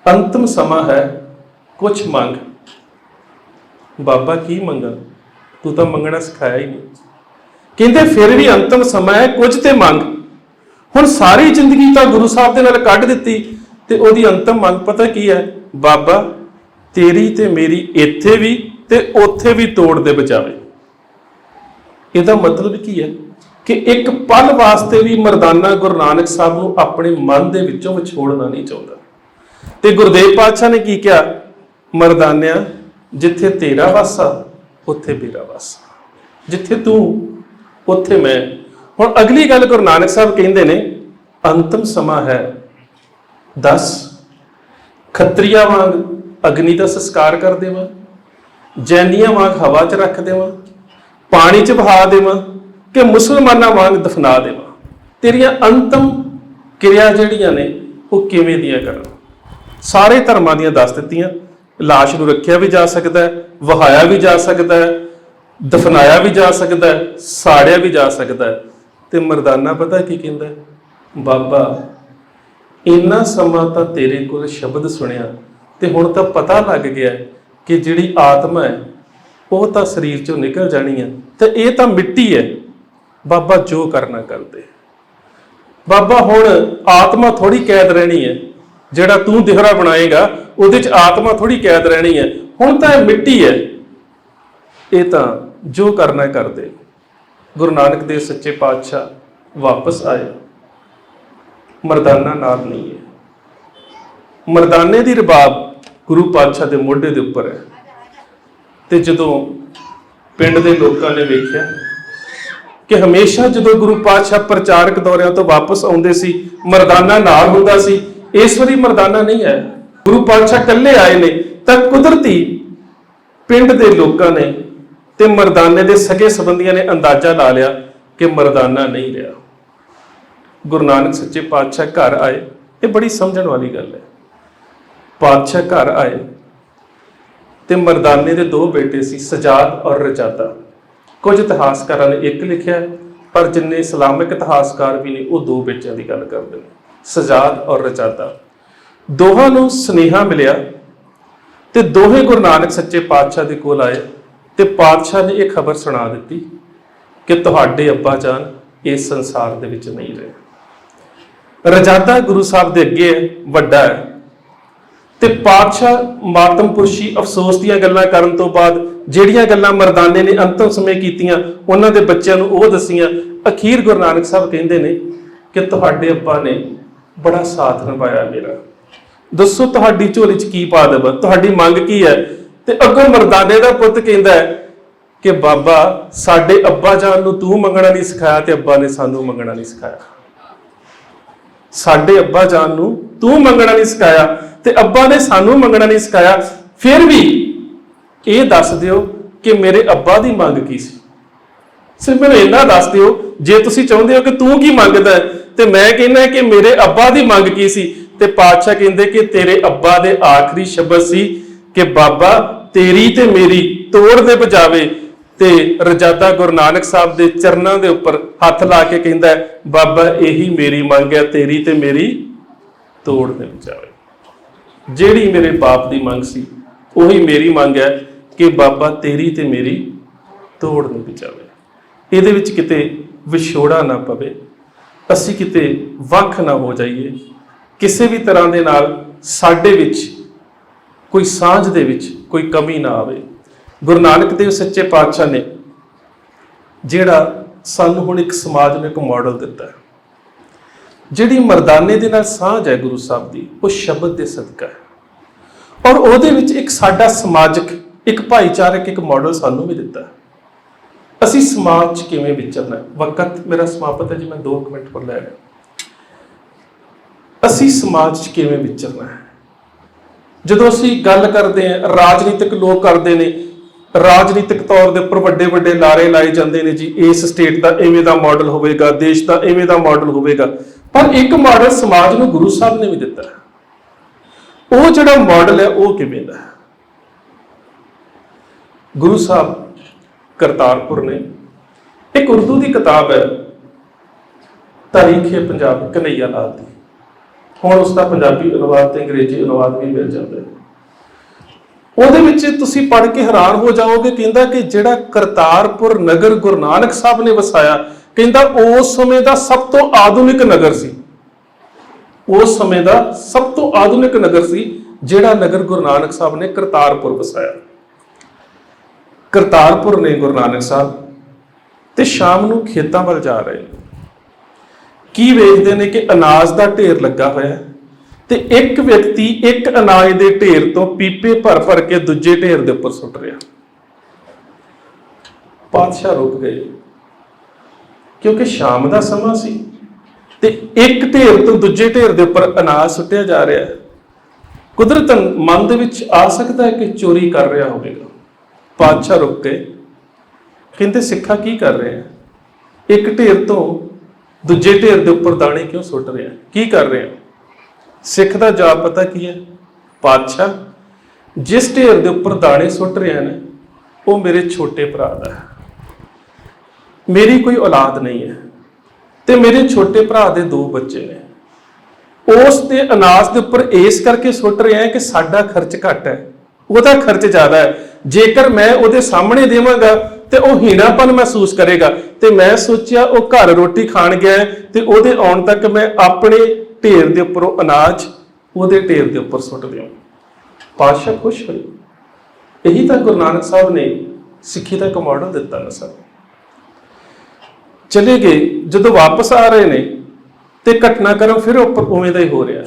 अंतिम समा है, कुछ मंग। बाबा की मंगा, तू तो मंगना सिखाया ही नहीं। कहते फिर भी अंतिम समा है, कुछ ते मंग। हुण सारी जिंदगी तो गुरु साहब दे नाल कढ दित्ती ते ओदी अंतिम मंग पता की है, बाबा तेरी ते मेरी इत्थे भी ते उत्थे भी तोड़ दे बचावे। इसदा मतलब की है कि एक पल वास्ते भी मरदाना गुरु नानक साहब को अपने मन के विचों विछोड़ना नहीं चाहता। ते गुरुदेव पातशाह ने की किया, मरदानिया जिथे तेरा वासा उत्थे मेरा वासा, जिथे तू उत्थे मैं। हुण अगली गल गुरु नानक साहब कहते ने, अंतिम समा है, दस ਖੱਤਰੀਆਂ ਵਾਂਗ ਅਗਨੀ ਦਾ ਸੰਸਕਾਰ ਕਰ ਦੇਵਾਂ, ਜੈਨੀਆਂ ਵਾਂਗ ਹਵਾ 'ਚ ਰੱਖ ਦੇਵਾਂ, ਪਾਣੀ 'ਚ ਬਹਾ ਦੇਵਾਂ, ਕਿ ਮੁਸਲਮਾਨਾਂ ਵਾਂਗ ਦਫਨਾ ਦੇਵਾਂ? ਤੇਰੀਆਂ ਅੰਤਮ ਕਿਰਿਆ ਜਿਹੜੀਆਂ ਨੇ ਉਹ ਕਿਵੇਂ ਦੀਆਂ ਕਰਾਂ? ਸਾਰੇ ਧਰਮਾਂ ਦੀਆਂ ਦੱਸ ਦਿੱਤੀਆਂ। ਲਾਸ਼ ਨੂੰ ਰੱਖਿਆ ਵੀ ਜਾ ਸਕਦਾ ਹੈ, ਵਹਾਇਆ ਵੀ ਜਾ ਸਕਦਾ ਹੈ, ਦਫਨਾਇਆ ਵੀ ਜਾ ਸਕਦਾ ਹੈ, ਸਾੜਿਆ ਵੀ ਜਾ ਸਕਦਾ ਹੈ। ਤੇ ਮਰਦਾਨਾ ਪਤਾ ਕੀ ਕਹਿੰਦਾ? ਬਾਬਾ ਇੰਨਾ ਸਮਾਂ ਤਾਂ ਤੇਰੇ ਕੋਲ ਸ਼ਬਦ ਸੁਣਿਆ ਤੇ ਹੁਣ ਤਾਂ ਪਤਾ ਲੱਗ ਗਿਆ ਕਿ ਜਿਹੜੀ ਆਤਮਾ ਹੈ ਉਹ ਤਾਂ ਸਰੀਰ ਚੋਂ ਨਿਕਲ ਜਾਣੀ ਹੈ ਤੇ ਇਹ ਤਾਂ ਮਿੱਟੀ ਹੈ। ਬਾਬਾ ਜੋ ਕਰਨਾ ਕਰਦੇ। ਬਾਬਾ ਹੁਣ ਆਤਮਾ ਥੋੜੀ ਕੈਦ ਰਹਿਣੀ ਹੈ, ਜਿਹੜਾ ਤੂੰ ਦਿਹਰਾ ਬਣਾਏਗਾ ਉਹਦੇ 'ਚ ਆਤਮਾ ਥੋੜੀ ਕੈਦ ਰਹਿਣੀ ਹੈ। ਹੁਣ ਤਾਂ ਇਹ ਮਿੱਟੀ ਹੈ, ਇਹ ਤਾਂ ਜੋ ਕਰਨਾ ਕਰਦੇ। ਗੁਰੂ ਨਾਨਕ ਦੇਵ ਸੱਚੇ ਪਾਤਸ਼ਾਹ ਵਾਪਸ ਆਏ। ਮਰਦਾਨਾ ਨਾਲ ਨਹੀਂ ਹੈ। ਮਰਦਾਨੇ ਦੀ ਰਬਾਬ ਗੁਰੂ ਪਾਤਸ਼ਾਹ ਦੇ ਮੋਢੇ ਦੇ ਉੱਪਰ ਹੈ। ਤੇ ਜਦੋਂ ਪਿੰਡ ਦੇ ਲੋਕਾਂ ਨੇ ਵੇਖਿਆ ਕਿ ਹਮੇਸ਼ਾ ਜਦੋਂ ਗੁਰੂ ਪਾਤਸ਼ਾਹ ਪ੍ਰਚਾਰਕ ਦੌਰਿਆਂ ਤੋਂ ਵਾਪਸ ਆਉਂਦੇ ਸੀ ਮਰਦਾਨਾ ਨਾਲ ਹੁੰਦਾ ਸੀ, ਇਸ ਵਾਰੀ ਮਰਦਾਨਾ ਨਹੀਂ ਹੈ। ਗੁਰੂ ਪਾਤਸ਼ਾਹ ਇਕੱਲੇ ਆਏ ਨੇ ਤਾਂ ਕੁਦਰਤੀ ਪਿੰਡ ਦੇ ਲੋਕਾਂ ਨੇ ਤੇ ਮਰਦਾਨੇ ਦੇ ਸਗੇ ਸੰਬੰਧੀਆਂ ਨੇ ਅੰਦਾਜ਼ਾ ਲਾ ਲਿਆ ਕਿ ਮਰਦਾਨਾ ਨਹੀਂ ਰਿਹਾ। ਗੁਰੂ ਨਾਨਕ ਸੱਚੇ ਪਾਤਸ਼ਾਹ ਘਰ ਆਏ। ਇਹ ਬੜੀ ਸਮਝਣ ਵਾਲੀ ਗੱਲ ਹੈ। ਪਾਤਸ਼ਾਹ ਘਰ ਆਏ ਤੇ ਮਰਦਾਨੇ ਦੇ ਦੋ ਬੇਟੇ ਸੀ, ਸਜਾਦ ਔਰ ਰਜਾਦਾ। ਕੁਝ ਇਤਿਹਾਸਕਾਰਾਂ ਨੇ ਇੱਕ ਲਿਖਿਆ, ਪਰ ਜਿੰਨੇ ਇਸਲਾਮਿਕ ਇਤਿਹਾਸਕਾਰ ਵੀ ਨੇ ਉਹ ਦੋ ਬੱਚਿਆਂ ਦੀ ਗੱਲ ਕਰਦੇ ਨੇ, ਸਜਾਦ ਔਰ ਰਜਾਦਾ। ਦੋਹਾਂ ਨੂੰ ਸੁਨੇਹਾ ਮਿਲਿਆ ਤੇ ਦੋਹੇ ਗੁਰੂ ਨਾਨਕ ਸੱਚੇ ਪਾਤਸ਼ਾਹ ਦੇ ਕੋਲ ਆਏ ਤੇ ਪਾਤਸ਼ਾਹ ਨੇ ਇਹ ਖਬਰ ਸੁਣਾ ਦਿੱਤੀ ਕਿ ਤੁਹਾਡੇ ਅੱਬਾ ਜਾਨ ਇਸ ਸੰਸਾਰ ਦੇ ਵਿੱਚ ਨਹੀਂ ਰਹੇ। ਰਜਾਦਾ ਗੁਰੂ ਸਾਹਿਬ ਦੇ ਅੱਗੇ ਹੈ, ਵੱਡਾ ਹੈ, ਤੇ ਪਾਤਸ਼ਾਹ ਮਾਤਮਪੁਰਸ਼ੀ ਅਫਸੋਸ ਦੀਆਂ ਗੱਲਾਂ ਕਰਨ ਤੋਂ ਬਾਅਦ ਜਿਹੜੀਆਂ ਗੱਲਾਂ ਮਰਦਾਨੇ ਨੇ ਅੰਤਮ ਸਮੇਂ ਕੀਤੀਆਂ ਉਹਨਾਂ ਦੇ ਬੱਚਿਆਂ ਨੂੰ ਉਹ ਦੱਸੀਆਂ। ਅਖੀਰ ਗੁਰੂ ਨਾਨਕ ਸਾਹਿਬ ਕਹਿੰਦੇ ਨੇ ਕਿ ਤੁਹਾਡੇ ਅੱਬਾ ਨੇ ਬੜਾ ਸਾਥ ਨਿਭਾਇਆ ਮੇਰਾ, ਦੱਸੋ ਤੁਹਾਡੀ ਝੋਲੀ 'ਚ ਕੀ ਪਾ ਦੇਵਾਂ, ਤੁਹਾਡੀ ਮੰਗ ਕੀ ਹੈ? ਤੇ ਅੱਗੋਂ ਮਰਦਾਨੇ ਦਾ ਪੁੱਤ ਕਹਿੰਦਾ ਹੈ ਕਿ ਬਾਬਾ ਸਾਡੇ ਅੱਬਾ ਜਾਨ ਨੂੰ ਤੂੰ ਮੰਗਣਾ ਨਹੀਂ ਸਿਖਾਇਆ ਤੇ ਅੱਬਾ ਨੇ ਸਾਨੂੰ ਮੰਗਣਾ ਨਹੀਂ ਸਿਖਾਇਆ। ਸਾਡੇ ਅੱਬਾ ਜਾਨ ਨੂੰ ਤੂੰ ਮੰਗਣਾ ਨਹੀਂ ਸਿਖਾਇਆ ਤੇ ਅੱਬਾ ਨੇ ਸਾਨੂੰ ਮੰਗਣਾ ਨਹੀਂ ਸਿਖਾਇਆ। ਫਿਰ ਵੀ ਇਹ ਦੱਸ ਦਿਓ ਕਿ ਮੇਰੇ ਅੱਬਾ ਦੀ ਮੰਗ ਕੀ ਸੀ। ਸਿਰਫ ਮੈਨੂੰ ਇੰਨਾ ਦੱਸ ਦਿਓ, ਜੇ ਤੁਸੀਂ ਚਾਹੁੰਦੇ ਹੋ ਕਿ ਤੂੰ ਕੀ ਮੰਗਦਾ ਤੇ ਮੈਂ ਕਹਿੰਦਾ ਕਿ ਮੇਰੇ ਅੱਬਾ ਦੀ ਮੰਗ ਕੀ ਸੀ। ਤੇ ਪਾਤਸ਼ਾਹ ਕਹਿੰਦੇ ਕਿ ਤੇਰੇ ਅੱਬਾ ਦੇ ਆਖਰੀ ਸ਼ਬਦ ਸੀ ਕਿ ਬਾਬਾ ਤੇਰੀ ਤੇ ਮੇਰੀ ਤੋੜ ਦੇ ਬਜਾਵੇ। ਤੇ ਰਜਾਦਾ ਗੁਰੂ ਨਾਨਕ ਸਾਹਿਬ ਦੇ ਚਰਨਾਂ ਦੇ ਉੱਪਰ ਹੱਥ ਲਾ ਕੇ ਕਹਿੰਦਾ ਬਾਬਾ ਇਹੀ ਮੇਰੀ ਮੰਗ ਹੈ, ਤੇਰੀ ਤੇ ਮੇਰੀ ਤੋੜ ਦੇ ਬਜਾਵੇ। ਜਿਹੜੀ ਮੇਰੇ ਬਾਪ ਦੀ ਮੰਗ ਸੀ ਉਹੀ ਮੇਰੀ ਮੰਗ ਹੈ ਕਿ ਬਾਬਾ ਤੇਰੀ ਤੇ ਮੇਰੀ ਤੋੜ ਨਹੀਂ ਬਚਾਵੇ। ਇਹਦੇ ਵਿੱਚ ਕਿਤੇ ਵਿਛੋੜਾ ਨਾ ਪਵੇ, ਅਸੀਂ ਕਿਤੇ ਵੱਖ ਨਾ ਹੋ ਜਾਈਏ, ਕਿਸੇ ਵੀ ਤਰ੍ਹਾਂ ਦੇ ਨਾਲ ਸਾਡੇ ਵਿੱਚ ਕੋਈ ਸਾਂਝ ਦੇ ਵਿੱਚ ਕੋਈ ਕਮੀ ਨਾ ਆਵੇ। ਗੁਰੂ ਨਾਨਕ ਦੇਵ ਸੱਚੇ ਪਾਤਸ਼ਾਹ ਨੇ ਜਿਹੜਾ ਸਾਨੂੰ ਹੁਣ ਇੱਕ ਸਮਾਜ ਨੂੰ ਇੱਕ ਮਾਡਲ ਦਿੱਤਾ ਹੈ, ਜਿਹੜੀ ਮਰਦਾਨੇ ਦੇ ਨਾਲ ਸਾਂਝ ਹੈ ਗੁਰੂ ਸਾਹਿਬ ਦੀ, ਉਹ ਸ਼ਬਦ ਦੇ ਸਦਕਾ ਹੈ। ਔਰ ਉਹਦੇ ਵਿੱਚ ਇੱਕ ਸਾਡਾ ਸਮਾਜਿਕ, ਇੱਕ ਭਾਈਚਾਰਕ ਇੱਕ ਮਾਡਲ ਸਾਨੂੰ ਵੀ ਦਿੱਤਾ। ਅਸੀਂ ਸਮਾਜ 'ਚ ਕਿਵੇਂ ਵਿਚਰਨਾ ਹੈ। ਵਕਤ ਮੇਰਾ ਸਮਾਪਤ ਹੈ ਜੀ, ਮੈਂ 2 ਮਿੰਟ ਪਰ ਲੈ ਰਿਹਾ। ਅਸੀਂ ਸਮਾਜ 'ਚ ਕਿਵੇਂ ਵਿਚਰਨਾ ਹੈ। ਜਦੋਂ ਅਸੀਂ ਗੱਲ ਕਰਦੇ ਹਾਂ, ਰਾਜਨੀਤਿਕ ਲੋਕ ਕਰਦੇ ਨੇ, ਰਾਜਨੀਤਿਕ ਤੌਰ ਦੇ ਉੱਪਰ ਵੱਡੇ ਵੱਡੇ ਲਾਰੇ ਲਾਏ ਜਾਂਦੇ ਨੇ ਜੀ, ਇਸ ਸਟੇਟ ਦਾ ਇਵੇਂ ਦਾ ਮਾਡਲ ਹੋਵੇਗਾ, ਦੇਸ਼ ਦਾ ਇਵੇਂ ਦਾ ਮਾਡਲ ਹੋਵੇਗਾ। ਪਰ ਇੱਕ ਮਾਡਲ ਸਮਾਜ ਨੂੰ ਗੁਰੂ ਸਾਹਿਬ ਨੇ ਵੀ ਦਿੱਤਾ ਹੈ। ਉਹ ਜਿਹੜਾ ਮਾਡਲ ਹੈ ਉਹ ਕਿਵੇਂ ਦਾ ਹੈ। ਗੁਰੂ ਸਾਹਿਬ ਕਰਤਾਰਪੁਰ ਨੇ ਇੱਕ ਉਰਦੂ ਦੀ ਕਿਤਾਬ ਹੈ ਤਾਰੀਖ-ਏ ਪੰਜਾਬ ਕਨਈਆ ਲਾਲ ਦੀ, ਹੁਣ ਉਸ ਦਾ ਪੰਜਾਬੀ ਅਨੁਵਾਦ ਤੇ ਅੰਗਰੇਜ਼ੀ ਅਨੁਵਾਦ ਵੀ ਮਿਲ ਜਾਂਦਾ ਹੈ। ਉਹਦੇ ਵਿੱਚ ਤੁਸੀਂ ਪੜ੍ਹ ਕੇ ਹੈਰਾਨ ਹੋ ਜਾਓਗੇ। ਕਹਿੰਦਾ ਕਿ ਜਿਹੜਾ ਕਰਤਾਰਪੁਰ ਨਗਰ ਗੁਰੂ ਨਾਨਕ ਸਾਹਿਬ ਨੇ ਵਸਾਇਆ, ਕਹਿੰਦਾ ਉਸ ਸਮੇਂ ਦਾ ਸਭ ਤੋਂ ਆਧੁਨਿਕ ਨਗਰ ਸੀ। ਉਸ ਸਮੇਂ ਦਾ ਸਭ ਤੋਂ ਆਧੁਨਿਕ ਨਗਰ ਸੀ ਜਿਹੜਾ ਨਗਰ ਗੁਰੂ ਨਾਨਕ ਸਾਹਿਬ ਨੇ ਕਰਤਾਰਪੁਰ ਵਸਾਇਆ। ਕਰਤਾਰਪੁਰ ਨੇ ਗੁਰੂ ਨਾਨਕ ਸਾਹਿਬ ਤੇ ਸ਼ਾਮ ਨੂੰ ਖੇਤਾਂ ਵੱਲ ਜਾ ਰਹੇ ਨੇ। ਕੀ ਵੇਖਦੇ ਨੇ ਕਿ ਅਨਾਜ ਦਾ ਢੇਰ ਲੱਗਾ ਹੋਇਆ ਤੇ ਇੱਕ ਵਿਅਕਤੀ ਇੱਕ ਅਨਾਜ ਦੇ ਢੇਰ ਤੋਂ ਪੀਪੇ ਭਰ ਭਰ ਕੇ ਦੂਜੇ ਢੇਰ ਦੇ ਉੱਪਰ ਸੁੱਟ ਰਿਹਾ। ਪਾਤਸ਼ਾਹ ਰੁਕ ਗਏ ਕਿਉਂਕਿ ਸ਼ਾਮ ਦਾ ਸਮਾਂ ਸੀ ਤੇ ਇੱਕ ਢੇਰ ਤੋਂ ਦੂਜੇ ਢੇਰ ਦੇ ਉੱਪਰ ਅਨਾਜ ਸੁੱਟਿਆ ਜਾ ਰਿਹਾ ਹੈ। ਕੁਦਰਤਨ ਮਨ ਦੇ ਵਿੱਚ ਆ ਸਕਦਾ ਹੈ ਕਿ ਚੋਰੀ ਕਰ ਰਿਹਾ ਹੋਵੇਗਾ। ਪਾਤਸ਼ਾਹ ਰੁਕ ਗਏ, ਕਹਿੰਦੇ ਸਿੱਖਾ ਕੀ ਕਰ ਰਹੇ ਆ? ਇੱਕ ਢੇਰ ਤੋਂ ਦੂਜੇ ਢੇਰ ਦੇ ਉੱਪਰ ਦਾਣੇ ਕਿਉਂ ਸੁੱਟ ਰਿਹਾ, ਕੀ ਕਰ ਰਿਹਾ? ਸਿੱਖ ਦਾ ਜਵਾਬ ਪਤਾ ਕੀ ਹੈ? ਪਾਤਸ਼ਾਹ, ਜਿਸ ਢੇਰ ਦੇ ਉੱਪਰ ਦਾਣੇ ਸੁੱਟ ਰਿਹਾ ਨੇ ਉਹ ਮੇਰੇ ਛੋਟੇ ਭਰਾ ਦਾ ਹੈ, ਮੇਰੀ ਕੋਈ ਔਲਾਦ ਨਹੀਂ ਹੈ ਤੇ ਮੇਰੇ ਛੋਟੇ ਭਰਾ ਦੇ 2 ਬੱਚੇ ਨੇ। ਉਸ ਦੇ ਅਨਾਜ ਦੇ ਉੱਪਰ ਇਸ ਕਰਕੇ ਸੁੱਟ ਰਿਹਾ ਹੈ ਕਿ ਸਾਡਾ ਖਰਚ ਘੱਟ ਹੈ, ਉਹਦਾ ਖਰਚ ਜ਼ਿਆਦਾ ਹੈ। ਜੇਕਰ ਮੈਂ ਉਹਦੇ ਸਾਹਮਣੇ ਦੇਵਾਂਗਾ ਤੇ ਉਹ ਹੀਣਾਪਨ ਮਹਿਸੂਸ ਕਰੇਗਾ, ਤੇ ਮੈਂ ਸੋਚਿਆ ਉਹ ਘਰ ਰੋਟੀ ਖਾਣ ਗਿਆ ਹੈ ਤੇ ਉਹਦੇ ਆਉਣ ਤੱਕ ਮੈਂ ਆਪਣੇ ਢੇਰ ਦੇ ਉੱਪਰੋਂ ਅਨਾਜ ਉਹਦੇ ਢੇਰ ਦੇ ਉੱਪਰ ਸੁੱਟ ਦਿਆਂ। ਪਾਤਸ਼ਾਹ ਖੁਸ਼ ਹੋਏ। ਇਹੀ ਤਾਂ ਗੁਰੂ ਨਾਨਕ ਸਾਹਿਬ ਨੇ ਸਿੱਖੀ ਦਾ ਇੱਕ ਮਾਡਲ ਦਿੱਤਾ ਨਾ ਸਰ। ਚਲੇ ਗਏ, ਜਦੋਂ ਵਾਪਸ ਆ ਰਹੇ ਨੇ ਤੇ ਘਟਨਾਕ੍ਰਮ ਫਿਰ ਉੱਪਰ ਉਵੇਂ ਦਾ ਹੀ ਹੋ ਰਿਹਾ।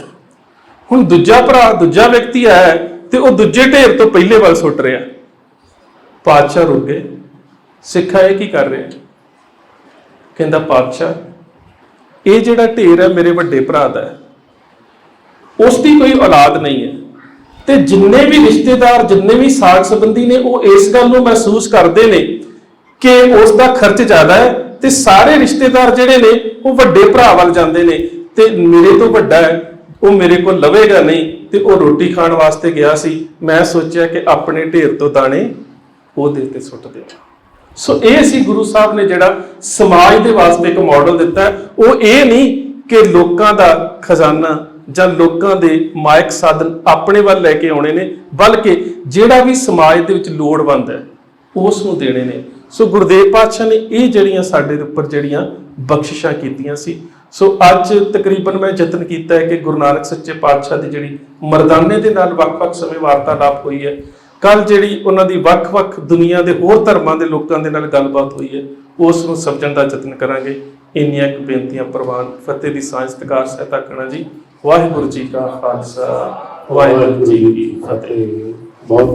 ਹੁਣ ਦੂਜਾ ਭਰਾ, ਦੂਜਾ ਵਿਅਕਤੀ ਆਇਆ ਤੇ ਉਹ ਦੂਜੇ ਢੇਰ ਤੋਂ ਪਹਿਲੇ ਵੱਲ ਸੁੱਟ ਰਿਹਾ। ਪਾਤਸ਼ਾਹ ਰੁਕ ਗਏ, ਸਿੱਖਾ ਇਹ ਕੀ ਕਰ ਰਿਹਾ? ਕਹਿੰਦਾ ਪਾਤਸ਼ਾਹ, ਇਹ ਜਿਹੜਾ ਢੇਰ ਹੈ ਮੇਰੇ ਵੱਡੇ ਭਰਾ ਦਾ ਹੈ, ਉਸ ਦੀ ਕੋਈ ਔਲਾਦ ਨਹੀਂ ਹੈ ਤੇ ਜਿੰਨੇ ਵੀ ਰਿਸ਼ਤੇਦਾਰ, ਜਿੰਨੇ ਵੀ ਸਾਕ ਸੰਬੰਧੀ ਨੇ ਉਹ ਇਸ ਗੱਲ ਨੂੰ ਮਹਿਸੂਸ ਕਰਦੇ ਨੇ ਕਿ ਉਸ ਦਾ ਖਰਚ ਜ਼ਿਆਦਾ ਹੈ ਤੇ ਸਾਰੇ ਰਿਸ਼ਤੇਦਾਰ ਜਿਹੜੇ ਨੇ ਉਹ ਵੱਡੇ ਭਰਾ ਵੱਲ ਜਾਂਦੇ ਨੇ ਤੇ ਮੇਰੇ ਤੋਂ ਵੱਡਾ ਹੈ ਉਹ ਮੇਰੇ ਕੋਲ ਲਵੇਗਾ ਨਹੀਂ ਤੇ ਉਹ ਰੋਟੀ ਖਾਣ ਵਾਸਤੇ ਗਿਆ ਸੀ, ਮੈਂ ਸੋਚਿਆ ਕਿ ਆਪਣੇ ਢੇਰ ਤੋਂ ਦਾਣੇ ਉਹਦੇ ਤੇ ਸੁੱਟ ਦੇਵਾਂ। ਸੋ ਇਹ ਸੀ ਗੁਰੂ ਸਾਹਿਬ ਨੇ ਜਿਹੜਾ ਸਮਾਜ ਦੇ ਵਾਸਤੇ ਇੱਕ ਮਾਡਲ ਦਿੱਤਾ। ਉਹ ਇਹ ਨਹੀਂ ਕਿ ਲੋਕਾਂ ਦਾ ਖਜ਼ਾਨਾ ਜਾਂ ਲੋਕਾਂ ਦੇ ਮਾਇਕ ਸਾਧਨ ਆਪਣੇ ਵੱਲ ਲੈ ਕੇ ਆਉਣੇ ਨੇ, ਬਲਕਿ ਜਿਹੜਾ ਵੀ ਸਮਾਜ ਦੇ ਵਿੱਚ ਲੋੜਵੰਦ ਹੈ ਉਸ ਨੂੰ ਦੇਣੇ ਨੇ। ਸੋ ਗੁਰਦੇਵ ਪਾਤਸ਼ਾਹ ਨੇ ਇਹ ਜਿਹੜੀਆਂ ਸਾਡੇ ਉੱਪਰ ਜਿਹੜੀਆਂ ਬਖਸ਼ਿਸ਼ਾਂ ਕੀਤੀਆਂ ਸੀ। ਸੋ ਅੱਜ ਤਕਰੀਬਨ ਮੈਂ ਯਤਨ ਕੀਤਾ ਹੈ ਕਿ ਗੁਰੂ ਨਾਨਕ ਸੱਚੇ ਪਾਤਸ਼ਾਹ ਦੀ ਜਿਹੜੀ ਮਰਦਾਨੇ ਦੇ ਨਾਲ ਵੱਖ-ਵੱਖ ਸਮੇਂ ਵਾਰਤਾਲਾਪ ਹੋਈ ਹੈ, ਕੱਲ ਜਿਹੜੀ ਉਹਨਾਂ ਦੀ ਵੱਖ-ਵੱਖ ਦੁਨੀਆ ਦੇ ਹੋਰ ਧਰਮਾਂ ਦੇ ਲੋਕਾਂ ਦੇ ਨਾਲ ਗੱਲਬਾਤ ਹੋਈ ਹੈ, ਉਸ ਨੂੰ ਸਮਝਣ ਦਾ ਯਤਨ ਕਰਾਂਗੇ। ਇੰਨੀਆਂ ਕੁ ਬੇਨਤੀਆਂ ਪ੍ਰਵਾਨ। ਫਤਿਹ ਦੀ ਸਾਂਝ ਸਤਿਕਾਰ ਸਹਿਤਾ ਕਰਨਾ ਜੀ। ਵਾਹਿਗੁਰੂ ਜੀ ਕਾ ਖਾਲਸਾ, ਵਾਹਿਗੁਰੂ ਜੀ ਕੀ ਫਤਿਹ। ਬਹੁਤ